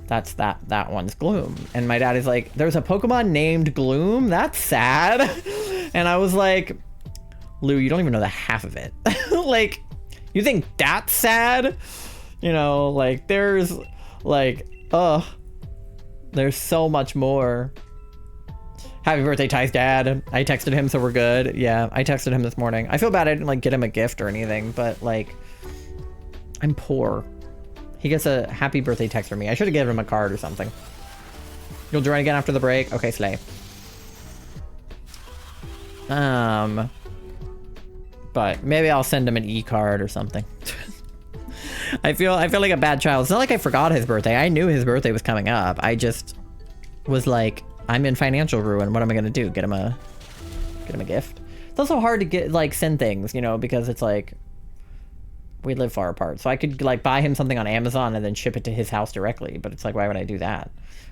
that one's Gloom. And my dad is like, there's a Pokemon named Gloom? That's sad. And I was like, Lou, you don't even know the half of it. Like, you think that's sad? You know, like, there's, like, there's so much more. Happy birthday, Ty's dad. I texted him, so we're good. Yeah, I texted him this morning. I feel bad I didn't, like, get him a gift or anything, but, like, I'm poor. He gets a happy birthday text from me. I should have given him a card or something. You'll join again after the break? Okay, slay. But maybe I'll send him an e-card or something. I feel like a bad child. It's not like I forgot his birthday. I knew his birthday was coming up. I just was like, I'm in financial ruin. What am I gonna do? Get him a gift? It's also hard to get, like, send things, you know, because it's like we live far apart. So I could, like, buy him something on Amazon and then ship it to his house directly, but it's like, why would I do that?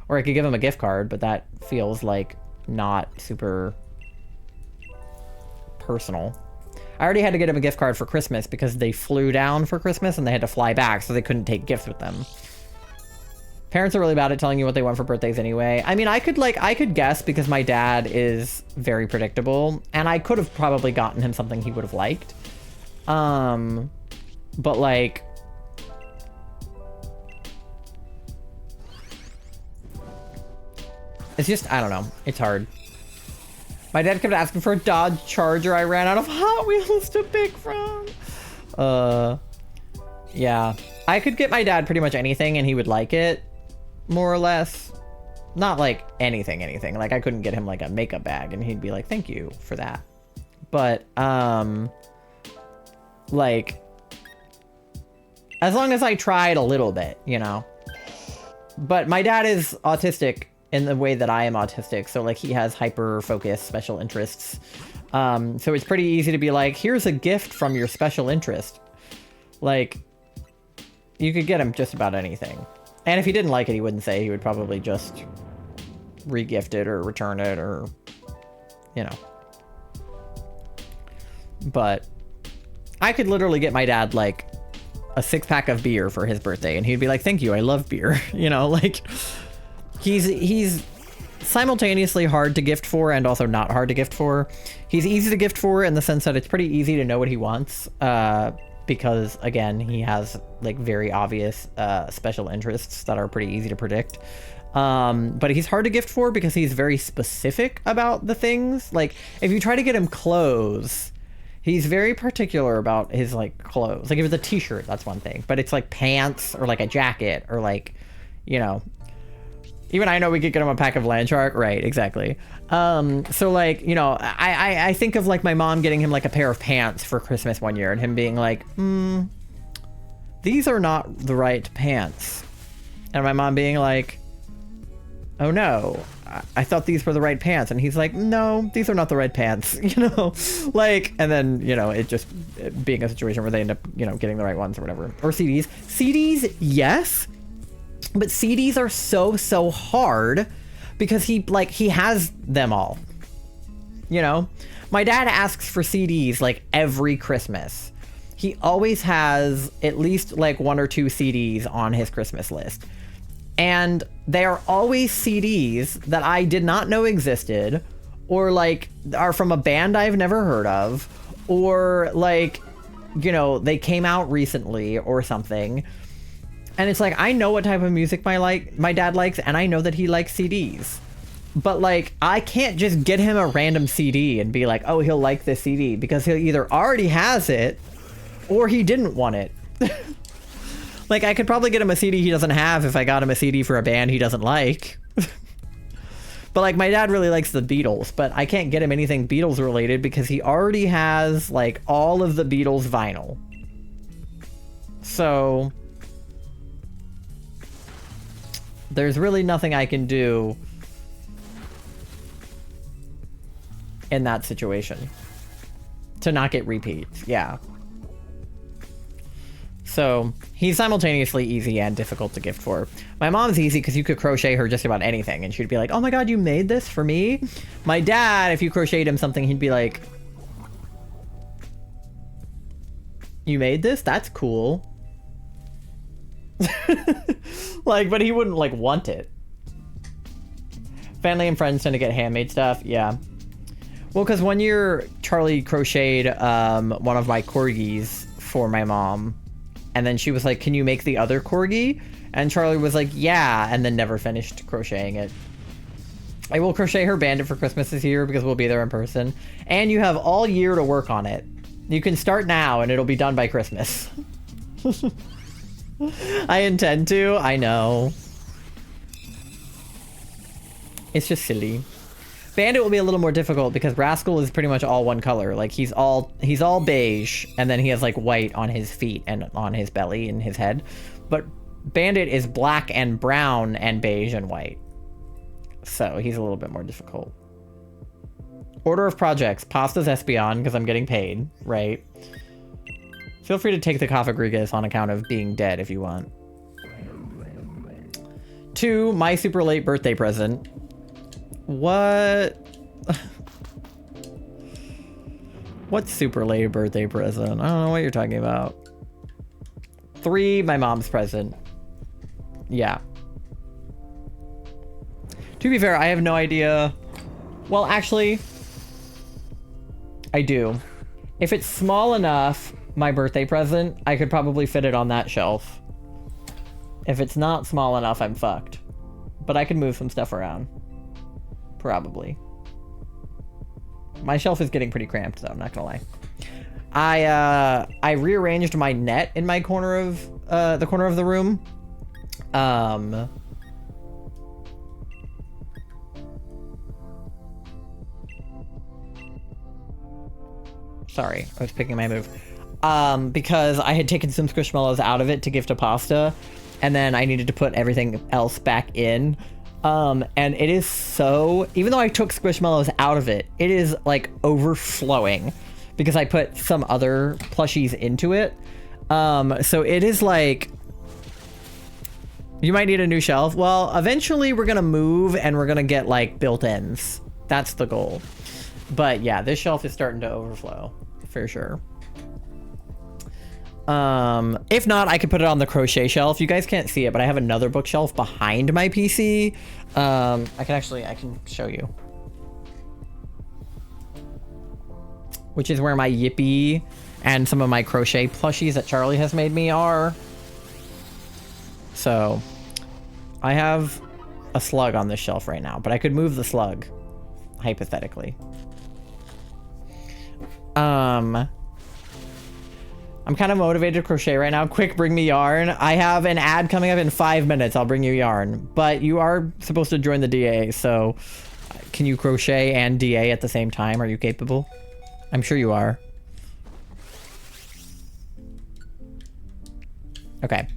Or I could give him a gift card, but that feels like not super personal. I already had to get him a gift card for Christmas because they flew down for Christmas and they had to fly back, so they couldn't take gifts with them. Parents are really bad at telling you what they want for birthdays anyway. I mean, I could guess because my dad is very predictable, and I could have probably gotten him something he would have liked. But like, it's just, I don't know. It's hard. My dad kept asking for a Dodge Charger. I ran out of Hot Wheels to pick from. Yeah. I could get my dad pretty much anything and he would like it, more or less. Not like anything. Like, I couldn't get him like a makeup bag and he'd be like, thank you for that. But, like, as long as I tried a little bit, you know. But my dad is autistic in the way that I am autistic, so like he has hyper focus special interests, so it's pretty easy to be like, here's a gift from your special interest. Like, you could get him just about anything, and if he didn't like it, he wouldn't say. He would probably just re-gift it or return it, or, you know. But I could literally get my dad like a 6-pack of beer for his birthday and he'd be like, thank you, I love beer. You know, like, He's simultaneously hard to gift for and also not hard to gift for. He's easy to gift for in the sense that it's pretty easy to know what he wants, because, again, he has, like, very obvious special interests that are pretty easy to predict. But he's hard to gift for because he's very specific about the things. Like, if you try to get him clothes, he's very particular about his, like, clothes. Like, if it's a t-shirt, that's one thing. But it's, like, pants or, like, a jacket or, like, you know... Even I know we could get him a pack of Land Shark. Right, exactly. So like, you know, I think of like my mom getting him like a pair of pants for Christmas one year and him being like, these are not the right pants. And my mom being like, oh no, I thought these were the right pants. And he's like, no, these are not the right pants, you know, like, and then, you know, it just being a situation where they end up, you know, getting the right ones or whatever. Or CDs. CDs, yes. But CDs are so hard because he has them all. You know, my dad asks for CDs like every Christmas. He always has at least like 1 or 2 CDs on his Christmas list. And they are always CDs that I did not know existed, or like are from a band I've never heard of, or like, you know, they came out recently or something. And it's like, I know what type of music my dad likes, and I know that he likes CDs. But like, I can't just get him a random CD and be like, oh, he'll like this CD, because he either already has it or he didn't want it. Like, I could probably get him a CD he doesn't have if I got him a CD for a band he doesn't like. But like, my dad really likes the Beatles, but I can't get him anything Beatles related because he already has like all of the Beatles vinyl. So there's really nothing I can do in that situation to not get repeats. Yeah. So he's simultaneously easy and difficult to gift for. My mom's easy because you could crochet her just about anything and she'd be like, oh my god, you made this for me? My dad, if you crocheted him something, he'd be like, you made this? That's cool. Like, but he wouldn't like want it. Family and friends tend to get handmade stuff. Yeah. Well, because one year Charlie crocheted one of my corgis for my mom. And then she was like, can you make the other corgi? And Charlie was like, yeah, and then never finished crocheting it. I will crochet her bandit for Christmas this year because we'll be there in person. And you have all year to work on it. You can start now and it'll be done by Christmas. I intend to, I know. It's just silly. Bandit will be a little more difficult because Rascal is pretty much all one color. Like he's all beige, and then he has like white on his feet and on his belly and his head. But Bandit is black and brown and beige and white. So he's a little bit more difficult. Order of projects. Pasta's Espion because I'm getting paid, right? Feel free to take the Kafagrigas on account of being dead if you want. 2, my super late birthday present. What? What super late birthday present? I don't know what you're talking about. 3, my mom's present. Yeah. To be fair, I have no idea. Well, actually, I do. If it's small enough, my birthday present, I could probably fit it on that shelf. If it's not small enough, I'm fucked. But I can move some stuff around. Probably. My shelf is getting pretty cramped, though, I'm not gonna lie. I rearranged my net in my corner of the corner of the room. Sorry, I was picking my move. Because I had taken some Squishmallows out of it to give to Pasta, and then I needed to put everything else back in. And it is so, even though I took Squishmallows out of it, it is like overflowing because I put some other plushies into it. So it is like, you might need a new shelf. Well, eventually we're gonna move and we're gonna get like built-ins. That's the goal. But yeah, this shelf is starting to overflow for sure. If not, I could put it on the crochet shelf. You guys can't see it, but I have another bookshelf behind my PC. I can show you. Which is where my Yippee and some of my crochet plushies that Charlie has made me are. So, I have a slug on this shelf right now, but I could move the slug, hypothetically. I'm kind of motivated to crochet right now. Quick, bring me yarn. I have an ad coming up in 5 minutes. I'll bring you yarn. But you are supposed to join the DA, so can you crochet and DA at the same time? Are you capable? I'm sure you are. Okay.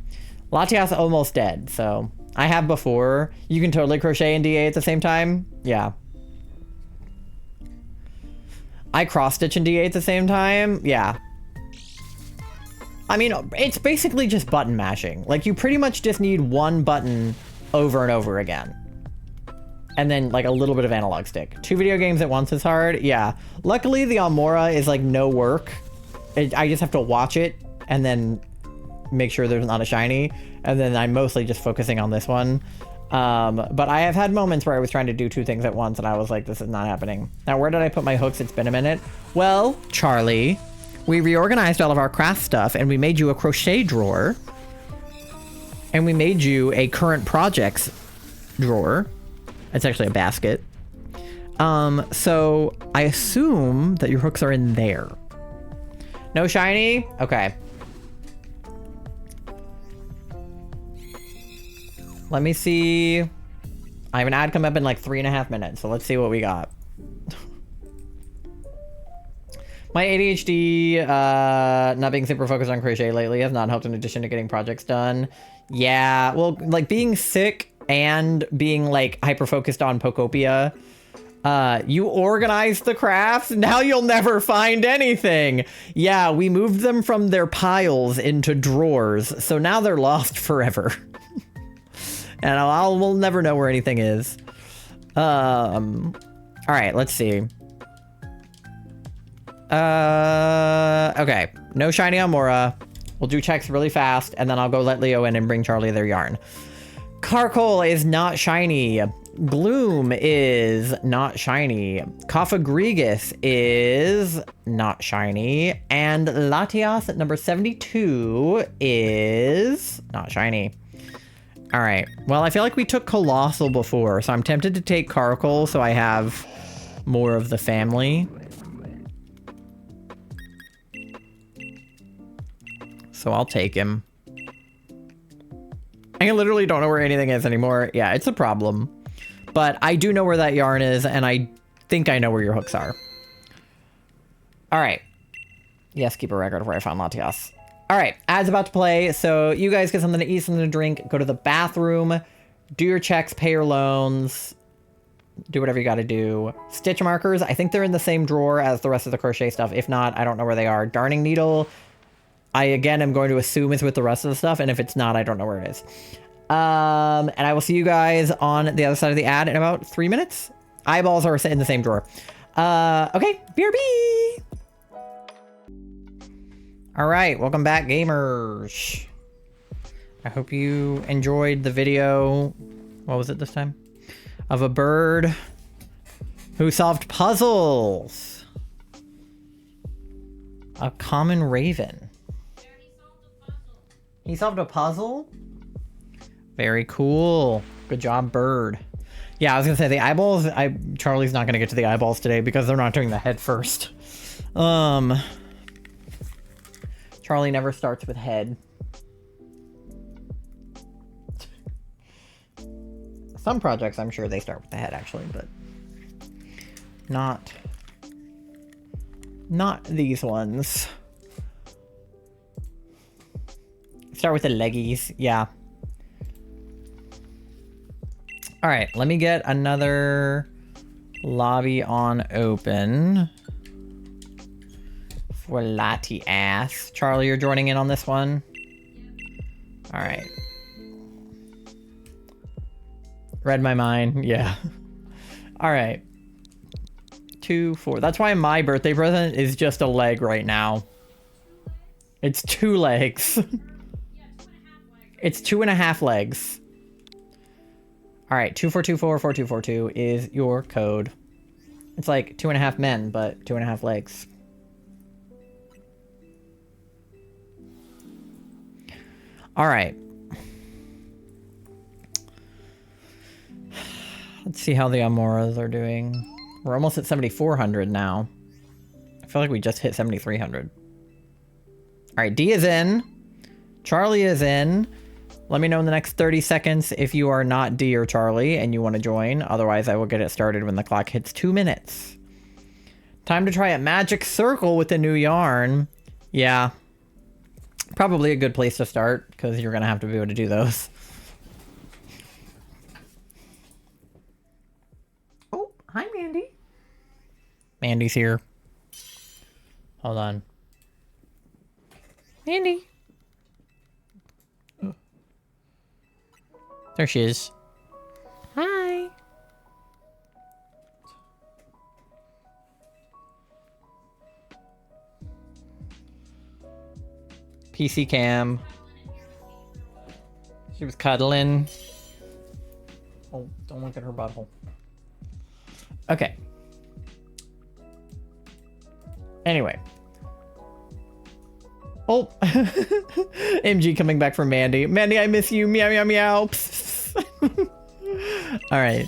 Latias almost dead, so I have before. You can totally crochet and DA at the same time. Yeah. I cross-stitch and DA at the same time. Yeah. I mean, it's basically just button mashing. Like, you pretty much just need one button over and over again. And then, like, a little bit of analog stick. 2 video games at once is hard. Yeah. Luckily, the Amaura is, like, no work. I just have to watch it and then make sure there's not a shiny. And then I'm mostly just focusing on this one. But I have had moments where I was trying to do 2 things at once and I was like, this is not happening. Now, where did I put my hooks? It's been a minute. Well, Charlie, we reorganized all of our craft stuff and we made you a crochet drawer. And we made you a current projects drawer. It's actually a basket. So I assume that your hooks are in there. No shiny? Okay. Let me see. I have an ad come up in like 3.5 minutes, so let's see what we got. My ADHD, not being super focused on crochet lately has not helped in addition to getting projects done. Yeah, well, like being sick and being like hyper-focused on Pokopia, you organized the crafts, now you'll never find anything. Yeah, we moved them from their piles into drawers, so now they're lost forever. And we'll never know where anything is. All right, let's see. Okay, no shiny Amaura. We'll do checks really fast, and then I'll go let Leo in and bring Charlie their yarn. Carcoal is not shiny. Gloom is not shiny. Cophagregus is not shiny. And Latias at number 72 is not shiny. All right. Well, I feel like we took Colossal before, so I'm tempted to take Carcoal so I have more of the family. So I'll take him. I literally don't know where anything is anymore. Yeah, it's a problem. But I do know where that yarn is, and I think I know where your hooks are. All right. Yes, keep a record of where I found Latias. All right, ad's about to play, so you guys get something to eat, something to drink, go to the bathroom, do your checks, pay your loans, do whatever you gotta do. Stitch markers, I think they're in the same drawer as the rest of the crochet stuff. If not, I don't know where they are. Darning needle, I again am going to assume is with the rest of the stuff, and if it's not, I don't know where it is. And I will see you guys on the other side of the ad in about 3 minutes. Eyeballs are in the same drawer. Okay, BRB! All right, welcome back, gamers. I hope you enjoyed the video. What was it this time? Of a bird who solved puzzles. A common raven. He solved a puzzle? Very cool. Good job, bird. Yeah, I was gonna say the eyeballs. Charlie's not gonna get to the eyeballs today because they're not doing the head first. Charlie never starts with head. Some projects, I'm sure they start with the head, actually, but not these ones. Start with the leggies, yeah. All right, let me get another lobby on open. For Latias. Charlie, you're joining in on this one? All right. Read my mind. Yeah. All right. 2, 4. That's why my birthday present is just a leg right now. It's 2 legs. It's 2.5 legs. All right. 24244242 is your code. It's like 2.5 men, but 2.5 legs. All right. Let's see how the Amauras are doing. We're almost at 7,400 now. I feel like we just hit 7,300. All right, D is in. Charlie is in. Let me know in the next 30 seconds if you are not D or Charlie and you want to join. Otherwise, I will get it started when the clock hits 2 minutes. Time to try a magic circle with the new yarn. Yeah. Probably a good place to start because you're going to have to be able to do those. Oh, hi, Mandy. Mandy's here. Hold on. Mandy. There she is. Hi. PC cam. She was cuddling. Oh, don't look at her butthole. Okay. Anyway. Oh. MG coming back from Mandy. Mandy, I miss you. Meow, meow, meow. All right.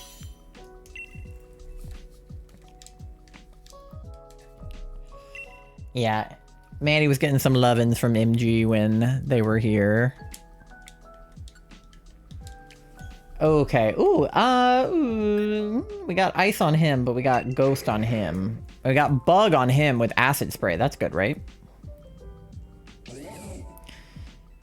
Yeah. Mandy was getting some lovin's from MG when they were here. Okay. Ooh, we got ice on him, but we got ghost on him. We got bug on him with acid spray. That's good, right?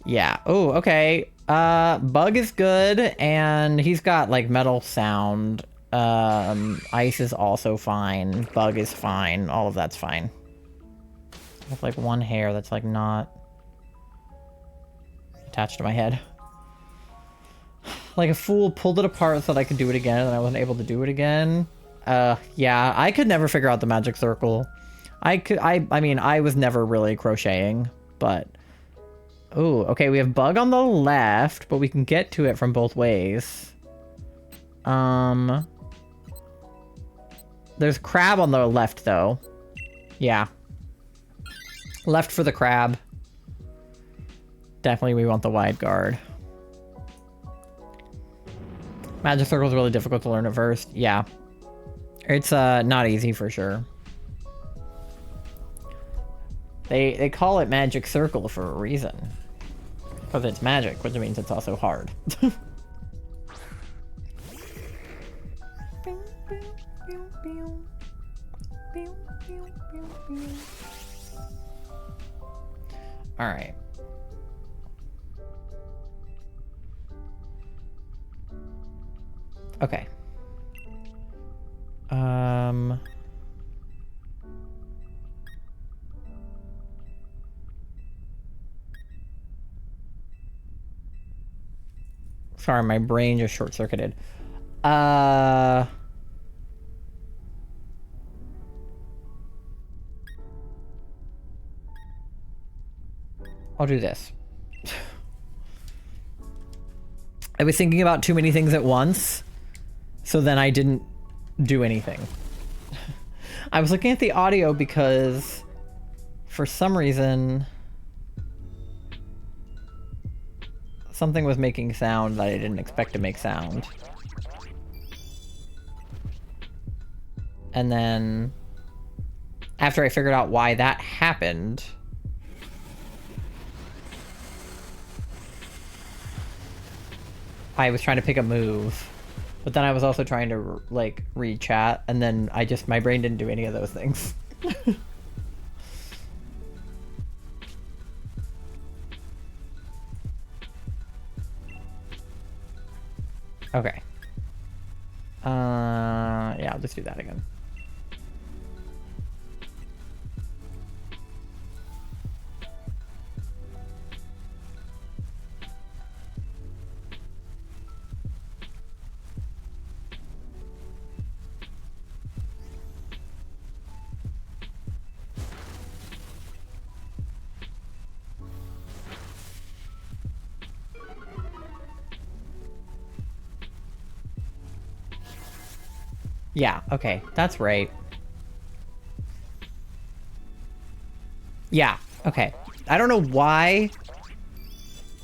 Yeah. Oh, okay. Bug is good, and he's got like metal sound. Ice is also fine. Bug is fine. All of that's fine. I have like one hair that's like not attached to my head. Like a fool pulled it apart so that I could do it again, and I wasn't able to do it again. Yeah, I could never figure out the magic circle. I mean, I was never really crocheting, but... Oh, okay, we have bug on the left, but we can get to it from both ways. There's crab on the left, though. Yeah. Left for the crab. Definitely we want the wide guard. Magic circle is really difficult to learn at first. Yeah. It's not easy for sure. They call it magic circle for a reason. Because it's magic, which means it's also hard. All right. Okay. Sorry, my brain just short-circuited. I'll do this. I was thinking about too many things at once, so then I didn't do anything. I was looking at the audio because for some reason something was making sound that I didn't expect to make sound. And then after I figured out why that happened, I was trying to pick a move, but then I was also trying to like read chat, and then my brain didn't do any of those things. Okay. Yeah, I'll just do that again. Yeah, okay, that's right. Yeah, okay. I don't know why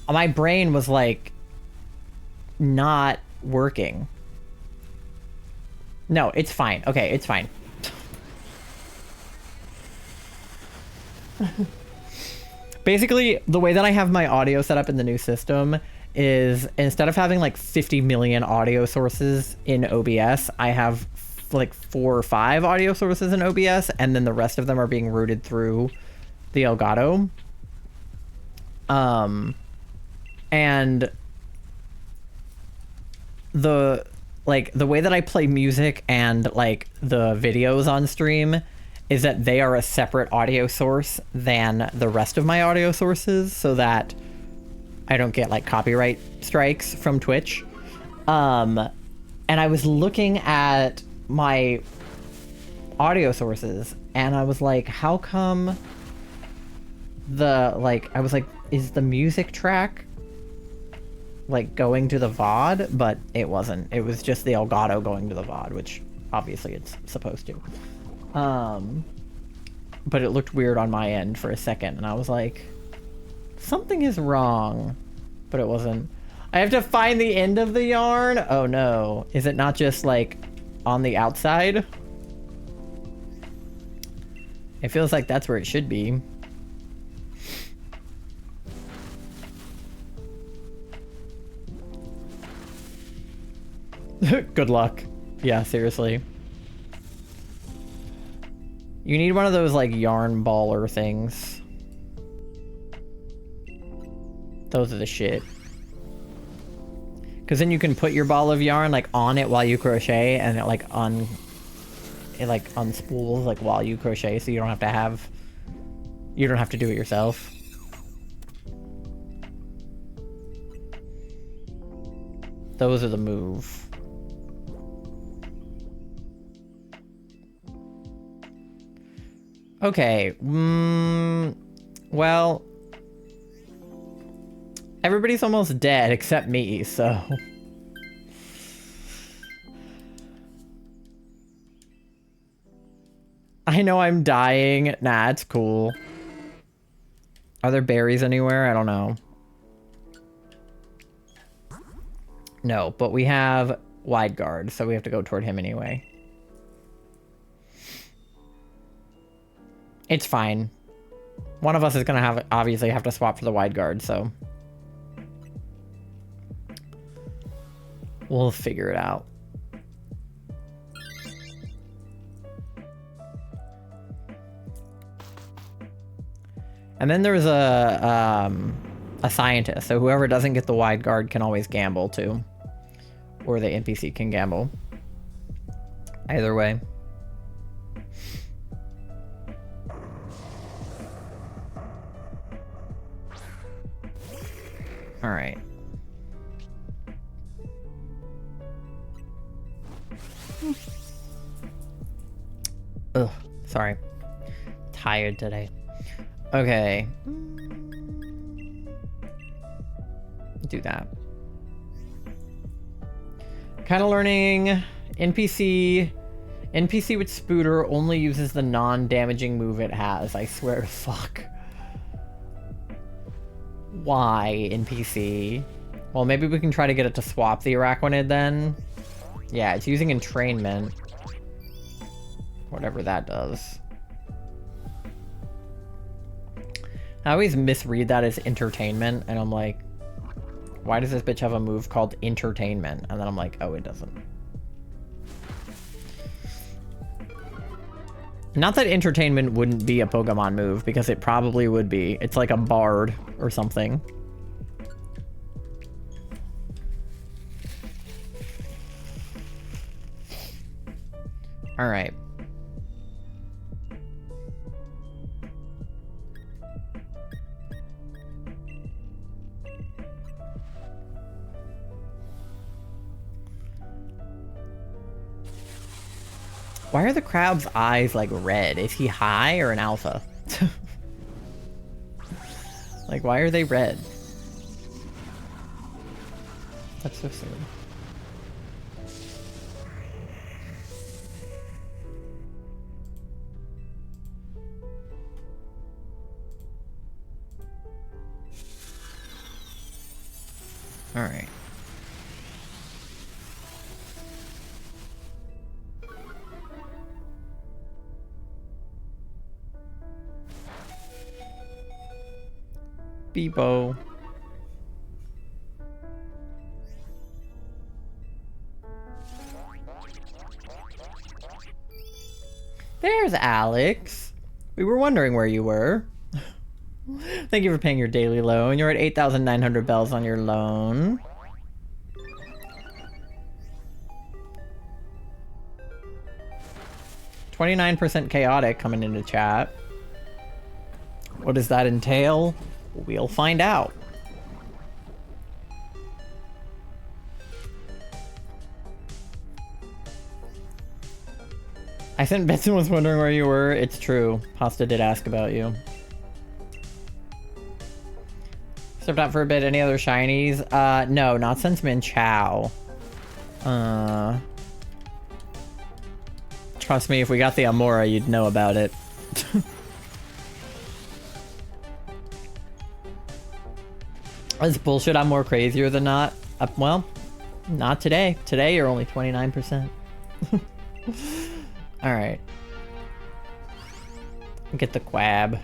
my brain was like not working. No, it's fine. Okay, it's fine. Basically, the way that I have my audio set up in the new system is instead of having like 50 million audio sources in OBS, I have like 4 or 5 audio sources in OBS, and then the rest of them are being routed through the Elgato. And the way that I play music and like the videos on stream is that they are a separate audio source than the rest of my audio sources, so that I don't get like copyright strikes from Twitch. And I was looking at my audio sources and I was like, how come I was like, is the music track like going to the VOD? But it wasn't. It was just the Elgato going to the VOD, which obviously it's supposed to. But it looked weird on my end for a second, and I was like, something is wrong. But it wasn't. I have to find the end of the yarn? Oh no. Is it not just like on the outside? It feels like that's where it should be. Good luck. Yeah, seriously. You need one of those like yarn baller things. Those are the shit. Because then you can put your ball of yarn like on it while you crochet, and it like unspools like while you crochet, so you don't have to do it yourself. Those are the move. Okay, well, everybody's almost dead except me, so. I know I'm dying. Nah, it's cool. Are there berries anywhere? I don't know. No, but we have wide guard, so we have to go toward him anyway. It's fine. One of us is gonna obviously have to swap for the wide guard, so we'll figure it out. And then there's a scientist, so whoever doesn't get the wide guard can always gamble too, or the NPC can gamble. Either way. All right. Ugh, sorry. Tired today. Okay. Do that. Kind of learning NPC with Spooter only uses the non-damaging move it has. I swear to fuck. Why, NPC? Well, maybe we can try to get it to swap the Araquanid then. Yeah, it's using entrainment. Whatever that does. I always misread that as entertainment, and I'm like, why does this bitch have a move called entertainment? And then I'm like, oh, it doesn't. Not that entertainment wouldn't be a Pokemon move, because it probably would be. It's like a bard or something. All right. Why are the crab's eyes like red? Is he high or an alpha? Like, why are they red? That's so silly. All right. Bebo. There's Alex. We were wondering where you were. Thank you for paying your daily loan. You're at 8,900 bells on your loan. "29% chaotic" coming into chat. What does that entail? We'll find out. I sent Benson was wondering where you were. It's true. Pasta did ask about you. Stepped out for a bit. Any other shinies? No, not since Min Chow. Trust me, if we got the Amaura, you'd know about it. That's bullshit. I'm more crazier than not. Well, not today. Today, you're only 29%. Alright. Get the quab.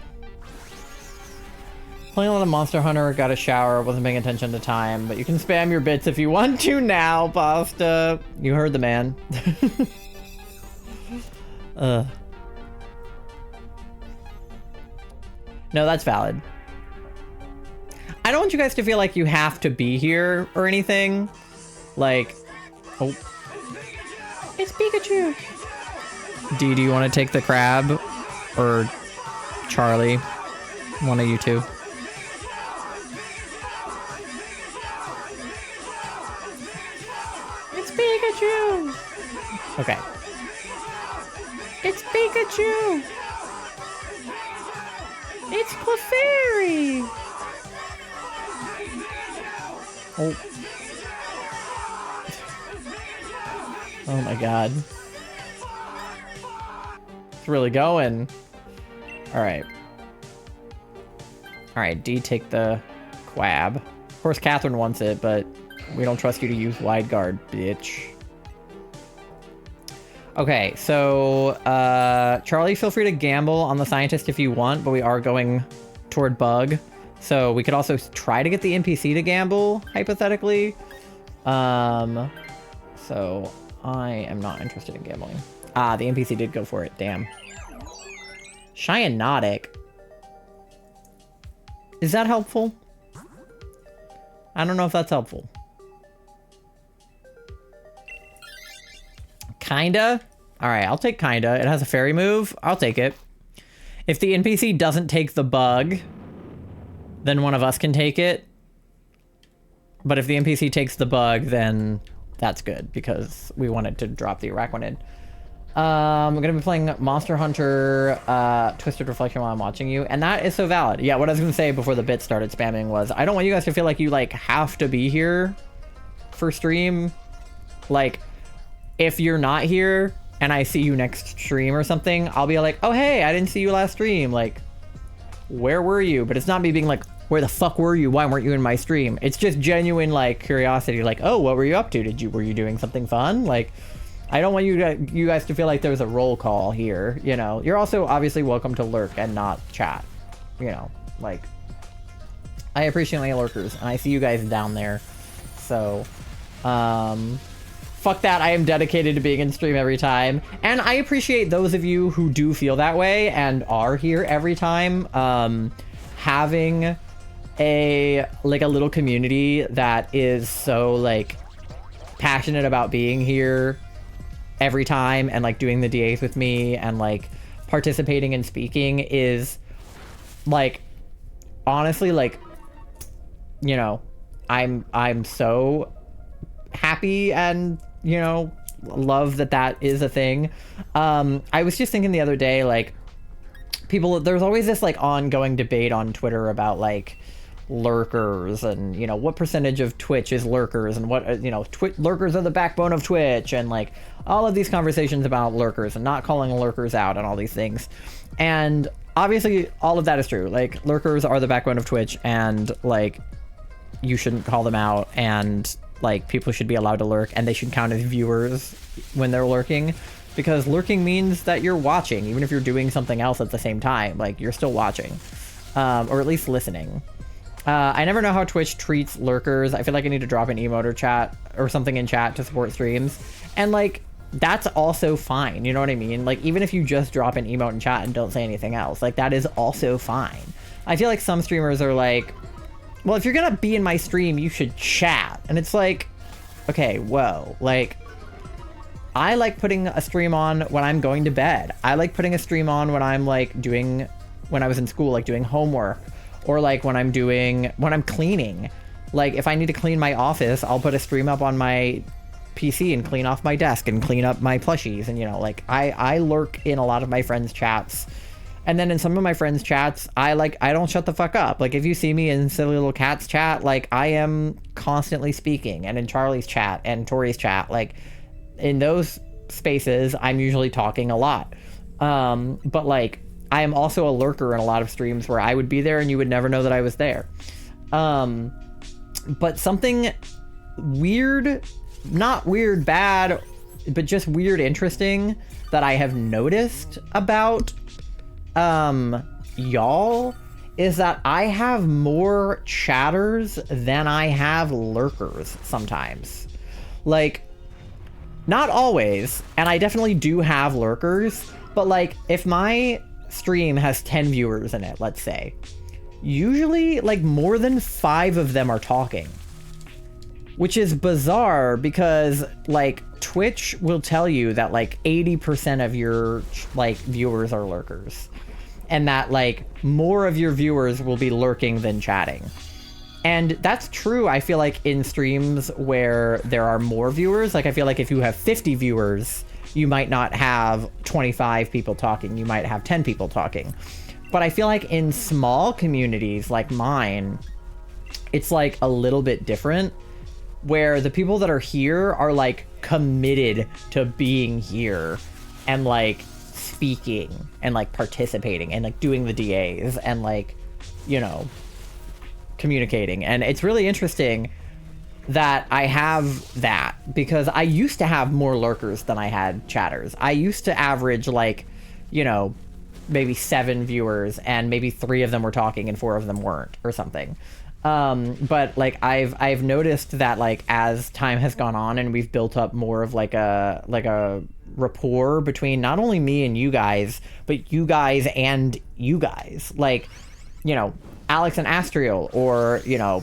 Playing a lot of Monster Hunter, got a shower, wasn't paying attention to time, but you can spam your bits if you want to now, Pasta. You heard the man. No, that's valid. I don't want you guys to feel like you have to be here or anything. Like, oh. It's Pikachu. D, do you want to take the crab? Or Charlie? One of you two. It's Pikachu! Okay. It's Pikachu! It's Clefairy! Oh. Oh my god. It's really going. Alright. Alright, D, take the quab. Of course, Catherine wants it, but we don't trust you to use wide guard, bitch. Okay, so, Charlie, feel free to gamble on the scientist if you want, but we are going toward bug. So we could also try to get the NPC to gamble, hypothetically. So I am not interested in gambling. Ah, the NPC did go for it, damn. Cyanotic. Is that helpful? I don't know if that's helpful. Kinda? Alright, I'll take kinda. It has a fairy move. I'll take it. If the NPC doesn't take the bug, then one of us can take it. But if the NPC takes the bug, then that's good, because we wanted to drop the Araquanid. We're going to be playing Monster Hunter Twisted Reflection while I'm watching you, and that is so valid. Yeah, what I was going to say before the bit started spamming was, I don't want you guys to feel like you, like, have to be here for stream. Like, if you're not here, and I see you next stream or something, I'll be like, oh, hey, I didn't see you last stream. Like, where were you? But it's not me being like, where the fuck were you? Why weren't you in my stream? It's just genuine, like, curiosity. Like, oh, what were you up to? Were you doing something fun? Like, I don't want you guys to feel like there's a roll call here, you know? You're also obviously welcome to lurk and not chat, you know? Like, I appreciate my lurkers, and I see you guys down there. So, fuck that, I am dedicated to being in stream every time. And I appreciate those of you who do feel that way and are here every time. Having a little community that is so, like, passionate about being here every time and, like, doing the DAs with me and, like, participating and speaking is, like, honestly, like, you know, I'm so happy and, you know, love that is a thing. I was just thinking the other day, like, there's always this, like, ongoing debate on Twitter about, like, lurkers and, you know, what percentage of Twitch is lurkers and what, you know, lurkers are the backbone of Twitch, and, like, all of these conversations about lurkers and not calling lurkers out and all these things. And obviously all of that is true. Like, lurkers are the backbone of Twitch, and, like, you shouldn't call them out, and, like, people should be allowed to lurk, and they should count as viewers when they're lurking, because lurking means that you're watching, even if you're doing something else at the same time. Like, you're still watching, or at least listening. I never know how Twitch treats lurkers. I feel like I need to drop an emote or chat or something in chat to support streams. And like, that's also fine. You know what I mean? Like, even if you just drop an emote in chat and don't say anything else, like that is also fine. I feel like some streamers are like, well, if you're gonna be in my stream, you should chat. And it's like, okay, whoa, like, I like putting a stream on when I'm going to bed. I like putting a stream on when I'm like when I was in school, like doing homework, or like when I'm cleaning. Like if I need to clean my office, I'll put a stream up on my PC and clean off my desk and clean up my plushies. And, you know, like I lurk in a lot of my friends' chats. And then in some of my friends' chats, I don't shut the fuck up. Like if you see me in Silly Little Cats chat, like I am constantly speaking. And in Charlie's chat and Tori's chat, like in those spaces, I'm usually talking a lot. But like I am also a lurker in a lot of streams where I would be there and you would never know that I was there. But something weird, not weird bad, but just weird interesting that I have noticed about y'all is that I have more chatters than I have lurkers sometimes. Like, not always, and I definitely do have lurkers, but like if my stream has 10 viewers in it, let's say, usually like more than 5 of them are talking, which is bizarre because like Twitch will tell you that like 80% of your like viewers are lurkers, and that like more of your viewers will be lurking than chatting. And that's true, I feel like, in streams where there are more viewers. Like I feel like if you have 50 viewers, you might not have 25 people talking, you might have 10 people talking. But I feel like in small communities like mine, it's like a little bit different, where the people that are here are like committed to being here and like speaking and like participating and like doing the DAs and like, you know, communicating. And it's really interesting that I have that, because I used to have more lurkers than I had chatters. I used to average like, you know, maybe 7 viewers and maybe 3 of them were talking and 4 of them weren't or something. But like I've noticed that like as time has gone on and we've built up more of like a rapport between not only me and you guys, but you guys and you guys, like, you know, Alex and Astriel, or, you know,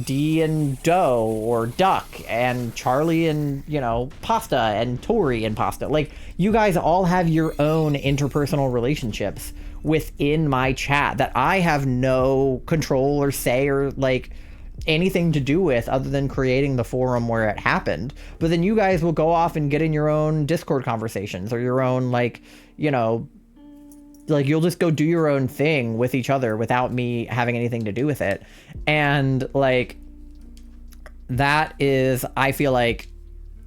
D and Doe, or Duck, and Charlie and, you know, Pasta, and Tori and Pasta. Like, you guys all have your own interpersonal relationships within my chat that I have no control or say or like anything to do with other than creating the forum where it happened. But then you guys will go off and get in your own Discord conversations or your own, like, you know, like you'll just go do your own thing with each other without me having anything to do with it. And like, that is, I feel like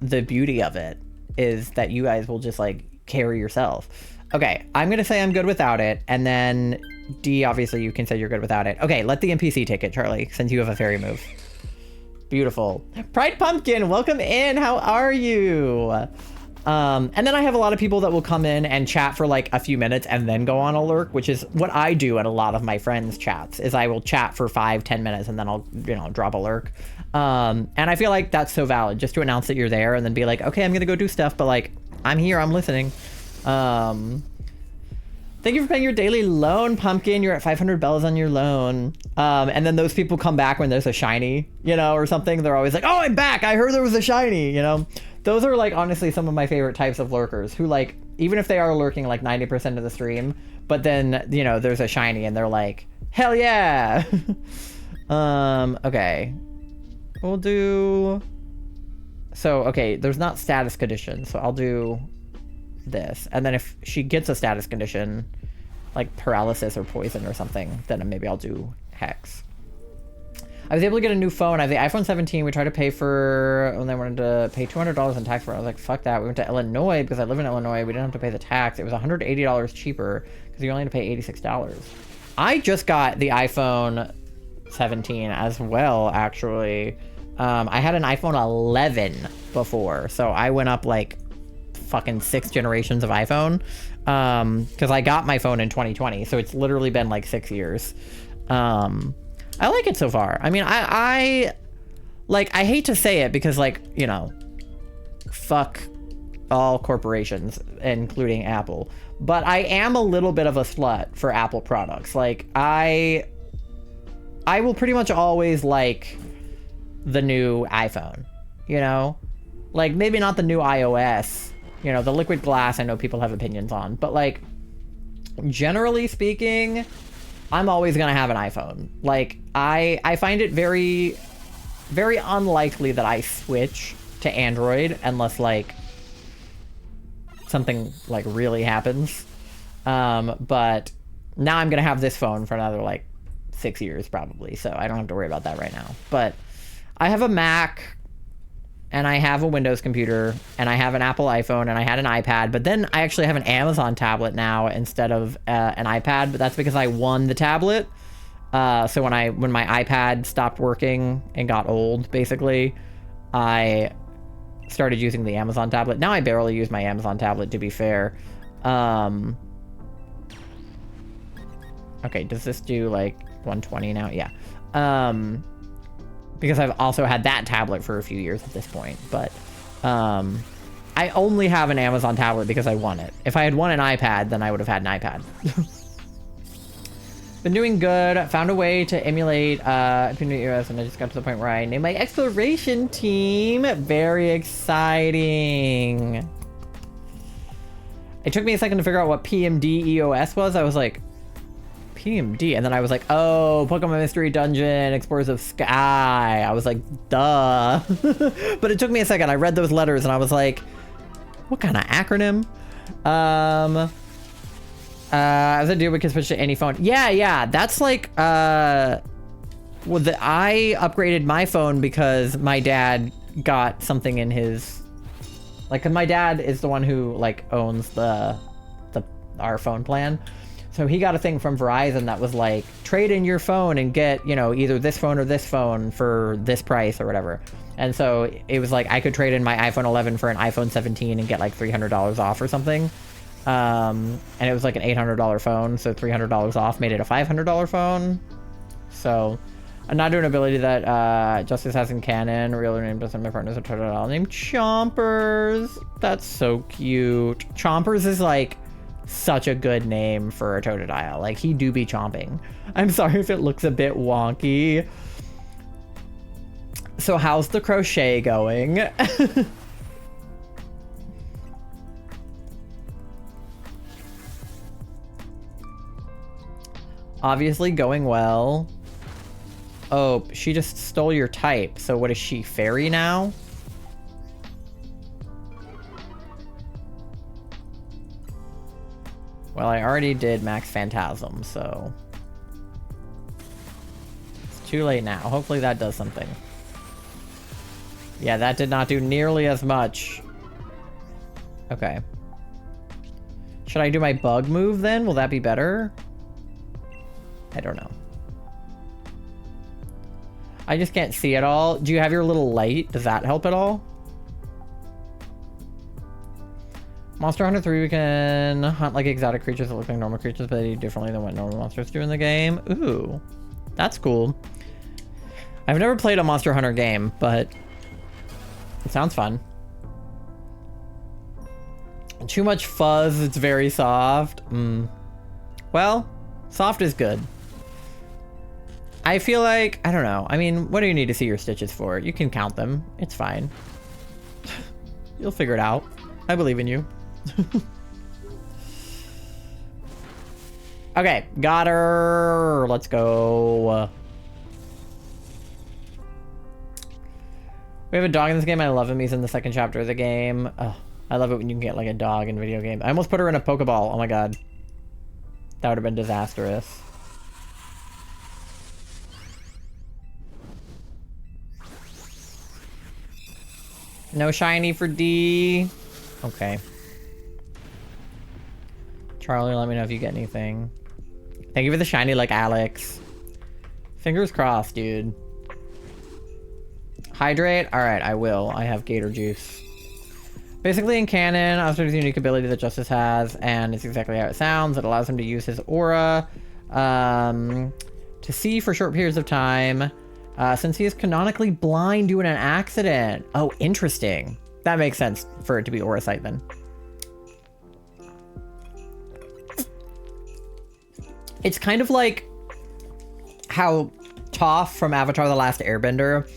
the beauty of it is that you guys will just like carry yourself. Okay, I'm gonna say I'm good without it, and then D, obviously you can say you're good without it. Okay, let the NPC take it, Charlie, since you have a fairy move. Beautiful. Pride Pumpkin, welcome in, how are you? And then I have a lot of people that will come in and chat for like a few minutes and then go on a lurk, which is what I do in a lot of my friends' chats, is I will chat for 5-10 minutes and then I'll, you know, drop a lurk. And I feel like that's so valid, just to announce that you're there and then be like, okay, I'm gonna go do stuff, but like, I'm here, I'm listening. Thank you for paying your daily loan, Pumpkin. You're at 500 bells on your loan. And then those people come back when there's a shiny, you know, or something. They're always like, oh, I'm back. I heard there was a shiny, you know. Those are like, honestly, some of my favorite types of lurkers who, like, even if they are lurking like 90% of the stream, but then, you know, there's a shiny and they're like, hell yeah. Okay. We'll do... So, okay, there's not status conditions, so I'll do this. And then if she gets a status condition, like paralysis or poison or something, then maybe I'll do hex. I was able to get a new phone. I have the iPhone 17. We tried to pay for, and I wanted to pay $200 in tax for it. I was like, fuck that. We went to Illinois because I live in Illinois. We didn't have to pay the tax. It was $180 cheaper because you only had to pay $86. I just got the iPhone 17 as well, actually. I had an iPhone 11 before, so I went up like fucking 6 generations of iPhone, because I got my phone in 2020, so it's literally been like 6 years. I like it so far. I mean, I hate to say it because, like, you know, fuck all corporations, including Apple. But I am a little bit of a slut for Apple products. Like, I will pretty much always like the new iPhone, you know? Like, maybe not the new iOS. You know, the liquid glass I know people have opinions on. But, like, generally speaking, I'm always gonna have an iPhone. Like, I find it very, very unlikely that I switch to Android unless, like, something, like, really happens. But now I'm gonna have this phone for another, like, 6 years probably, so I don't have to worry about that right now. But I have a Mac, and I have a Windows computer, and I have an Apple iPhone, and I had an iPad, but then I actually have an Amazon tablet now instead of an iPad, but that's because I won the tablet. So when my iPad stopped working and got old, basically, I started using the Amazon tablet. Now I barely use my Amazon tablet, to be fair. Okay, does this do, like, 120 now? Yeah. Because I've also had that tablet for a few years at this point, but I only have an Amazon tablet because I won it. If I had won an iPad, then I would have had an iPad. Been doing good. Found a way to emulate Infinite US, and I just got to the point where I named my exploration team. Very exciting. It took me a second to figure out what PMD EOS was. I was like, PMD, and then I was like, oh, Pokemon Mystery Dungeon, Explorers of Sky. I was like, duh. But it took me a second. I read those letters and I was like, what kind of acronym? As a deal, we can switch to any phone. Yeah, that's like, I upgraded my phone because my dad got something in his, like, 'cause my dad is the one who, like, owns our phone plan. So he got a thing from Verizon that was like, trade in your phone and get, you know, either this phone or this phone for this price or whatever. And so it was like, I could trade in my iPhone 11 for an iPhone 17 and get like $300 off or something. And it was like an $800 phone. So $300 off made it a $500 phone. So a not-doing ability that Justice has in canon. Real name doesn't. My partner's a turtle named Chompers. That's so cute. Chompers is like such a good name for a Totodile. Like, he do be chomping. I'm sorry if it looks a bit wonky. So how's the crochet going? Obviously going well. Oh, she just stole your type. So what is she, fairy now? Well, I already did Max Phantasm, so it's too late now. Hopefully that does something. Yeah, that did not do nearly as much. Okay. Should I do my bug move then? Will that be better? I don't know. I just can't see it all. Do you have your little light? Does that help at all? Monster Hunter 3, we can hunt like exotic creatures that look like normal creatures, but they do differently than what normal monsters do in the game. Ooh, that's cool. I've never played a Monster Hunter game, but it sounds fun. Too much fuzz, it's very soft. Well, soft is good. I feel like, I don't know. I mean, what do you need to see your stitches for? You can count them. It's fine. You'll figure it out. I believe in you. Okay, got her. Let's go. We have a dog in this game. I love him. He's in the second chapter of the game. Oh, I love it when you can get like a dog in video game. I almost put her in a Pokeball. Oh my god. That would have been disastrous. No shiny for D. Okay. Charlie, let me know if you get anything. Thank you for the shiny, like Alex. Fingers crossed, dude. Hydrate? Alright, I will. I have Gator Juice. Basically, in canon, Oscar's unique ability that Justice has, and it's exactly how it sounds. It allows him to use his aura. to see for short periods of time, since he is canonically blind due to an accident. Oh, interesting. That makes sense for it to be aura sight then. It's kind of like how Toph from Avatar: The Last Airbender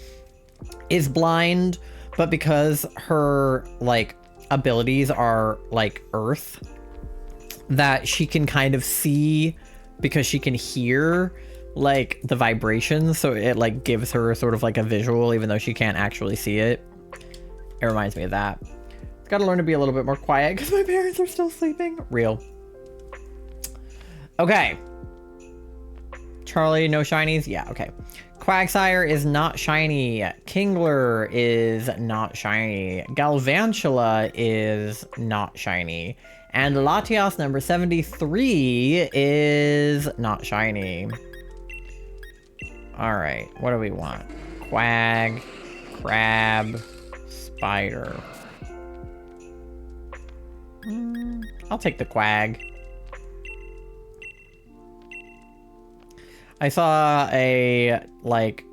is blind, but because her like abilities are like earth, that she can kind of see because she can hear like the vibrations, so it like gives her sort of like a visual even though she can't actually see it. It reminds me of that. Gotta learn to be a little bit more quiet because my parents are still sleeping. Real. Okay. Charlie, no shinies? Yeah, okay. Quagsire is not shiny. Kingler is not shiny. Galvantula is not shiny. And Latias number 73 is not shiny. Alright, what do we want? Quag, crab, spider. I'll take the quag. I saw a, like,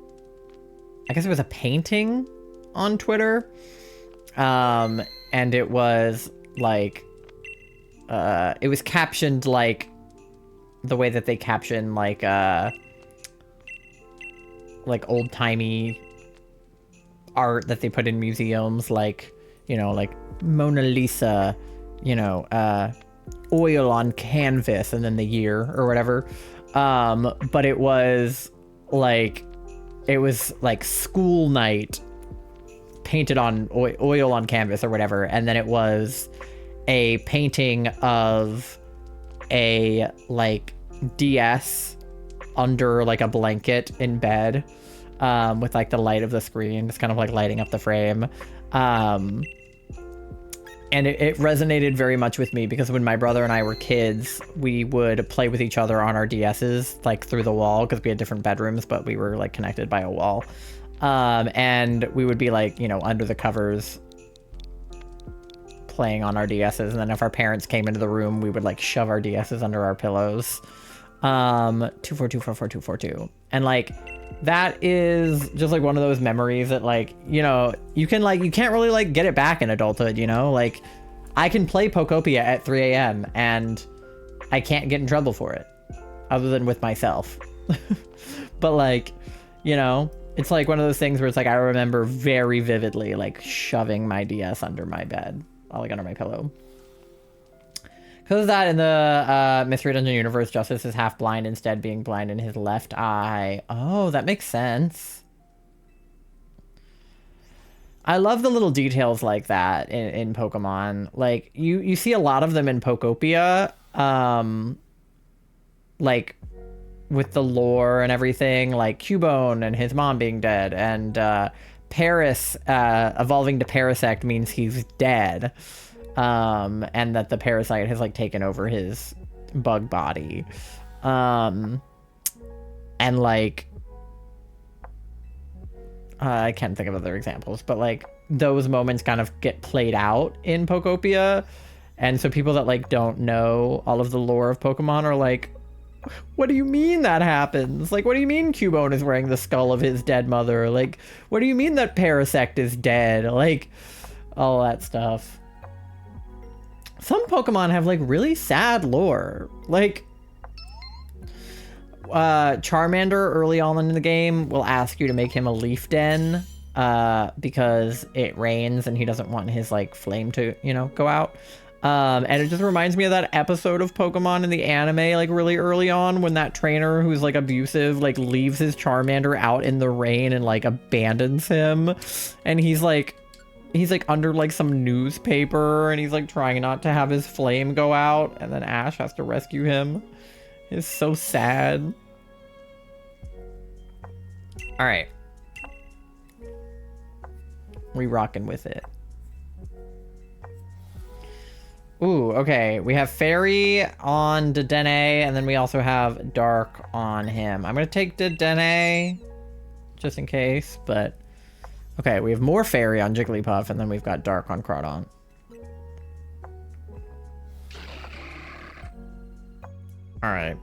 I guess it was a painting on Twitter. And it was, like, it was captioned, like, the way that they caption, like old-timey art that they put in museums, like, you know, like Mona Lisa, you know, oil on canvas, and then the year or whatever. But it was like school night painted on oil on canvas or whatever. And then it was a painting of a like DS under like a blanket in bed, with like the light of the screen just kind of like lighting up the frame. And it resonated very much with me because when my brother and I were kids, we would play with each other on our DSs, like through the wall, because we had different bedrooms, but we were like connected by a wall. And we would be like, you know, under the covers playing on our DSs. And then if our parents came into the room, we would like shove our DSs under our pillows. 242442242. And like, that is just like one of those memories that like, you know, you can't really like get it back in adulthood, you know, like I can play Pokopia at 3 a.m. and I can't get in trouble for it other than with myself. But like, you know, it's like one of those things where it's like, I remember very vividly like shoving my DS under my bed, like under my pillow. Because of that, in the Mystery Dungeon universe, Justice is half blind, instead being blind in his left eye. Oh, that makes sense. I love the little details like that in Pokemon. Like, you see a lot of them in Pokopia, like, with the lore and everything, like Cubone and his mom being dead, and Paris evolving to Parasect means he's dead. And that the parasite has like taken over his bug body. And like, I can't think of other examples, but like those moments kind of get played out in Pokopia. And so people that like don't know all of the lore of Pokemon are like, what do you mean that happens? Like, what do you mean Cubone is wearing the skull of his dead mother? Like, what do you mean that Parasect is dead? Like, all that stuff. Some Pokemon have like really sad lore. Like Charmander early on in the game will ask you to make him a leaf den because it rains and he doesn't want his like flame to, you know, go out. And it just reminds me of that episode of Pokemon in the anime, like really early on, when that trainer who's like abusive like leaves his Charmander out in the rain and like abandons him, and he's like under like some newspaper and he's like trying not to have his flame go out, and then Ash has to rescue him. It's so sad. All right. We rocking with it. Ooh, okay. We have Fairy on Dedenne, and then we also have Dark on him. I'm going to take Dedenne just in case, but okay, we have more Fairy on Jigglypuff, and then we've got Dark on Crawdon. Alright.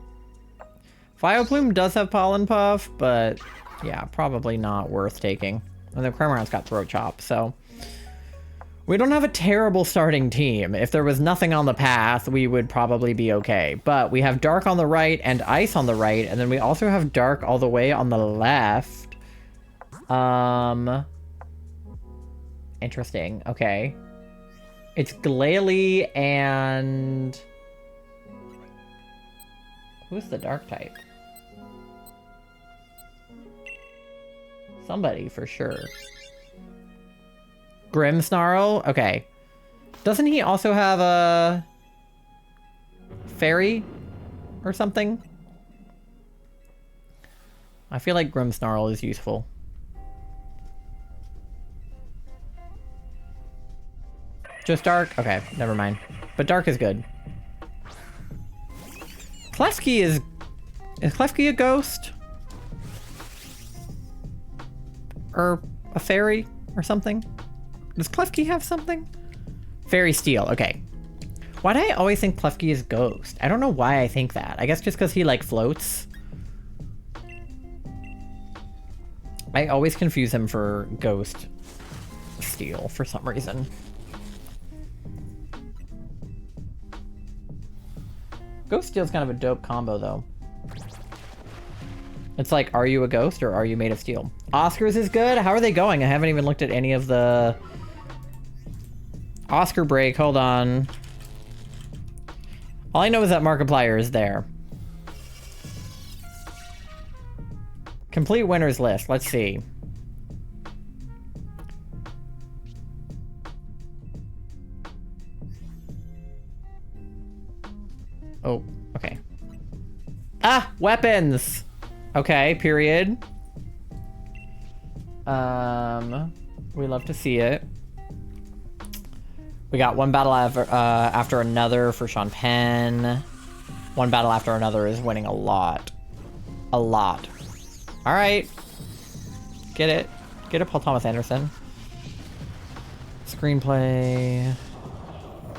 Vileplume does have Pollen Puff, but yeah, probably not worth taking. And the Cramorant's got Throat Chop, so... We don't have a terrible starting team. If there was nothing on the path, we would probably be okay. But we have Dark on the right and Ice on the right, and then we also have Dark all the way on the left. Interesting. Okay. It's Glalie and... Who's the Dark type? Somebody, for sure. Grimmsnarl? Okay. Doesn't he also have a... Fairy? Or something? I feel like Grimmsnarl is useful. Just Dark? Okay, never mind. But Dark is good. Klefki is... Is Klefki a ghost? Or a fairy? Or something? Does Klefki have something? Fairy Steel, okay. Why do I always think Klefki is ghost? I don't know why I think that. I guess just because he, like, floats. I always confuse him for Ghost Steel for some reason. Ghost Steel's kind of a dope combo, though. It's like, are you a ghost or are you made of steel? Oscars is good? How are they going? I haven't even looked at any of the... Oscar break, hold on. All I know is that Markiplier is there. Complete winners list, let's see. Oh, okay. Ah, weapons! Okay, period. We love to see it. We got one battle after another for Sean Penn. One battle after another is winning a lot. A lot. All right. Get it. Get it, Paul Thomas Anderson. Screenplay.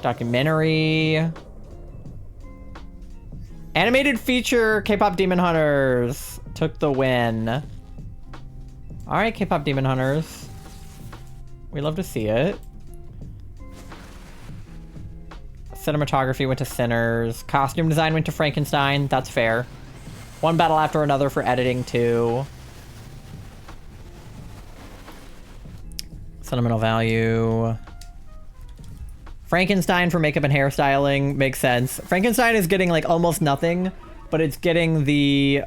Documentary. Animated feature, K-pop Demon Hunters took the win. All right, K-pop Demon Hunters. We love to see it. Cinematography went to Sinners. Costume design went to Frankenstein. That's fair. One battle after another for editing, too. Sentimental value. Frankenstein for makeup and hairstyling makes sense. Frankenstein is getting like almost nothing, but it's getting the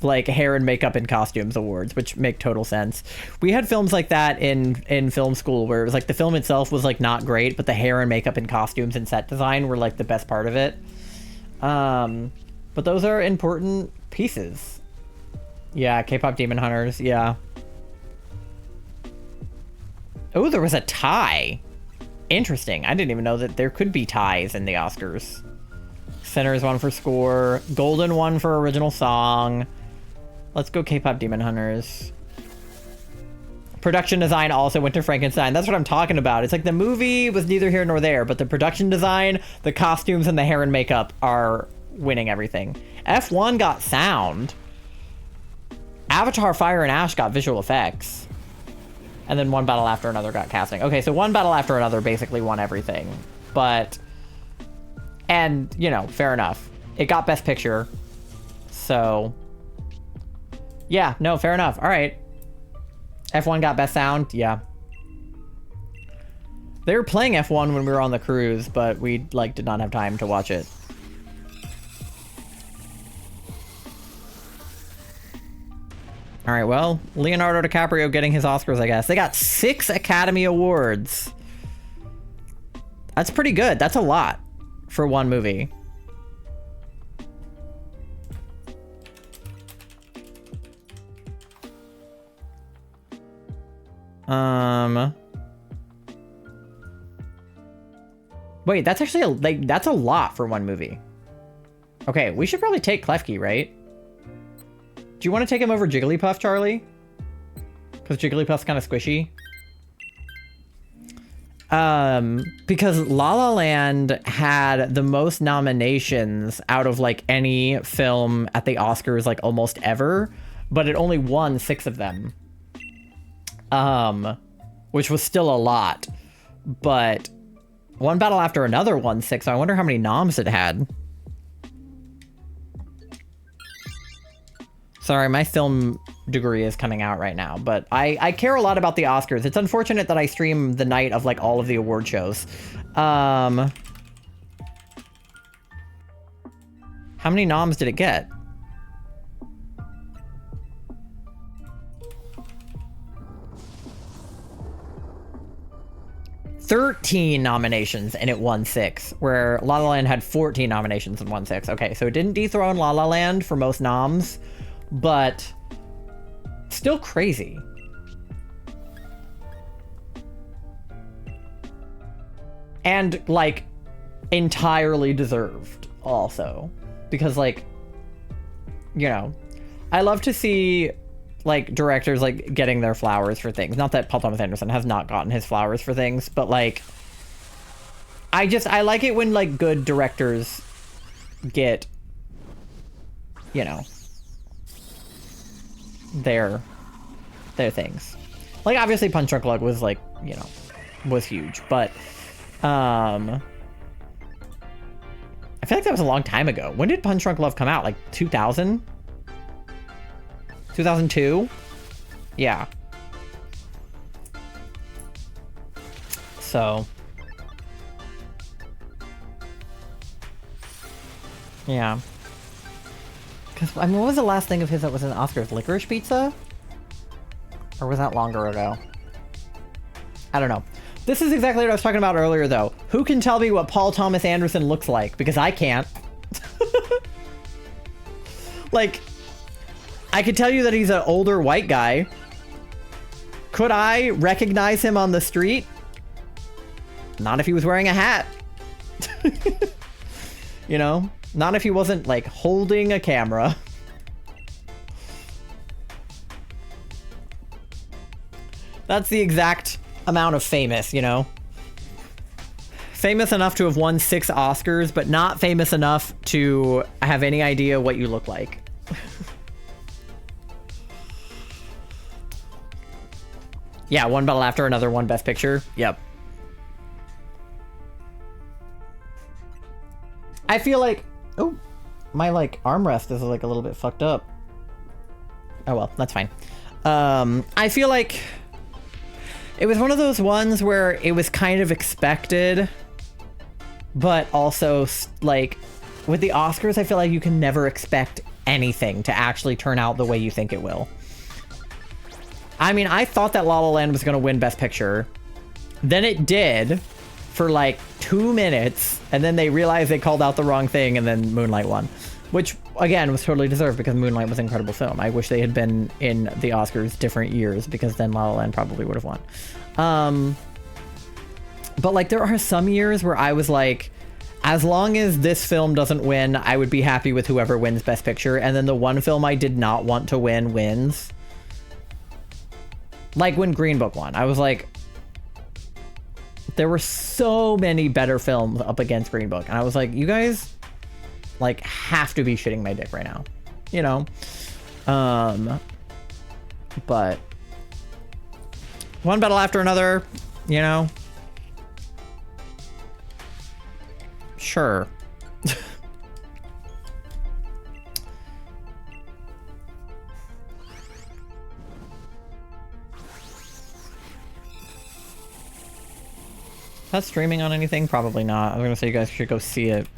like hair and makeup and costumes awards, which make total sense. We had films like that in film school where it was like the film itself was like not great, but the hair and makeup and costumes and set design were like the best part of it. But those are important pieces. Yeah, K-pop Demon Hunters, yeah. Oh, there was a tie. Interesting. I didn't even know that there could be ties in the Oscars. Sinners won for score. Golden won for original song. Let's go K-pop Demon Hunters. Production design also went to Frankenstein. That's what I'm talking about. It's like the movie was neither here nor there, but the production design, the costumes, and the hair and makeup are winning everything. F1 got sound. Avatar Fire and Ash got visual effects. And then one battle after another got casting. Okay, so one battle after another basically won everything. But... And, you know, fair enough. It got Best Picture. So... Yeah, no, fair enough. All right. F1 got Best Sound. Yeah. They were playing F1 when we were on the cruise, but we, like, did not have time to watch it. All right, well, Leonardo DiCaprio getting his Oscars, I guess. They got 6 Academy Awards. That's pretty good. That's a lot for one movie. Wait, that's actually that's a lot for one movie. Okay, we should probably take Klefki, right? Do you want to take him over Jigglypuff, Charlie? Because Jigglypuff's kind of squishy. Because La La Land had the most nominations out of like any film at the Oscars like almost ever, but it only won 6 of them. Which was still a lot. But One Battle After Another won 6, so I wonder how many noms it had. Sorry, my film degree is coming out right now, but I care a lot about the Oscars. It's unfortunate that I stream the night of like all of the award shows. How many noms did it get? "13 nominations and it won 6, where La La Land had 14 nominations and won 6. Okay, so it didn't dethrone La La Land for most noms, but still crazy. And like entirely deserved also, because like, you know, I love to see like directors like getting their flowers for things. Not that Paul Thomas Anderson has not gotten his flowers for things, but like I like it when like good directors get, you know, their things. Like obviously Punch Drunk Love was like, you know, was huge, but I feel like that was a long time ago. When did Punch Drunk Love come out? Like 2000? 2002? Yeah. So. Yeah. Because, I mean, what was the last thing of his that was in the Oscars? Licorice Pizza? Or was that longer ago? I don't know. This is exactly what I was talking about earlier, though. Who can tell me what Paul Thomas Anderson looks like? Because I can't. Like, I could tell you that he's an older white guy. Could I recognize him on the street? Not if he was wearing a hat. You know? Not if he wasn't, like, holding a camera. That's the exact amount of famous, you know? Famous enough to have won 6 Oscars, but not famous enough to have any idea what you look like. Yeah, One Battle After Another, won Best Picture. Yep. I feel like... Oh, my, like, armrest is, like, a little bit fucked up. Oh, well, that's fine. I feel like... It was one of those ones where it was kind of expected, but also, like, with the Oscars, I feel like you can never expect anything to actually turn out the way you think it will. I mean, I thought that La La Land was going to win Best Picture. Then it did for like 2 minutes, and then they realized they called out the wrong thing, and then Moonlight won. Which, again, was totally deserved because Moonlight was an incredible film. I wish they had been in the Oscars different years, because then La La Land probably would have won. But like, there are some years where I was like, as long as this film doesn't win, I would be happy with whoever wins Best Picture. And then the one film I did not want to win wins. Like when Green Book won, I was like, there were so many better films up against Green Book. And I was like, you guys like have to be shitting my dick right now, you know? But One Battle After Another, you know? Sure. Is that streaming on anything? Probably not. I was gonna say you guys should go see it.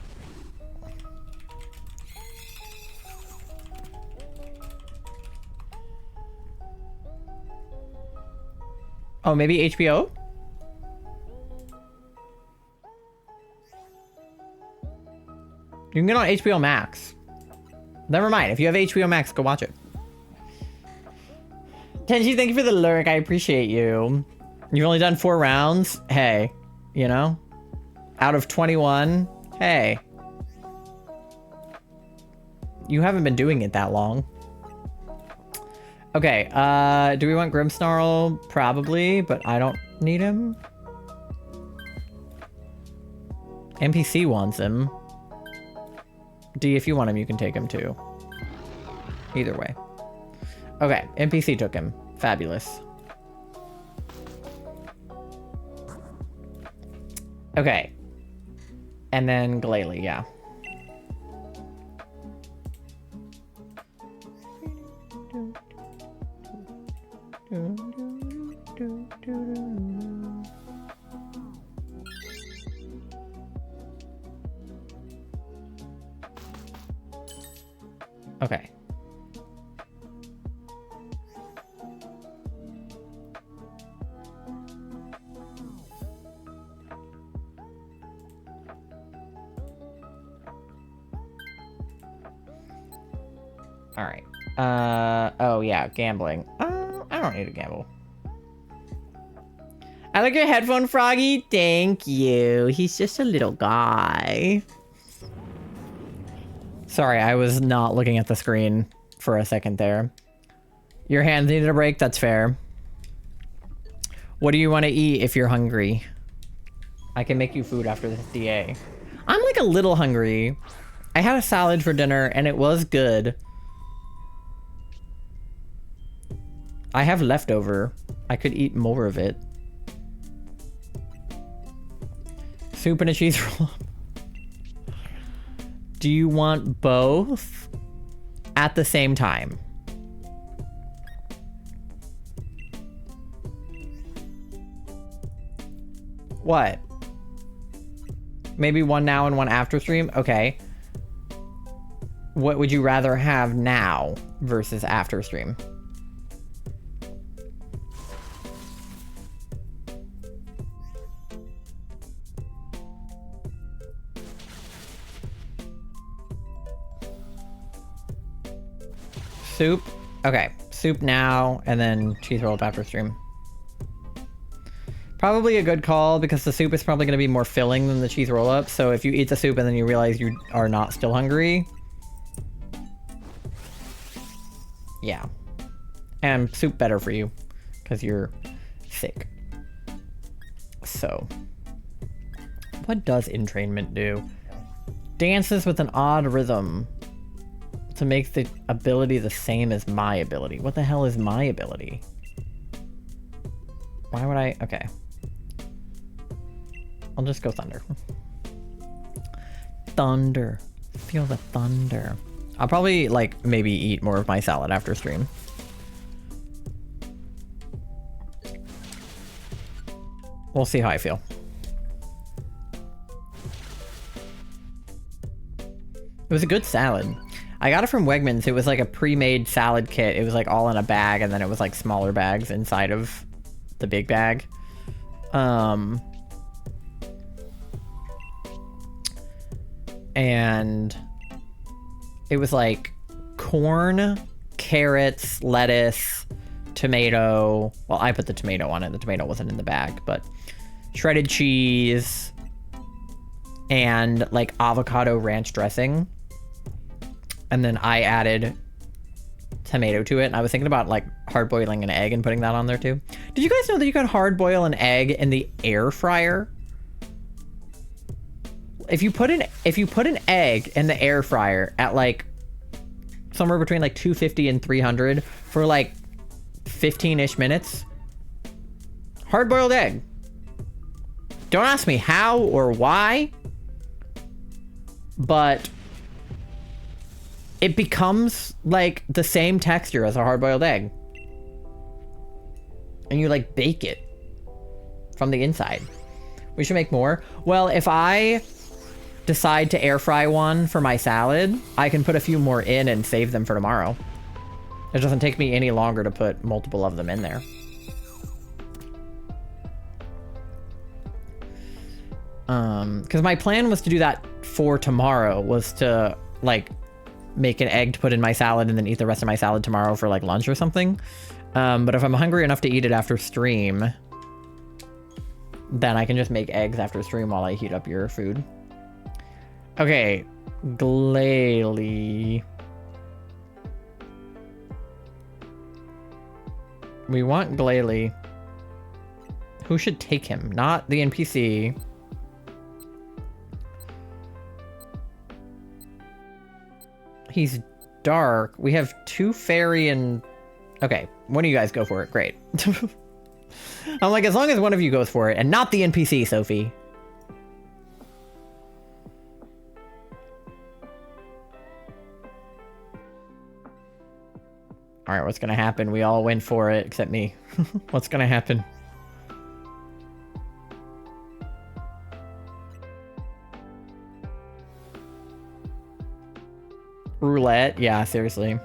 Oh, maybe HBO? You can get on HBO Max. Never mind. If you have HBO Max, go watch it. Kenji, thank you for the lurk. I appreciate you. You've only done 4 rounds. Hey, you know? Out of 21. Hey. You haven't been doing it that long. Okay, do we want Grimmsnarl? Probably, but I don't need him. NPC wants him. D, if you want him, you can take him too. Either way. Okay, NPC took him. Fabulous. Okay. And then Glalie, yeah. Okay. All right. Oh yeah, gambling. I don't need to gamble. I like your headphone, Froggy. Thank you. He's just a little guy. Sorry, I was not looking at the screen for a second there. Your hands needed a break. That's fair. What do you want to eat if you're hungry? I can make you food after this DA. I'm like a little hungry. I had a salad for dinner and it was good. I have leftover. I could eat more of it. Soup and a cheese roll. Do you want both at the same time? What? Maybe one now and one after stream? Okay. What would you rather have now versus after stream? Soup? Okay. Soup now, and then cheese roll up after stream. Probably a good call, because the soup is probably going to be more filling than the cheese roll up, so if you eat the soup and then you realize you are not still hungry... Yeah. And soup better for you, because you're sick. So. What does entrainment do? Dances with an odd rhythm. To make the ability the same as my ability. What the hell is my ability? Why would I? Okay. I'll just go thunder. Thunder. Feel the thunder. I'll probably, like, maybe eat more of my salad after stream. We'll see how I feel. It was a good salad. I got it from Wegmans. It was like a pre-made salad kit. It was like all in a bag, and then it was like smaller bags inside of the big bag. And it was like corn, carrots, lettuce, tomato. Well, I put the tomato on it. The tomato wasn't in the bag, but shredded cheese and like avocado ranch dressing. And then I added tomato to it. And I was thinking about like hard boiling an egg and putting that on there too. Did you guys know that you could hard boil an egg in the air fryer? If you put an egg in the air fryer at like somewhere between like 250 and 300 for like 15-ish minutes, hard boiled egg. Don't ask me how or why, but it becomes like the same texture as a hard-boiled egg. And you like bake it from the inside. We should make more. Well, if I decide to air fry one for my salad, I can put a few more in and save them for tomorrow. It doesn't take me any longer to put multiple of them in there. Because my plan was to do that for tomorrow, was to like make an egg to put in my salad and then eat the rest of my salad tomorrow for like lunch or something. But if I'm hungry enough to eat it after stream, then I can just make eggs after stream while I heat up your food. Okay, Glalie. We want Glalie. Who should take him? Not the NPC. He's dark. We have 2 fairy and... Okay, one of you guys go for it. Great. I'm like, as long as one of you goes for it, and not the NPC, Sophie. Alright, what's gonna happen? We all went for it, except me. What's gonna happen? Roulette? Yeah, seriously.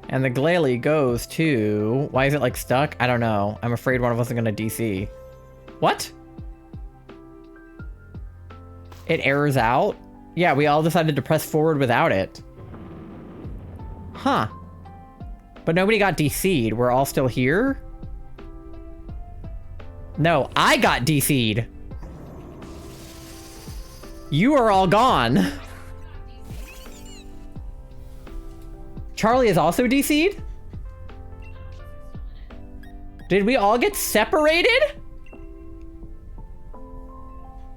And the Glalie goes to... Why is it, like, stuck? I don't know. I'm afraid one of us is gonna DC. What? It errors out? Yeah, we all decided to press forward without it. Huh. But nobody got DC'd. We're all still here? No, I got DC'd. You are all gone. Charlie is also DC'd? Did we all get separated?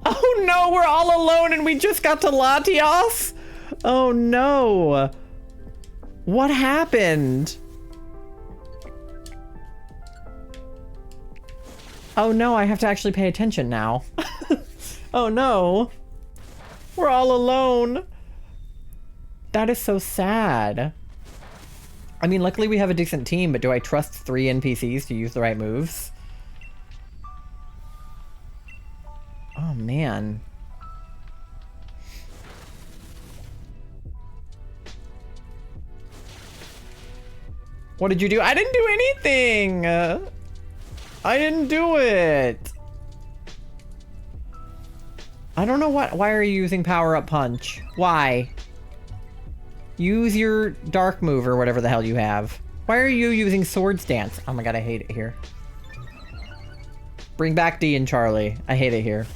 Oh no, we're all alone and we just got to Latias? Oh no. What happened? Oh no, I have to actually pay attention now. Oh no. We're all alone. That is so sad. I mean, luckily we have a decent team, but do I trust 3 NPCs to use the right moves? Oh, man. What did you do? I didn't do anything! I didn't do it! I don't know why are you using Power Up Punch? Why? Use your dark move or whatever the hell you have. Why are you using Sword Stance? Oh my god, I hate it here. Bring back D and Charlie. I hate it here.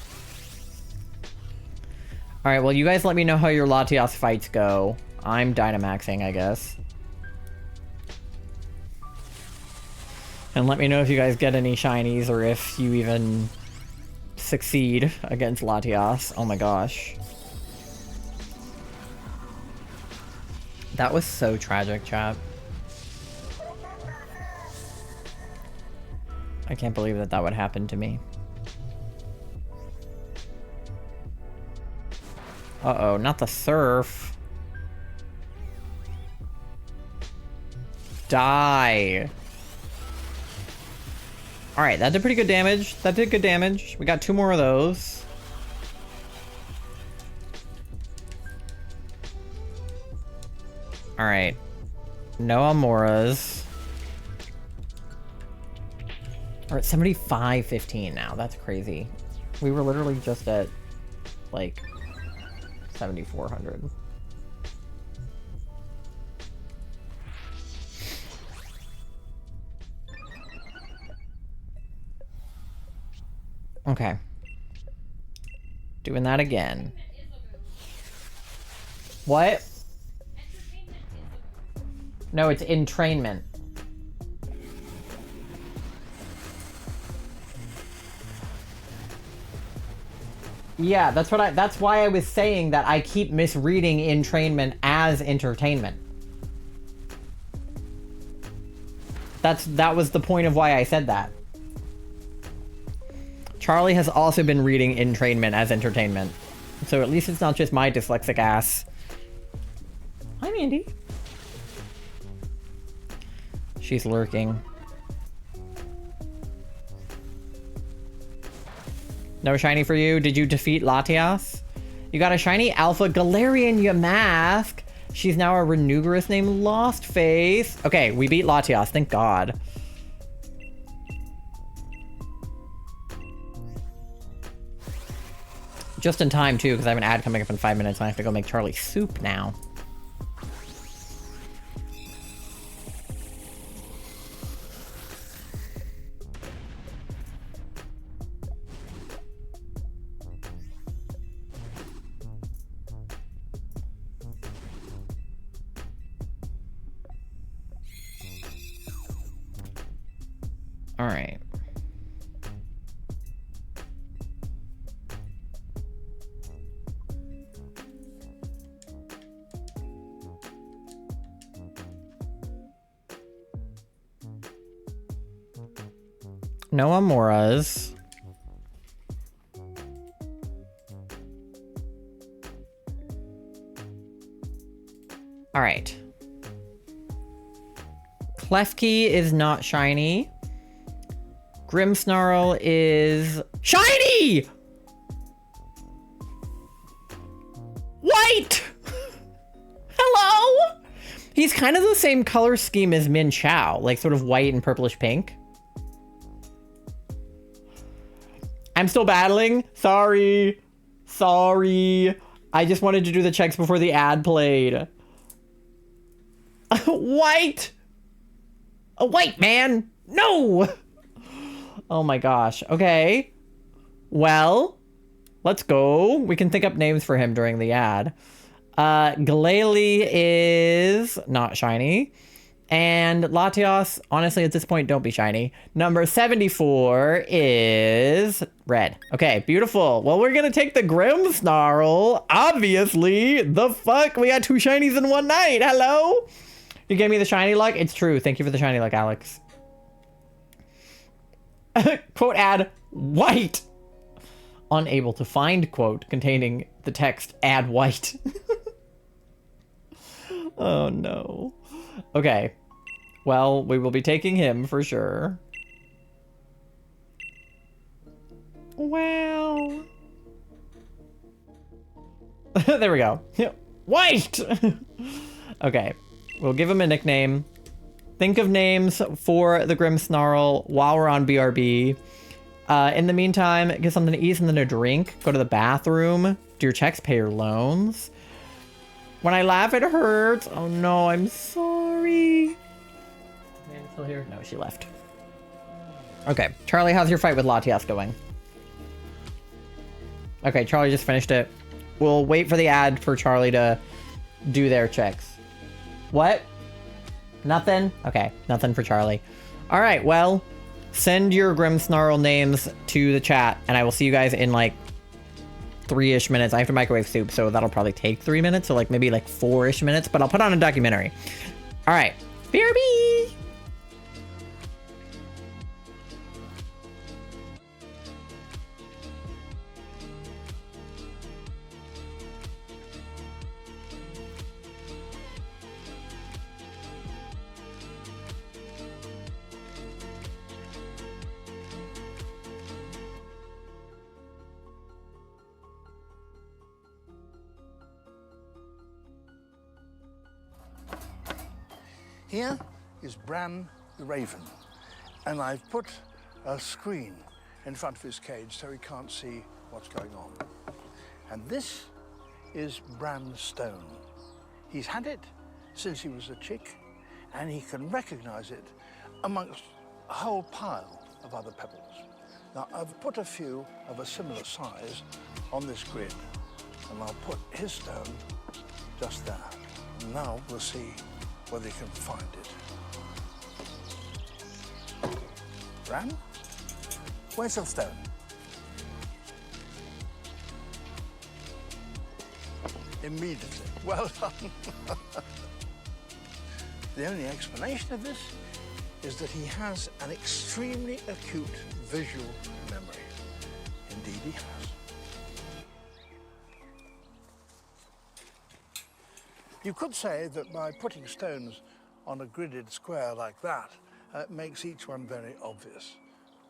Alright, well you guys let me know how your Latias fights go. I'm Dynamaxing, I guess. And let me know if you guys get any shinies or if you even succeed against Latias. Oh my gosh. That was so tragic, chat. I can't believe that that would happen to me. Uh-oh, not the surf. Die. Alright, that did pretty good damage. That did good damage. We got 2 more of those. Alright. No Amauras. We're at 75-15 now. That's crazy. We were literally just at, like, 7,400. Okay. Doing that again. What? No, it's entrainment. Yeah, that's why I was saying that I keep misreading entrainment as entertainment. That was the point of why I said that. Charlie has also been reading entrainment as entertainment. So at least it's not just my dyslexic ass. Hi, Mandy. She's lurking. No shiny for you? Did you defeat Latias? You got a shiny Alpha Galarian Yamask. She's now a Renugarus named Lost Face. Okay, we beat Latias, thank God. Just in time, too, because I have an ad coming up in 5 minutes and I have to go make Charlie soup now. All right. No Amauras. All right. Klefki is not shiny. Grimmsnarl is shiny! White! Hello? He's kind of the same color scheme as Min Chao, like sort of white and purplish pink. I'm still battling. Sorry. Sorry. I just wanted to do the checks before the ad played. White! A white man! No! Oh my gosh. Okay. Well, let's go. We can think up names for him during the ad. Glalie is not shiny. And Latias, honestly, at this point, don't be shiny. Number 74 is red. Okay, beautiful. Well, we're gonna take the Grimmsnarl. Obviously. The fuck? We got 2 shinies in one night. Hello? You gave me the shiny luck? It's true. Thank you for the shiny luck, Alex. Quote ad, white. Unable to find quote containing the text add white. Oh no. Okay. Well, we will be taking him for sure. Wow. There we go. White! Okay. We'll give him a nickname. Think of names for the Grimmsnarl while we're on BRB. In the meantime, get something to eat, something to drink. Go to the bathroom. Do your checks, pay your loans. When I laugh, it hurts. Oh no, I'm sorry. Amanda's still here? No, she left. Okay, Charlie, how's your fight with Latias going? Okay, Charlie just finished it. We'll wait for the ad for Charlie to do their checks. What? Nothing? Okay, nothing for Charlie. All right, well, send your Grimmsnarl names to the chat, and I will see you guys in like 3-ish minutes. I have to microwave soup, so that'll probably take 3 minutes, so like maybe like 4-ish minutes, but I'll put on a documentary. All right, BRB! Here is Bran the Raven, and I've put a screen in front of his cage so he can't see what's going on. And this is Bran's stone. He's had it since he was a chick, and he can recognize it amongst a whole pile of other pebbles. Now, I've put a few of a similar size on this grid, and I'll put his stone just there. And now we'll see whether you can find it. Bran, where's your stone? Immediately. Well done. The only explanation of this is that he has an extremely acute visual memory. Indeed he has. You could say that by putting stones on a gridded square like that, makes each one very obvious.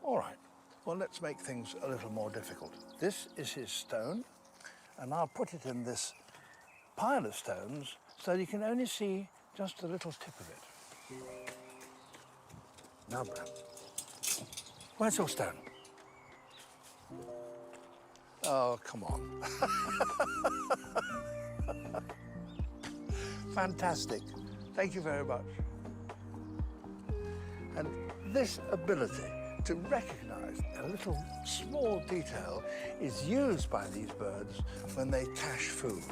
All right, well, let's make things a little more difficult. This is his stone, and I'll put it in this pile of stones so you can only see just a little tip of it. Now, Bran, where's your stone? Oh, come on. Fantastic. Thank you very much. And this ability to recognize a little small detail is used by these birds when they cache food.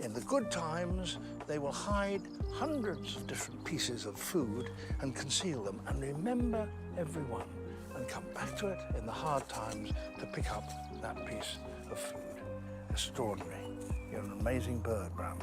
In the good times, they will hide hundreds of different pieces of food and conceal them and remember every one and come back to it in the hard times to pick up that piece of food. Extraordinary. You're an amazing bird, Bran.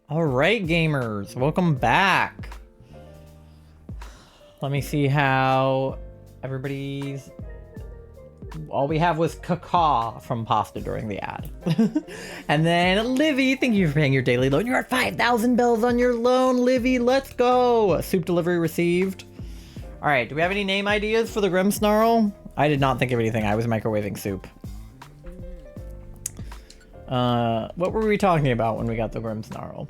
All right, gamers, welcome back. Let me see how everybody's... All we have was caca from pasta during the ad. And then Livy, thank you for paying your daily loan. You're at 5,000 bells on your loan, Livy. Let's go. Soup delivery received. All right, do we have any name ideas for the Grimmsnarl? I did not think of anything. I was microwaving soup. What were we talking about when we got the Grimmsnarl?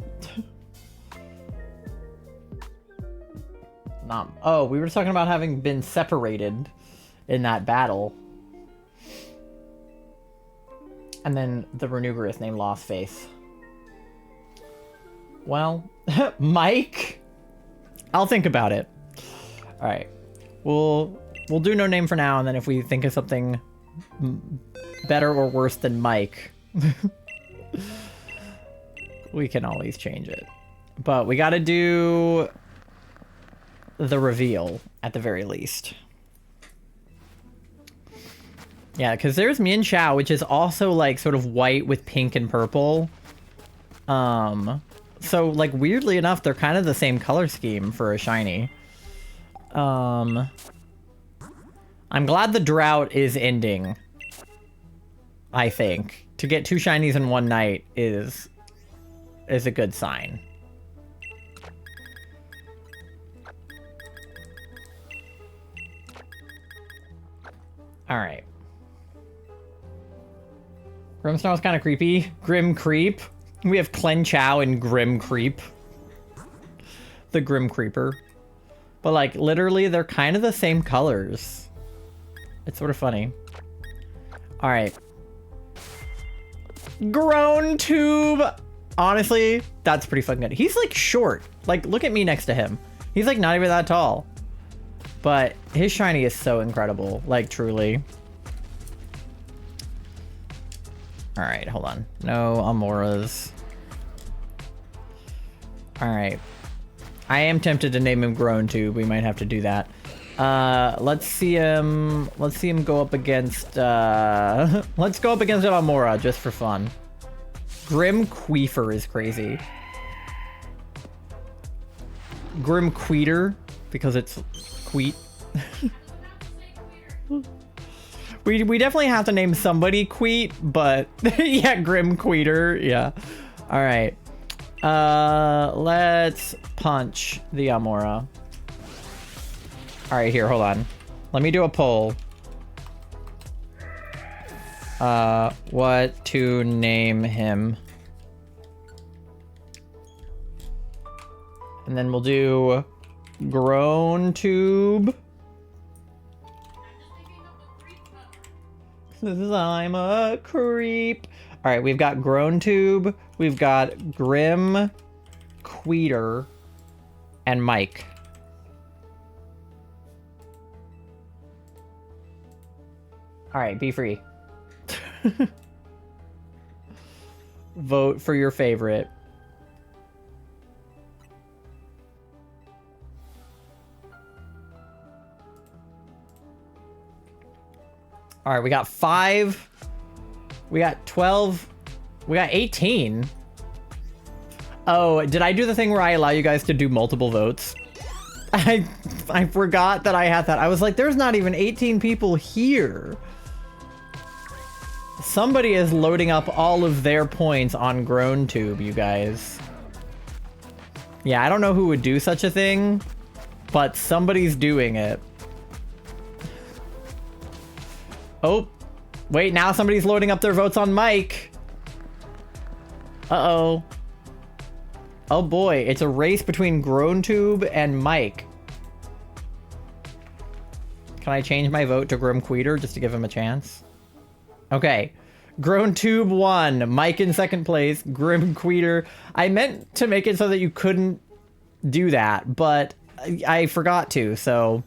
Oh, we were talking about having been separated in that battle. And then the Renugarous named Lost Face. Well, Mike? I'll think about it. Alright. We'll do no name for now, and then if we think of something better or worse than Mike, we can always change it. But we gotta do the reveal at the very least. Yeah, because there's Mian Chao, which is also like sort of white with pink and purple. So like weirdly enough, they're kind of the same color scheme for a shiny. I'm glad the drought is ending. I think to get 2 shinies in one night is a good sign. All right. Grimmsnarl's kind of creepy. Grim Creep. We have Clen Chow and Grim Creep. The Grim Creeper. But like literally they're kind of the same colors. It's sort of funny. All right. Grown Tube. Honestly, that's pretty fucking good. He's like short. Like look at me next to him. He's like not even that tall. But his shiny is so incredible. Like truly. All right, hold on. No Amauras. All right. I am tempted to name him Grown Tube. We might have to do that. Let's see him go up against let's go up against an Amaura just for fun. Grim Queefer is crazy. Grim Queeter because it's Queet. We definitely have to name somebody Queet, but yeah, Grim Queeter, yeah. All right. Let's punch the Amaura. All right, here, hold on. Let me do a poll. What to name him? And then we'll do Grown Tube. I'm a creep. All right, we've got Grown Tube, we've got Grim Queeter, and Mike. All right, be free. Vote for your favorite. All right, we got 5. We got 12. We got 18. Oh, did I do the thing where I allow you guys to do multiple votes? I forgot that I had that. I was like, there's not even 18 people here. Somebody is loading up all of their points on Grown Tube, you guys. Yeah, I don't know who would do such a thing, but somebody's doing it. Oh, wait, now somebody's loading up their votes on Mike. Uh-oh. Oh boy, it's a race between Grown Tube and Mike. Can I change my vote to Grim Queeter just to give him a chance? Okay. Grown Tube won. Mike in second place. Grim Queeter. I meant to make it so that you couldn't do that, but I forgot to, so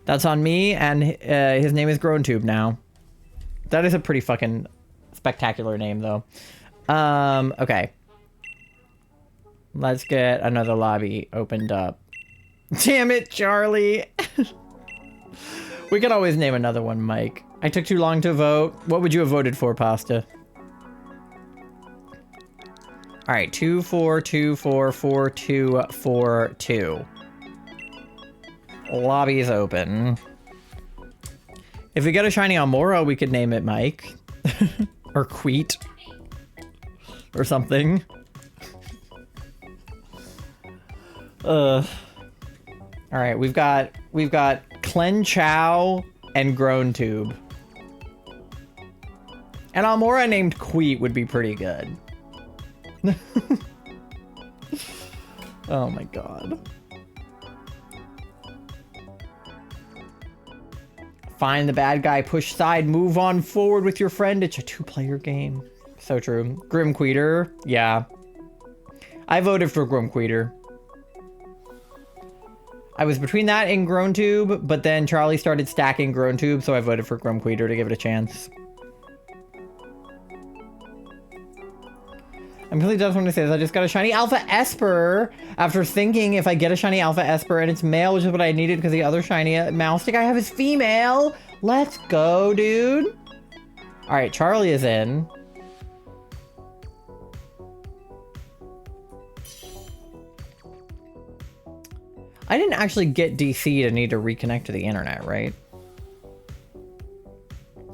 that's on me, and his name is Grown Tube now. That is a pretty fucking spectacular name, though. Okay. Let's get another lobby opened up. Damn it, Charlie! We can always name another one Mike. I took too long to vote. What would you have voted for, Pasta? All right, 2, 4, 2, 4, 4, 2, 4, 2. Lobby is open. If we get a shiny Amaura, we could name it Mike. Or Queet. Or something. Alright, we've got Clen Chow and Grown Tube. And Amaura named Queet would be pretty good. Oh my god. Find the bad guy, push side, move on forward with your friend. It's a 2-player game. So true. Grim Queeter, yeah. I voted for Grim Queeter. I was between that and Grown Tube, but then Charlie started stacking Grown Tube, so I voted for Grim Queeter to give it a chance. I'm completely done when it says I just got a shiny Alpha Esper after thinking if I get a shiny Alpha Esper and it's male, which is what I needed because the other shiny Mousestick I have is female. Let's go, dude. All right, Charlie is in. I didn't actually get DC to need to reconnect to the internet, right?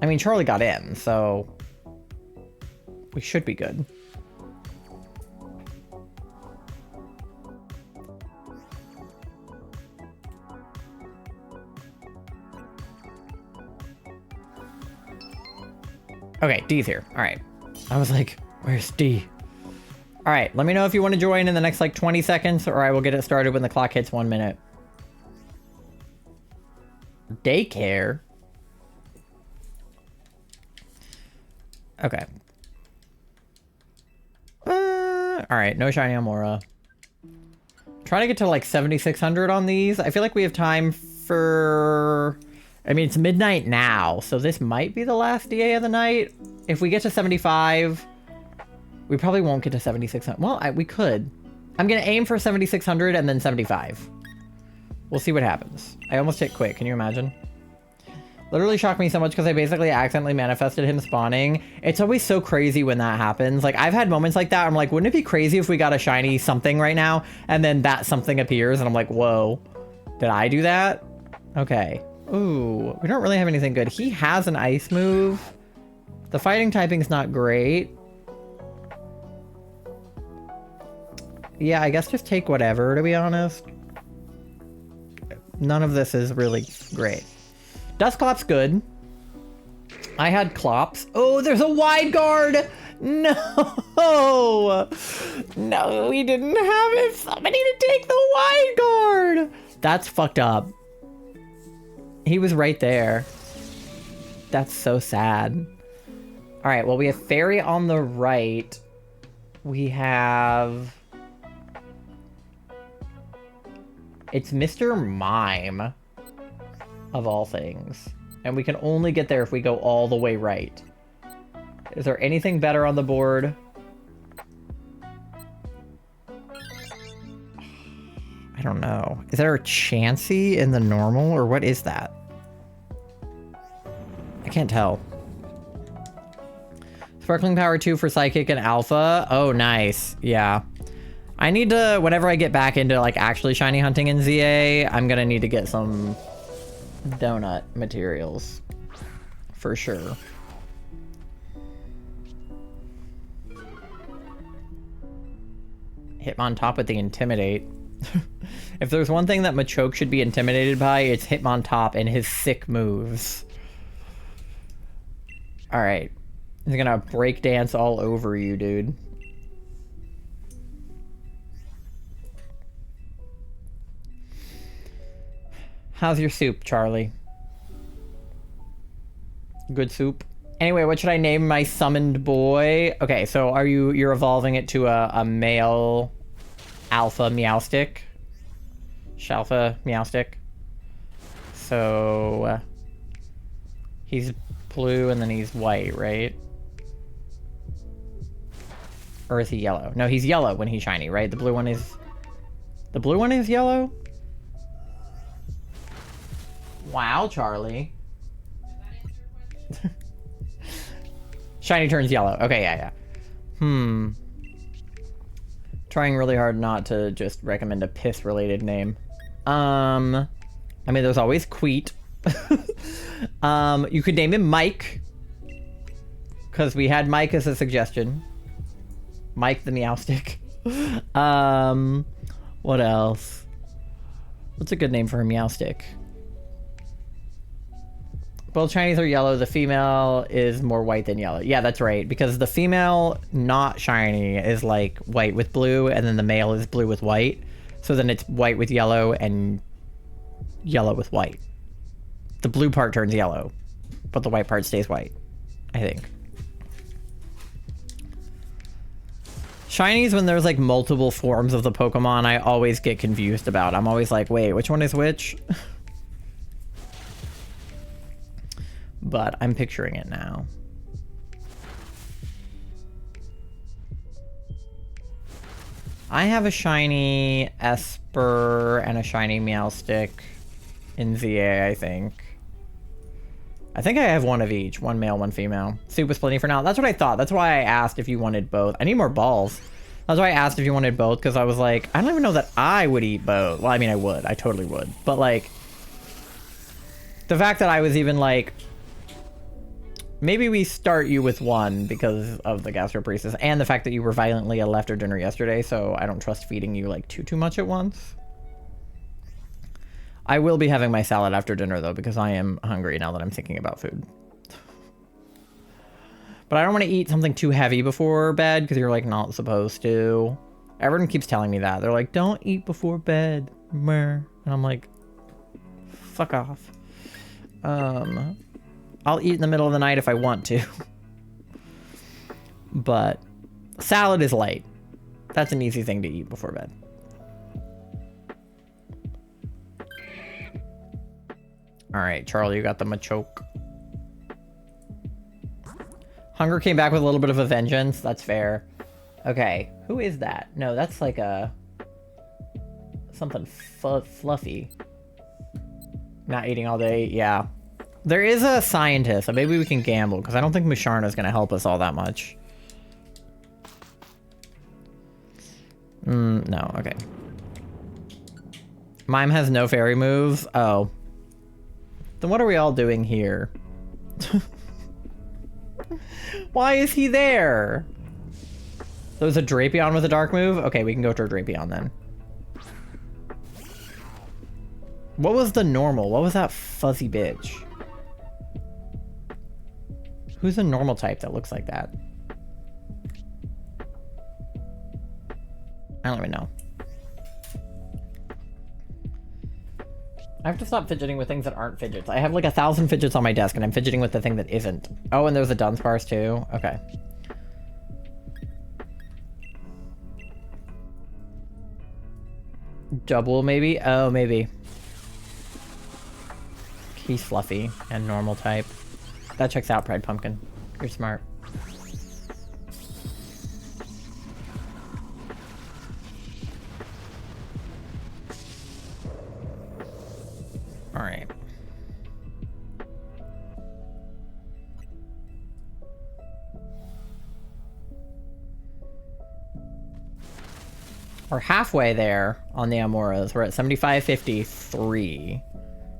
I mean, Charlie got in, so we should be good. Okay, D's here. All right. I was like, where's D? All right, let me know if you want to join in the next like 20 seconds or I will get it started when the clock hits 1 minute. Daycare? Okay. All right, no shiny Amaura. Trying to get to like 7,600 on these. I feel like we have time for... I mean, it's midnight now, so this might be the last DA of the night. If we get to 75, we probably won't get to 7,600. Well, we could. I'm going to aim for 7,600 and then 75. We'll see what happens. I almost hit quit. Can you imagine? Literally shocked me so much because I basically accidentally manifested him spawning. It's always so crazy when that happens. Like, I've had moments like that. I'm like, wouldn't it be crazy if we got a shiny something right now and then that something appears and I'm like, whoa, did I do that? Okay. Ooh, we don't really have anything good. He has an ice move. The fighting typing's not great. Yeah, I guess just take whatever, to be honest. None of this is really great. Dusclop's good. I had Clops. Oh, there's a wide guard! No! No, we didn't have it. Somebody to take the wide guard! That's fucked up. He was right there. That's so sad. All right, well, we have Fairy on the right. We have... It's Mr. Mime, of all things. And we can only get there if we go all the way right. Is there anything better on the board? I don't know. Is there a Chansey in the normal, or what is that? I can't tell. Sparkling Power 2 for Psychic and Alpha. Oh, nice. Yeah. I need to, whenever I get back into, like, actually shiny hunting in ZA, I'm gonna need to get some donut materials. For sure. Hitmontop with the Intimidate. If there's one thing that Machoke should be intimidated by, it's Hitmontop and his sick moves. Alright. He's gonna break dance all over you, dude. How's your soup, Charlie? Good soup? Anyway, what should I name my summoned boy? Okay, so you're evolving it to a male alpha Meowstick? Shalpha Meowstick. So he's blue and then he's white, right? Or is he yellow? No, he's yellow when he's shiny, right? The blue one is yellow? Wow, Charlie. Shiny turns yellow. Okay, yeah. Trying really hard not to just recommend a piss-related name. I mean, there's always Queet. You could name him Mike. Because we had Mike as a suggestion. Mike the Meowstick. What else? What's a good name for a Meowstick? Both Chinese are yellow. The female is more white than yellow. Yeah, that's right. Because the female, not shiny, is like white with blue, and then the male is blue with white. So then it's white with yellow and yellow with white. The blue part turns yellow, but the white part stays white, I think. Shinies, when there's like multiple forms of the Pokemon, I always get confused about. I'm always like, wait, which one is which? But I'm picturing it now. I have a shiny Esper and a shiny Meowstick in ZA, I think. I think I have one of each. One male, one female. Soup was plenty for now. That's what I thought. That's why I asked if you wanted both. I need more balls. That's why I asked if you wanted both, because I was like, I don't even know that I would eat both. Well, I mean, I would. I totally would. But, like, the fact that I was even like, maybe we start you with one because of the gastroparesis, and the fact that you were violently ill after dinner yesterday, so I don't trust feeding you, like, too much at once. I will be having my salad after dinner, though, because I am hungry now that I'm thinking about food. But I don't want to eat something too heavy before bed, because you're, like, not supposed to. Everyone keeps telling me that. They're like, don't eat before bed. And I'm like, fuck off. I'll eat in the middle of the night if I want to. But salad is light. That's an easy thing to eat before bed. All right, Charlie, you got the Machoke. Hunger came back with a little bit of a vengeance. That's fair. Okay, who is that? No, that's like a... something fluffy. Not eating all day, yeah. There is a scientist, so maybe we can gamble, because I don't think Musharna's going to help us all that much. No, okay. Mime has no fairy moves? Oh. Then what are we all doing here? Why is he there? There was a Drapion with a dark move? Okay, we can go to a Drapion then. What was the normal? What was that fuzzy bitch? Who's a normal type that looks like that? I don't even know. I have to stop fidgeting with things that aren't fidgets. I have like 1,000 fidgets on my desk and I'm fidgeting with the thing that isn't. Oh, and there's a Dunsparce too? Okay. Double maybe? Oh, maybe. He's fluffy and normal type. That checks out, Pride Pumpkin. You're smart. All right. We're halfway there on the Amauras. We're at 7553.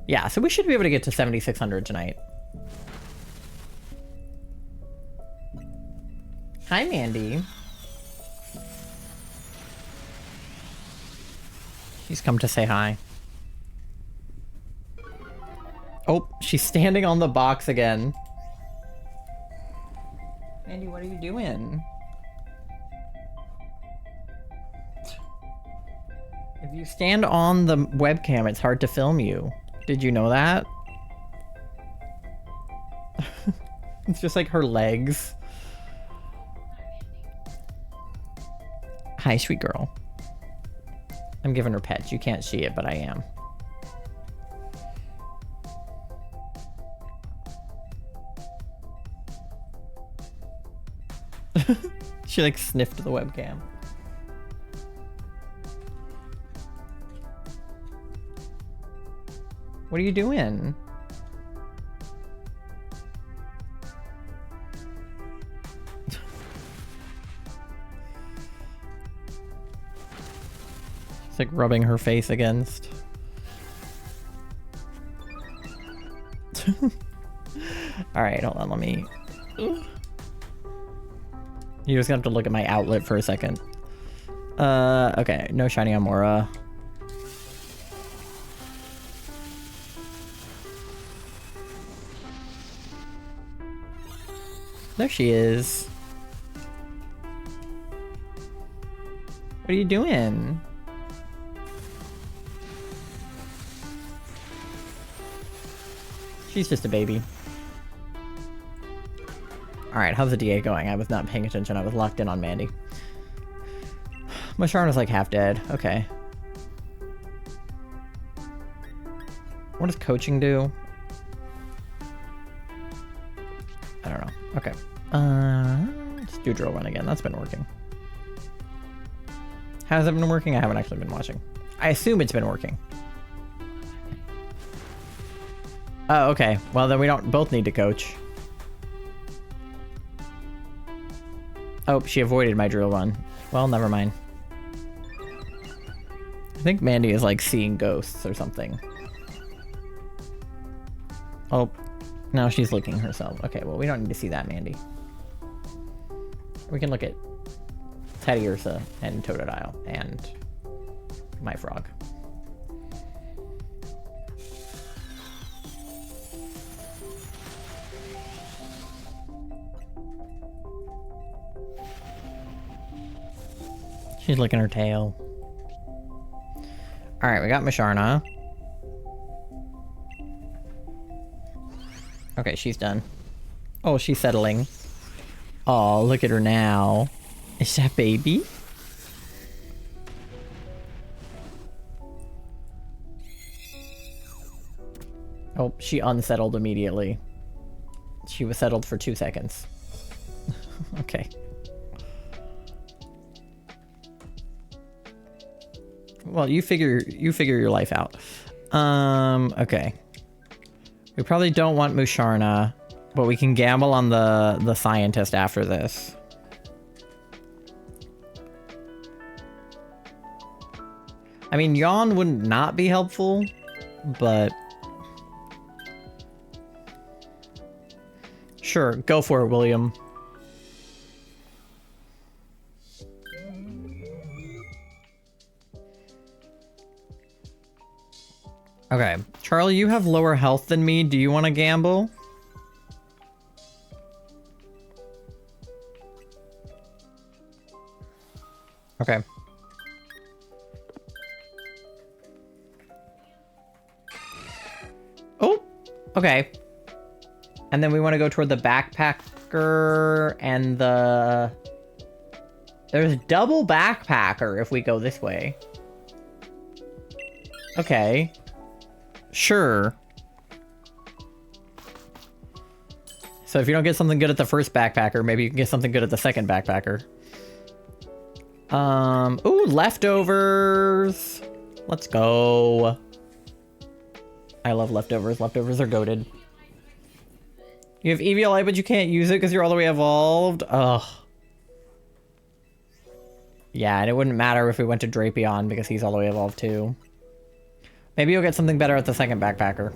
Yeah, so we should be able to get to 7600 tonight. Hi, Mandy. She's come to say hi. Oh, she's standing on the box again. Mandy, what are you doing? If you stand on the webcam, it's hard to film you. Did you know that? It's just like her legs. Hi, sweet girl. I'm giving her pets. You can't see it, but I am. She like sniffed the webcam. What are you doing? It's like rubbing her face against. Alright, hold on, let me... You're just gonna have to look at my outlet for a second. Okay, no shiny Amaura. There she is. What are you doing? She's just a baby. Alright, how's the DA going? I was not paying attention. I was locked in on Mandy. Musharna's like half dead. Okay. What does coaching do? I don't know. Okay. Let's do drill run again. That's been working. Has it been working? I haven't actually been watching. I assume it's been working. Oh, okay. Well, then we don't both need to coach. Oh, she avoided my drill run. Well, never mind. I think Mandy is like seeing ghosts or something. Oh, now she's looking herself. Okay, well, we don't need to see that, Mandy. We can look at Teddy Ursa and Totodile and my frog. She's licking her tail. Alright, we got Musharna. Okay, she's done. Oh, she's settling. Oh, look at her now. Is that baby? Oh, she unsettled immediately. She was settled for 2 seconds. Okay. Well, you figure your life out. Okay. We probably don't want Musharna, but we can gamble on the scientist after this. I mean, yawn wouldn't not be helpful, but sure, go for it, William. Okay, Charlie, you have lower health than me. Do you want to gamble? Okay. Oh, okay. And then we want to go toward the backpacker and the... There's double backpacker if we go this way. Okay. Sure. So if you don't get something good at the first backpacker, maybe you can get something good at the second backpacker. Ooh, leftovers. Let's go. I love leftovers. Leftovers are goated. You have EVLA, but you can't use it because you're all the way evolved. Ugh. Yeah, and it wouldn't matter if we went to Drapion because he's all the way evolved too. Maybe you'll get something better at the second backpacker.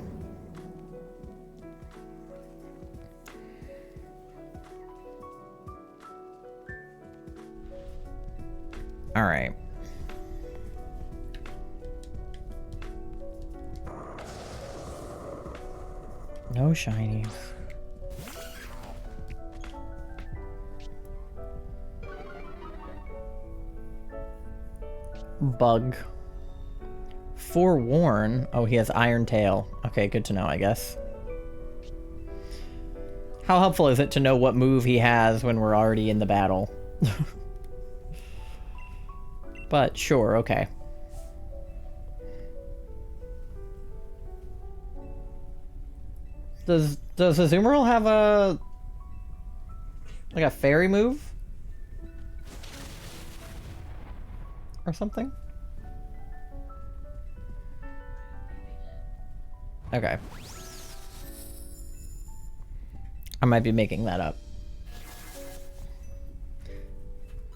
Alright. No shinies. Bug. Forewarn. Oh, he has Iron Tail. Okay, good to know, I guess. How helpful is it to know what move he has when we're already in the battle? But sure, okay. Does Azumarill have a like a fairy move? Or something? Okay. I might be making that up.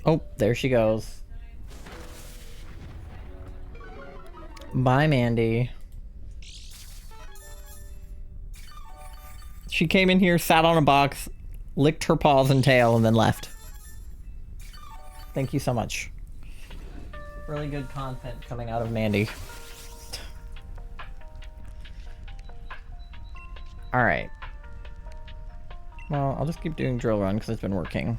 Oh, there she goes. Bye, Mandy. She came in here, sat on a box, licked her paws and tail, and then left. Thank you so much. Really good content coming out of Mandy. Alright. Well, I'll just keep doing drill run because it's been working.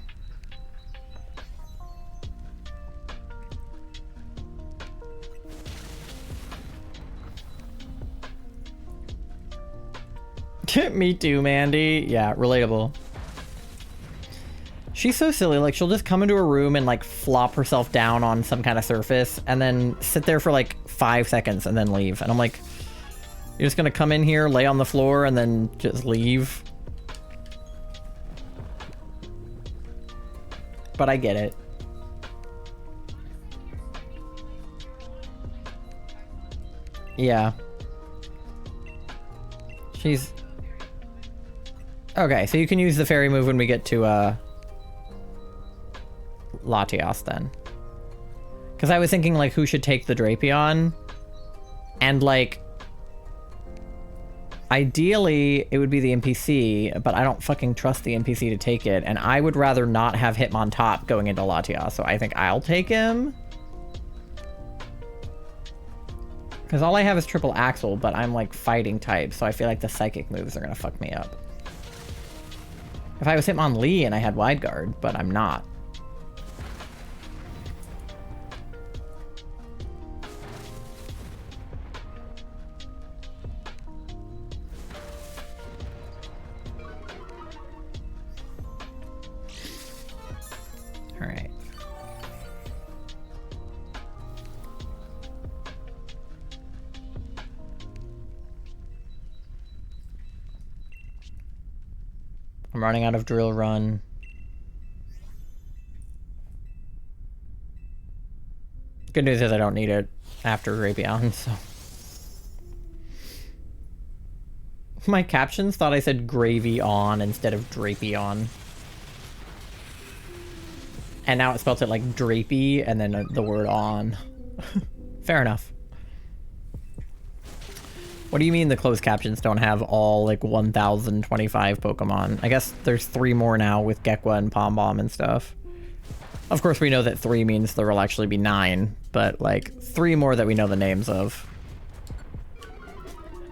Me too, Mandy. Yeah, relatable. She's so silly. Like, she'll just come into a room and, like, flop herself down on some kind of surface and then sit there for, like, 5 seconds and then leave. And I'm like, you're just gonna come in here, lay on the floor, and then just leave? But I get it. Yeah. She's... Okay, so you can use the fairy move when we get to, Latias, then. Because I was thinking, like, who should take the Drapion? And, like... Ideally, it would be the NPC, but I don't fucking trust the NPC to take it, and I would rather not have Hitmontop going into Latias, so I think I'll take him. Because all I have is triple Axle, but I'm, like, fighting type, so I feel like the psychic moves are gonna fuck me up. If I was Hitmonlee and I had Wide Guard, but I'm not. All right. I'm running out of drill run. Good news is I don't need it after Drapion, so. My captions thought I said gravy on instead of Drapion. And now it spells it like drapey and then the word on. Fair enough. What do you mean the closed captions don't have all, like, 1,025 Pokemon? I guess there's 3 more now with Gekwa and Pom Bomb and stuff. Of course, we know that 3 means there will actually be 9, but, like, 3 more that we know the names of.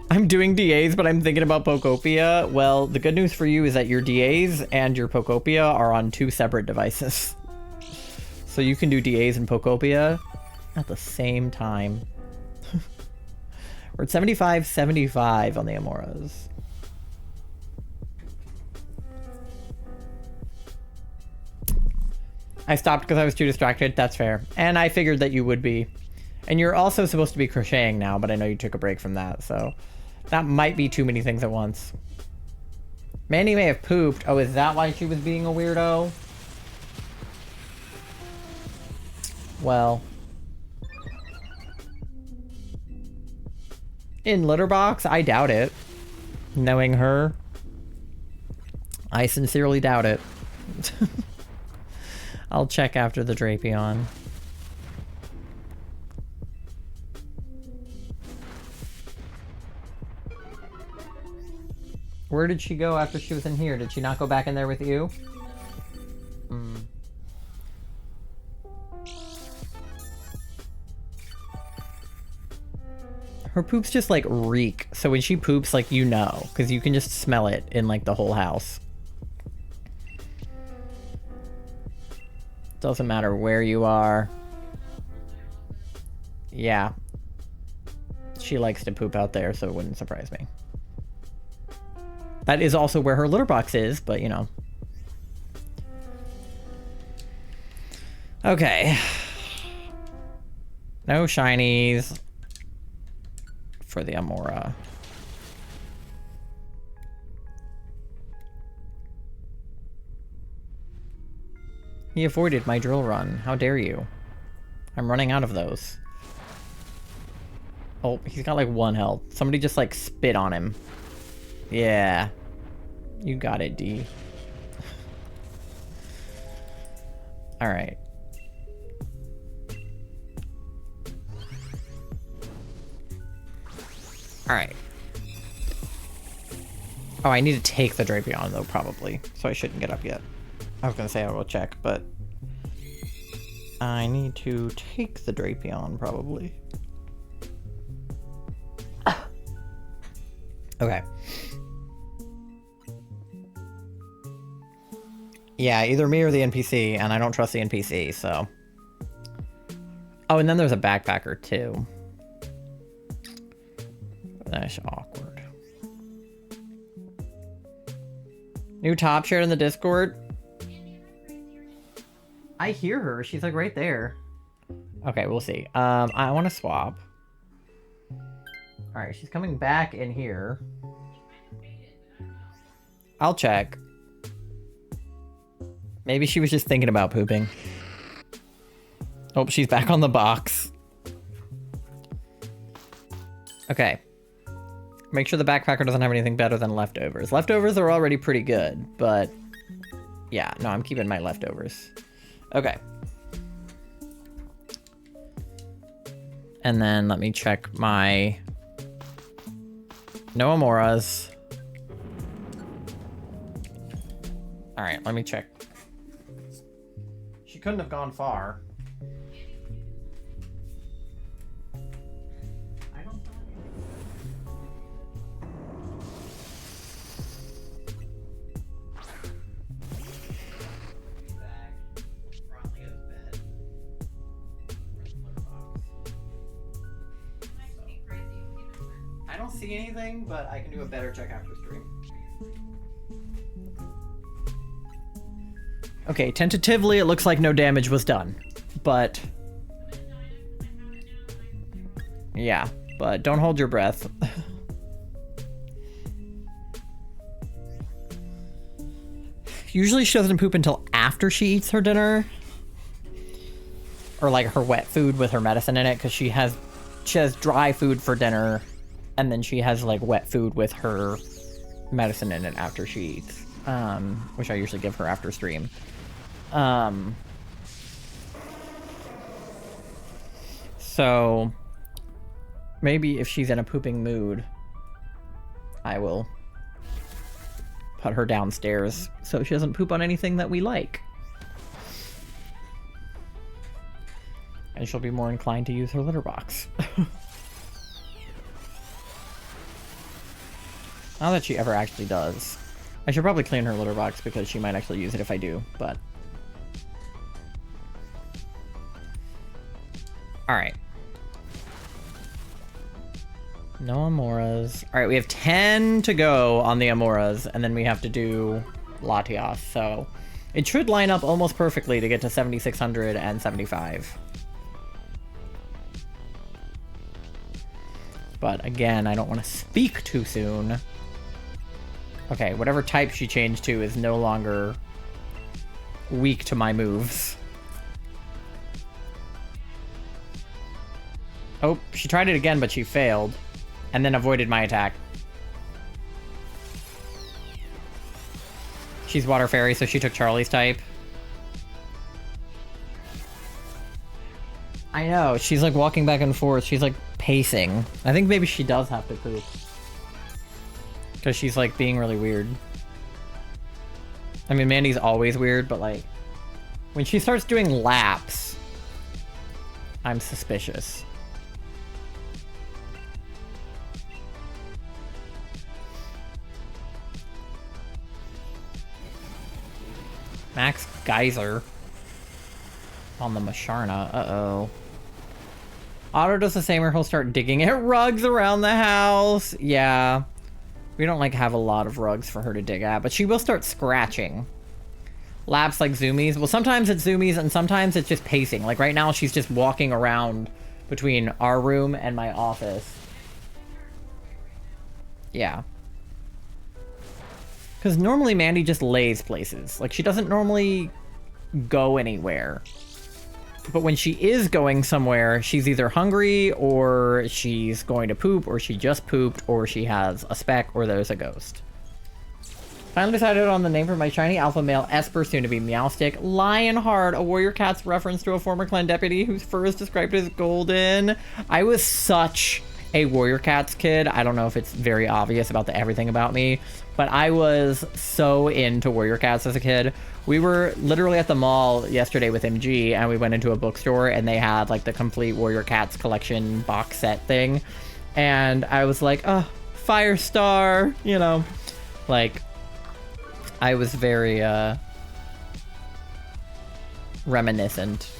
I'm doing DAs, but I'm thinking about Pokopia. Well, the good news for you is that your DAs and your Pokopia are on 2 separate devices. So you can do DAs and Pokopia at the same time. We're at 75-75 on the Amauras. I stopped because I was too distracted. That's fair. And I figured that you would be. And you're also supposed to be crocheting now, but I know you took a break from that, so that might be too many things at once. Mandy may have pooped. Oh, is that why she was being a weirdo? Well... in litter box? I doubt it. Knowing her. I sincerely doubt it. I'll check after the Drapion. Where did she go after she was in here? Did she not go back in there with you? Hmm. Her poops just, like, reek. So when she poops, like, you know. Because you can just smell it in, like, the whole house. Doesn't matter where you are. Yeah. She likes to poop out there, so it wouldn't surprise me. That is also where her litter box is, but, you know. Okay. No shinies for the Amaura. He avoided my drill run. How dare you? I'm running out of those. Oh, he's got like 1 health. Somebody just like spit on him. Yeah. You got it, D. Alright. Alright. Oh, I need to take the Drapion, though, probably. So I shouldn't get up yet. I was gonna say I will check, but... I need to take the Drapion, probably. Okay. Yeah, either me or the NPC, and I don't trust the NPC, so... Oh, and then there's a backpacker, too. That's awkward. New top shared in the Discord? I hear her. She's, like, right there. Okay, we'll see. I want to swap. Alright, she's coming back in here. I'll check. Maybe she was just thinking about pooping. Oh, she's back on the box. Okay. Make sure the backpacker doesn't have anything better than leftovers. Leftovers are already pretty good, but... Yeah, no, I'm keeping my leftovers. Okay. And then let me check my... No Amauras. Alright, let me check. She couldn't have gone far. I don't I don't see anything, but I can do a better check after stream. Okay, tentatively it looks like no damage was done, but... Yeah, but don't hold your breath. Usually she doesn't poop until after she eats her dinner. Or like her wet food with her medicine in it, because she has dry food for dinner, and then she has like wet food with her medicine in it after she eats. Which I usually give her after stream. So maybe if she's in a pooping mood, I will put her downstairs so she doesn't poop on anything that we like. And she'll be more inclined to use her litter box. Not that she ever actually does. I should probably clean her litter box because she might actually use it if I do, but... Alright. No Amauras. Alright, we have 10 to go on the Amauras, and then we have to do Latias, so... It should line up almost perfectly to get to 7,600 and 75. But again, I don't want to speak too soon. Okay, whatever type she changed to is no longer weak to my moves. Oh, she tried it again, but she failed. And then avoided my attack. She's Water Fairy, so she took Charlie's type. I know, she's like walking back and forth. She's like pacing. I think maybe she does have to poop. Because she's like being really weird. I mean, Mandy's always weird, but like... When she starts doing laps, I'm suspicious. Max Geyser on the Masharna. Uh-oh. Otto does the same, or he'll start digging at rugs around the house. Yeah. We don't, like, have a lot of rugs for her to dig at, but she will start scratching. Laps like zoomies. Well, sometimes it's zoomies, and sometimes it's just pacing. Like, right now, she's just walking around between our room and my office. Yeah. Because normally Mandy just lays places. Like, she doesn't normally go anywhere. But when she is going somewhere, she's either hungry, or she's going to poop, or she just pooped, or she has a speck, or there's a ghost. Finally decided on the name for my shiny alpha male Esper, soon to be Meowstick. Lionheart, a warrior cat's reference to a former clan deputy whose fur is described as golden. I was such a Warrior Cats kid. I don't know if it's very obvious about the everything about me, but I was so into Warrior Cats as a kid. We were literally at the mall yesterday with MG, and we went into a bookstore, and they had like the complete Warrior Cats collection box set thing. And I was like, oh, Firestar, you know, like I was very reminiscent.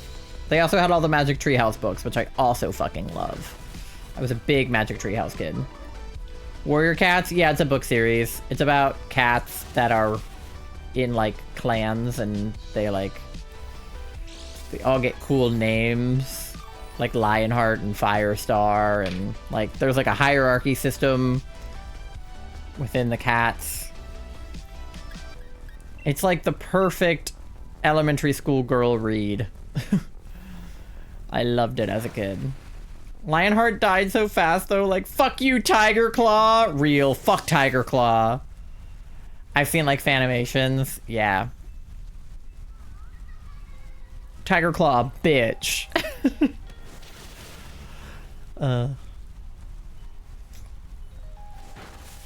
They also had all the Magic Treehouse books, which I also fucking love. I was a big Magic Treehouse kid. Warrior Cats, yeah, it's a book series. It's about cats that are in like clans, and they all get cool names, like Lionheart and Firestar, and like there's like a hierarchy system within the cats. It's like the perfect elementary school girl read. I loved it as a kid. Lionheart died so fast though, like, fuck you, Tiger Claw. Real, fuck Tiger Claw. I've seen like Fanimations, yeah. Tiger Claw, bitch.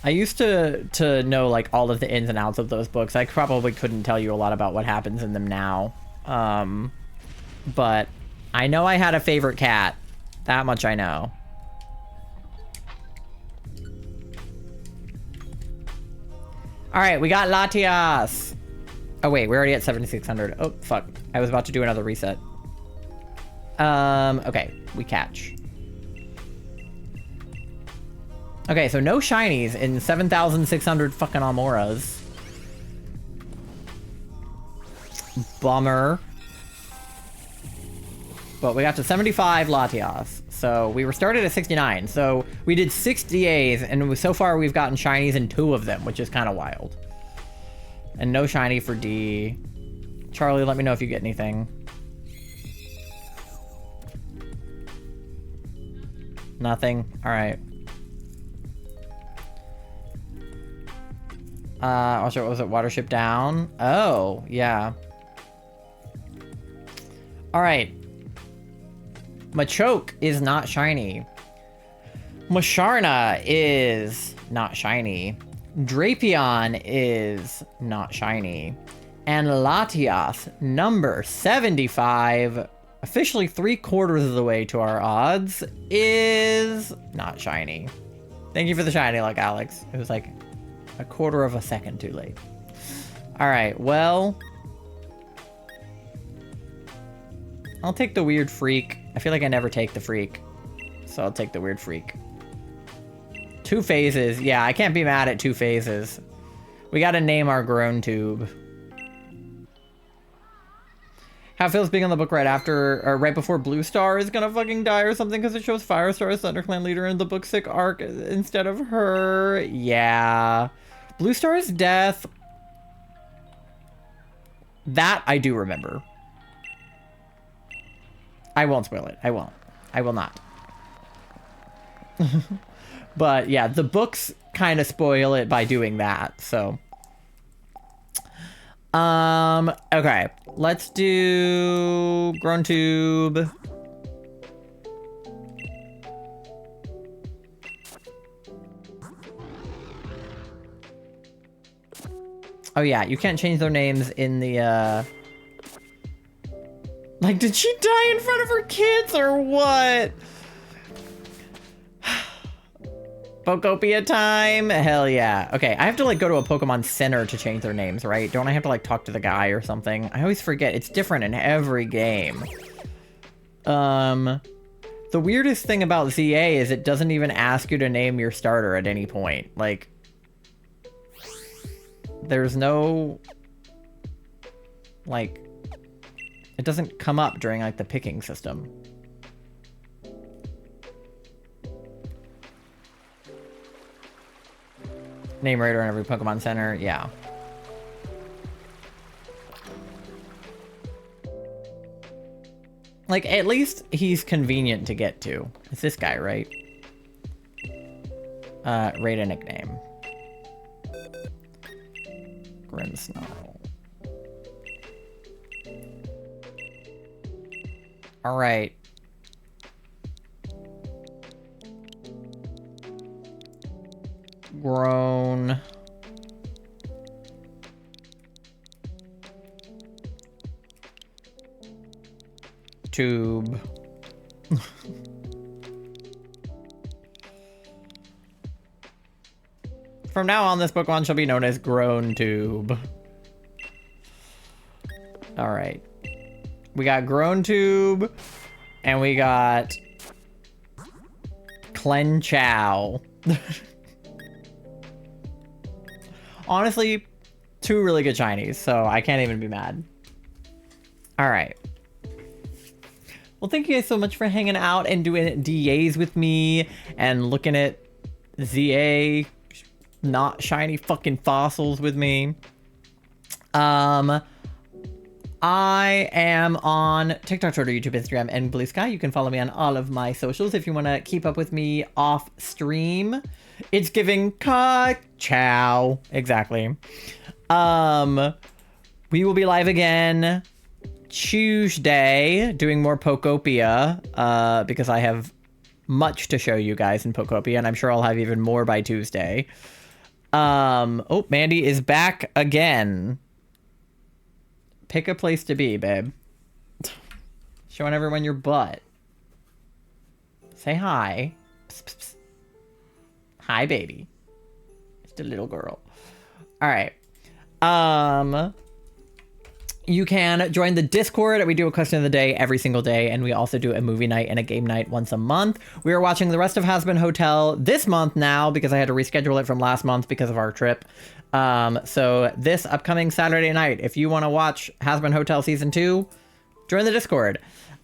I used to know like all of the ins and outs of those books. I probably couldn't tell you a lot about what happens in them now. But I know I had a favorite cat. That much I know. All right, we got Latias. Oh wait, we're already at 7,600. Oh, fuck. I was about to do another reset. Okay, we catch. Okay, so no shinies in 7,600 fucking Amauras. Bummer. But we got to 75 Latias. So we were started at 69. So we did 6 DAs, and so far we've gotten shinies in 2 of them, which is kind of wild. And no shiny for D. Charlie, let me know if you get anything. Nothing? Alright. Also, what was it? Watership down? Oh, yeah. Alright. Machoke is not shiny. Musharna is not shiny. Drapion is not shiny. And Latias, number 75, officially 3/4 of the way to our odds, is not shiny. Thank you for the shiny luck, Alex. It was like 1/4 of a second too late. Alright, well, I'll take the weird freak. I feel like I never take the freak, so I'll take the weird freak. 2 phases. Yeah, I can't be mad at 2 phases. We gotta name our grown tube. How it feels being on the book right after, or right before Blue Star is gonna fucking die or something, because it shows Firestar as ThunderClan leader in the book 6 arc instead of her. Yeah. Blue Star's death. That I do remember. I won't spoil it. I won't. I will not. But yeah, the books kind of spoil it by doing that, so. Okay. Let's do grown tube. Oh yeah, you can't change their names in the, like, did she die in front of her kids or what? Pokopia time? Hell yeah. Okay, I have to, like, go to a Pokemon Center to change their names, right? Don't I have to, like, talk to the guy or something? I always forget. It's different in every game. The weirdest thing about ZA is it doesn't even ask you to name your starter at any point. Like, there's no, like, it doesn't come up during, like, the picking system. Name Raider in every Pokemon Center, yeah. Like, at least he's convenient to get to. It's this guy, right? Rate a nickname. Grimmsnarl. Alright. grown tube. From now on, this Pokemon shall be known as Grown Tube. All right. We got Grown Tube, and we got Clenchow. Honestly, two really good shinies, so I can't even be mad. All right. Well, thank you guys so much for hanging out and doing DAs with me and looking at ZA not shiny fucking fossils with me. I am on TikTok, Twitter, YouTube, Instagram, and Blue Sky. You can follow me on all of my socials if you want to keep up with me off stream. It's giving ciao. Exactly. We will be live again Tuesday doing more Pokopia because I have much to show you guys in Pokopia, and I'm sure I'll have even more by Tuesday. Oh, Mandy is back again. Pick a place to be, babe. Showing everyone your butt. Say hi. Psst, psst, psst. Hi, baby. Just a little girl. All right. You can join the Discord. We do a question of the day every single day, and we also do a movie night and a game night once a month. We are watching the rest of Hazbin Hotel this month now because I had to reschedule it from last month because of our trip. So this upcoming Saturday night, if you want to watch Hazbin Hotel Season 2, join the Discord.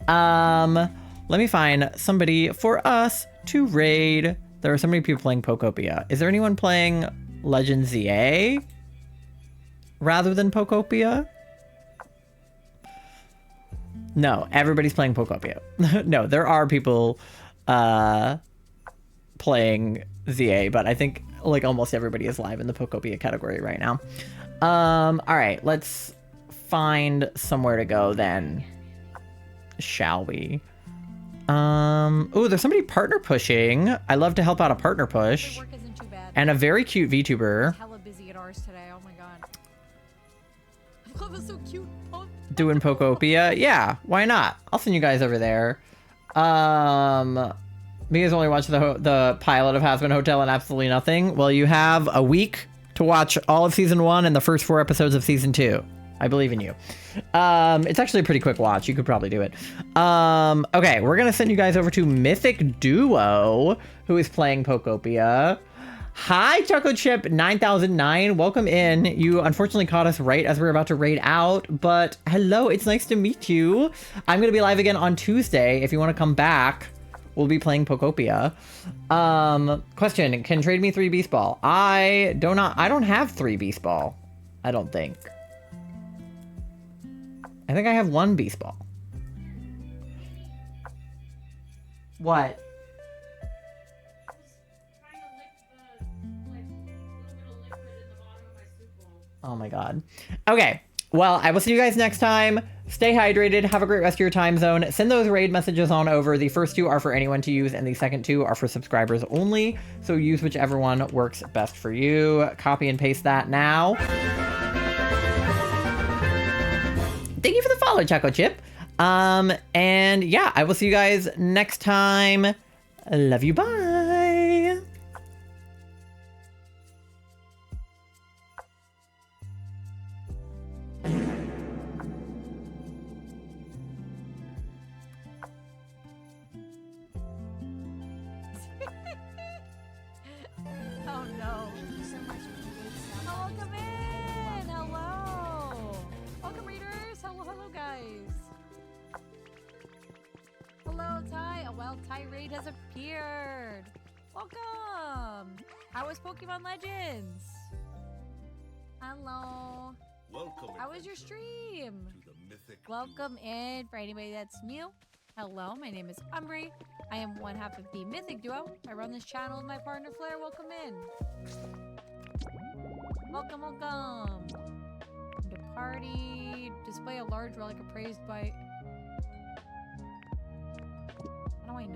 Let me find somebody for us to raid. There are so many people playing Pokopia. Is there anyone playing Legend ZA rather than Pokopia? No, everybody's playing Pokopia. No, there are people playing ZA, but I think like almost everybody is live in the Pokopia category right now. All right, let's find somewhere to go then. Shall we? Oh, there's somebody partner pushing. I love to help out a partner push. Work isn't too bad. And a very cute VTuber. Hella busy at ours today. Oh my god. I love it, so cute. Oh. Doing Pokopia. Yeah, why not? I'll send you guys over there. You guys only watched the pilot of Hazbin Hotel and absolutely nothing. Well, you have a week to watch all of season 1 and the first 4 episodes of season 2. I believe in you. It's actually a pretty quick watch. You could probably do it. Okay, we're gonna send you guys over to Mythic Duo, who is playing Pokopia. Hi, Choco Chip 9009. Welcome in. You unfortunately caught us right as we were about to raid out, but hello, it's nice to meet you. I'm gonna be live again on Tuesday. If you want to come back, we'll be playing Pokopia. Question: can trade me 3 Beast Ball? I don't have 3 Beast Ball. I don't think. I think I have 1 Beast Ball. What? Oh my god. Okay. Well, I will see you guys next time. Stay hydrated. Have a great rest of your time zone. Send those raid messages on over. The first 2 are for anyone to use, and the second 2 are for subscribers only. So use whichever one works best for you. Copy and paste that now. Thank you for the follow, Choco Chip. And yeah, I will see you guys next time. Love you. Bye. Oh no. Welcome in. Hello. Welcome, readers. Hello, guys. Hello, Ty. A wild Ty raid has appeared. Welcome. How was Pokemon Legends? Hello. Welcome. How was your stream? to the mythic Welcome in for anybody that's new. Hello, my name is Umbry. I am one half of the Mythic Duo. I run this channel with my partner Flair. Welcome in. Welcome, welcome. The party. Display a large relic appraised by... How do I know?